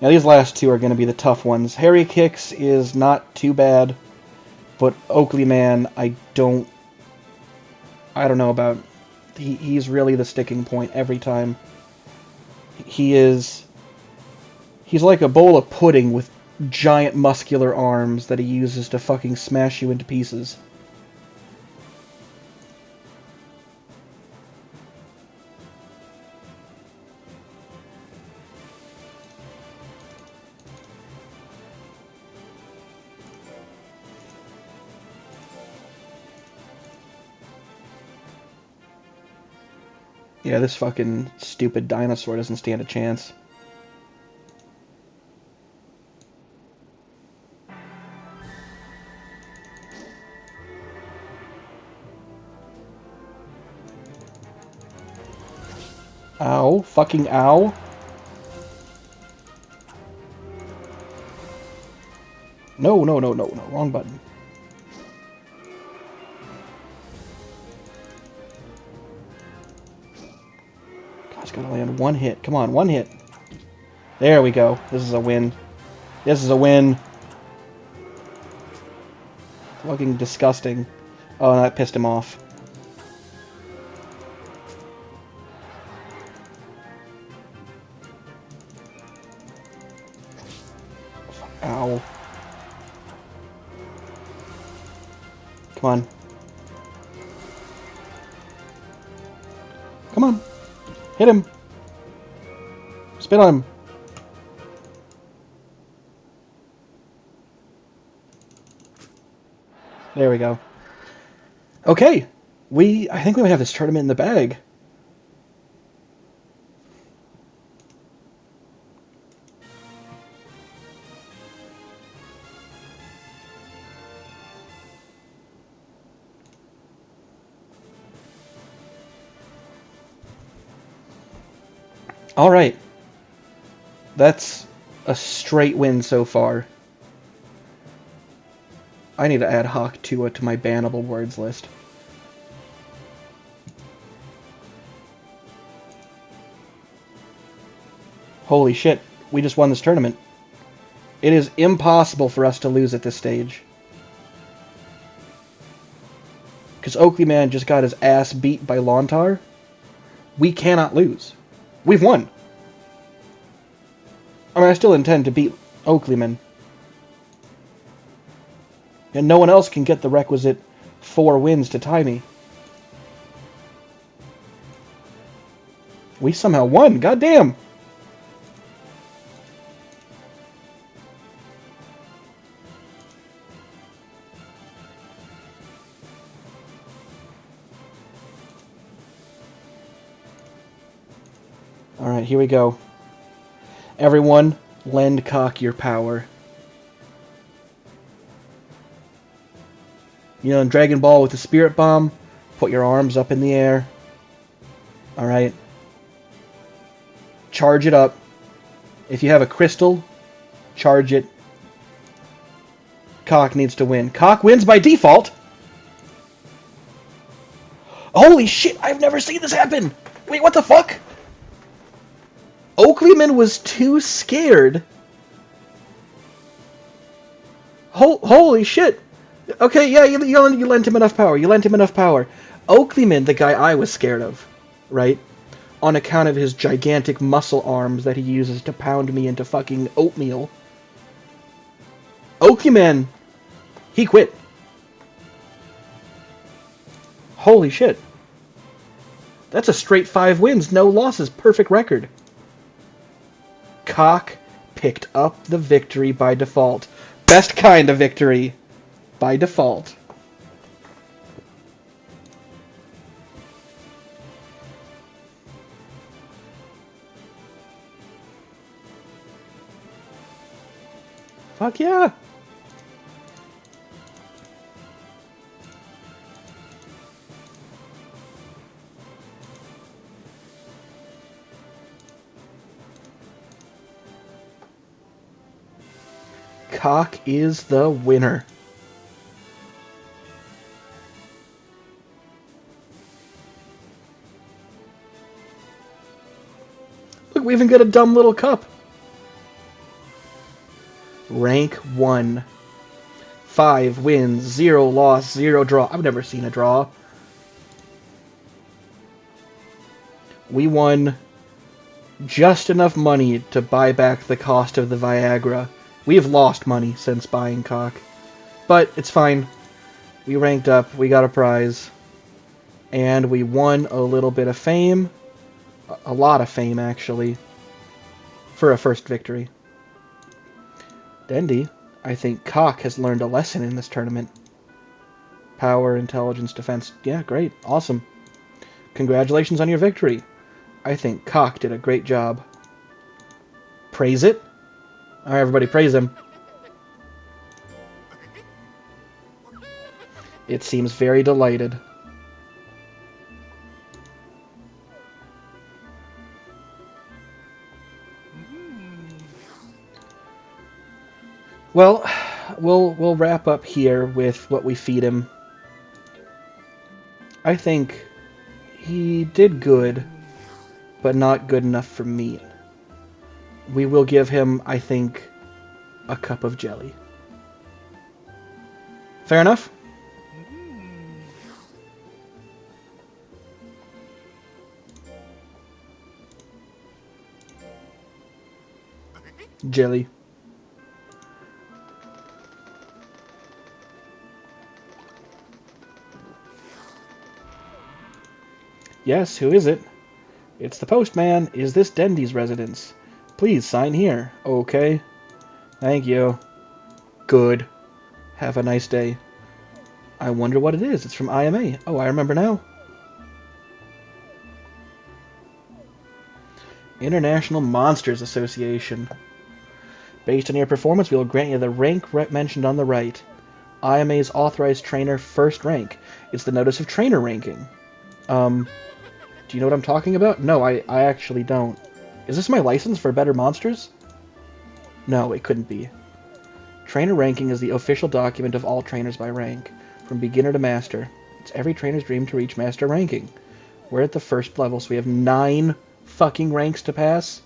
Now these last two are going to be the tough ones. Harry Kicks is not too bad, but Oakley Man, I don't know about. He's really the sticking point every time. He's like a bowl of pudding with giant muscular arms that he uses to fucking smash you into pieces. Yeah, this fucking stupid dinosaur doesn't stand a chance. Ow. Fucking ow. No, no, no, no, no. Wrong button. Gosh, gotta land one hit. Come on, one hit. There we go. This is a win. This is a win. Fucking disgusting. Oh, that pissed him off. Ow. Come on. Come on. Hit him. Spit on him. There we go. Okay. I think we might have this tournament in the bag. Alright. That's a straight win so far. I need to add Hawk Tuah to my bannable words list. Holy shit, we just won this tournament. It is impossible for us to lose at this stage. Because Oakley Man just got his ass beat by Lontar. We cannot lose. We've won. I mean, I still intend to beat Oakleyman. And no one else can get the requisite 4 wins to tie me. We somehow won. Goddamn. Alright, here we go. Everyone, lend Cock your power. You know, in Dragon Ball with the Spirit Bomb, put your arms up in the air. Alright. Charge it up. If you have a crystal, charge it. Cock needs to win. Cock wins by default! Holy shit, I've never seen this happen! Wait, what the fuck? Oakleyman was too scared. Holy shit! Okay, yeah, you lent him enough power. You lent him enough power. Oakleyman, the guy I was scared of, right? On account of his gigantic muscle arms that he uses to pound me into fucking oatmeal. Oakleyman, he quit. Holy shit. That's a straight 5 wins, no losses, perfect record. Cock picked up the victory by default. Best kind of victory. By default. Fuck yeah. Cock is the winner. Look, we even get a dumb little cup. Rank 1. 5 wins, 0 loss, 0 draw. I've never seen a draw. We won just enough money to buy back the cost of the Viagra. We have lost money since buying Cock. But it's fine. We ranked up, we got a prize. And we won a little bit of fame. A lot of fame, actually. For a first victory. Dendy, I think Cock has learned a lesson in this tournament. Power, intelligence, defense. Yeah, great. Awesome. Congratulations on your victory. I think Cock did a great job. Praise it? Alright, everybody, praise him. It seems very delighted. Well, we'll wrap up here with what we feed him. I think he did good, but not good enough for me. We will give him, I think, a cup of jelly. Fair enough? Jelly. Yes, who is it? It's the postman. Is this Dendy's residence? Please sign here. Okay. Thank you. Good. Have a nice day. I wonder what it is. It's from IMA. Oh, I remember now. International Monsters Association. Based on your performance, we will grant you the rank mentioned on the right. IMA's authorized trainer first rank. It's the notice of trainer ranking. Do you know what I'm talking about? No, I actually don't. Is this my license for Better Monsters? No, it couldn't be. Trainer ranking is the official document of all trainers by rank, from beginner to master. It's every trainer's dream to reach master ranking. We're at the first level, so we have 9 fucking ranks to pass.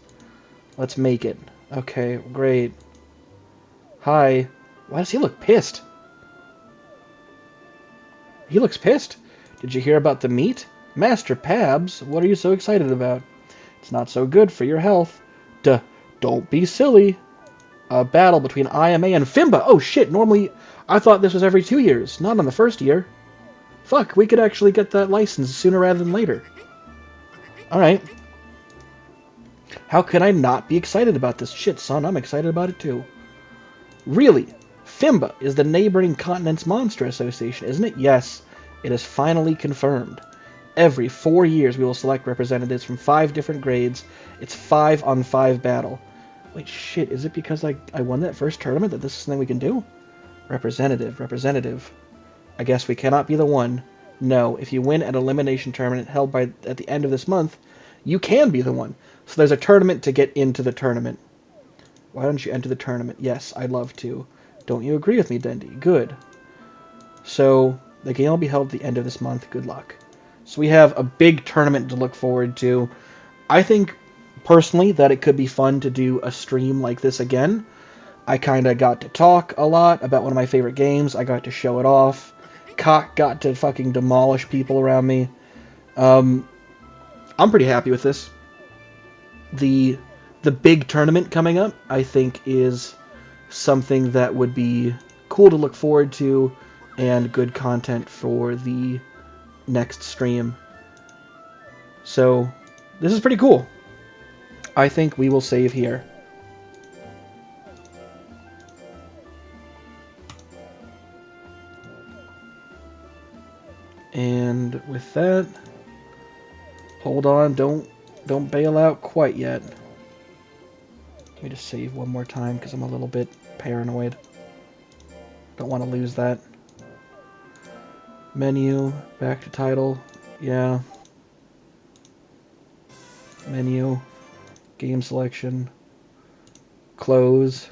Let's make it. Okay, great. Hi. Why does he look pissed? He looks pissed. Did you hear about the meat? Master Pabs, what are you so excited about? It's not so good for your health. Duh, don't be silly. A battle between IMA and Fimba. Oh shit, normally I thought this was every 2 years, not on the first year. Fuck, we could actually get that license sooner rather than later. Alright. How can I not be excited about this? Shit, son, I'm excited about it too. Really? Fimba is the neighboring continent's monster association, isn't it? Yes, it is finally confirmed. Every 4 years we will select representatives from 5 different grades. It's 5-on-5 battle. Wait, shit, is it because I won that first tournament that this is something we can do? Representative. I guess we cannot be the one. No, if you win an elimination tournament held at the end of this month, you can be the one. So there's a tournament to get into the tournament. Why don't you enter the tournament? Yes, I'd love to. Don't you agree with me, Dendy? Good. So, the game will be held at the end of this month. Good luck. So we have a big tournament to look forward to. I think, personally, that it could be fun to do a stream like this again. I kind of got to talk a lot about one of my favorite games. I got to show it off. Cock got to fucking demolish people around me. I'm pretty happy with this. The big tournament coming up, I think, is something that would be cool to look forward to and good content for the next stream. So, this is pretty cool. I think we will save here. And with that, hold on, don't bail out quite yet. Let me just save one more time because I'm a little bit paranoid. Don't want to lose that. Menu, back to title, yeah. Menu, game selection, close.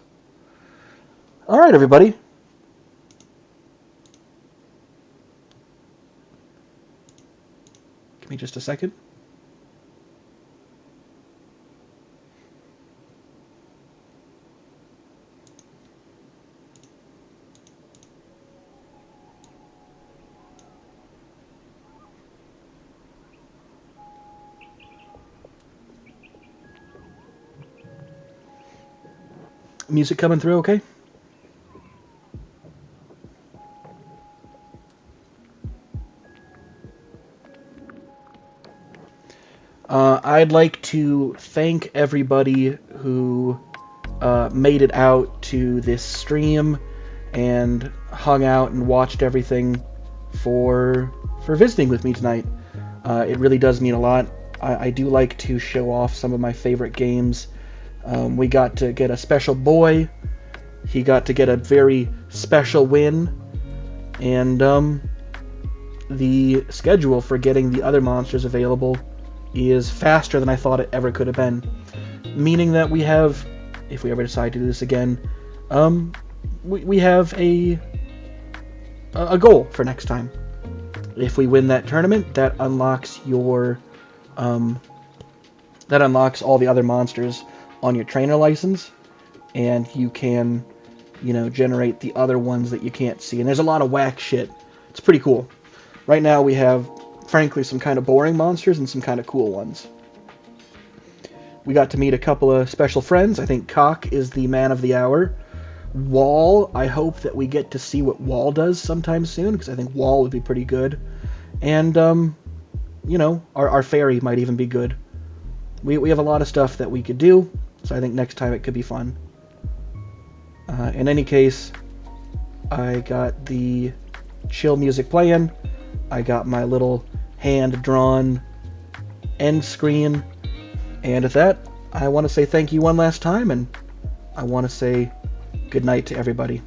Alright, everybody. Give me just a second. Music coming through okay? I'd like to thank everybody who made it out to this stream and hung out and watched everything for visiting with me tonight. It really does mean a lot. I do like to show off some of my favorite games. We got to get a special boy. He got to get a very special win. And the schedule for getting the other monsters available is faster than I thought it ever could have been. Meaning that we have, if we ever decide to do this again, we have a goal for next time. If we win that tournament, that unlocks your that unlocks all the other monsters on your trainer license, and you can, you know, generate the other ones that you can't see. And there's a lot of whack shit. It's pretty cool. Right now we have, frankly, some kind of boring monsters and some kind of cool ones. We got to meet a couple of special friends. I think Cock is the man of the hour. Wall, I hope that we get to see what Wall does sometime soon, because I think Wall would be pretty good. And, you know, our fairy might even be good. We have a lot of stuff that we could do, so I think next time it could be fun. In any case, I got the chill music playing. I got my little hand-drawn end screen. And with that, I want to say thank you one last time, and I want to say good night to everybody.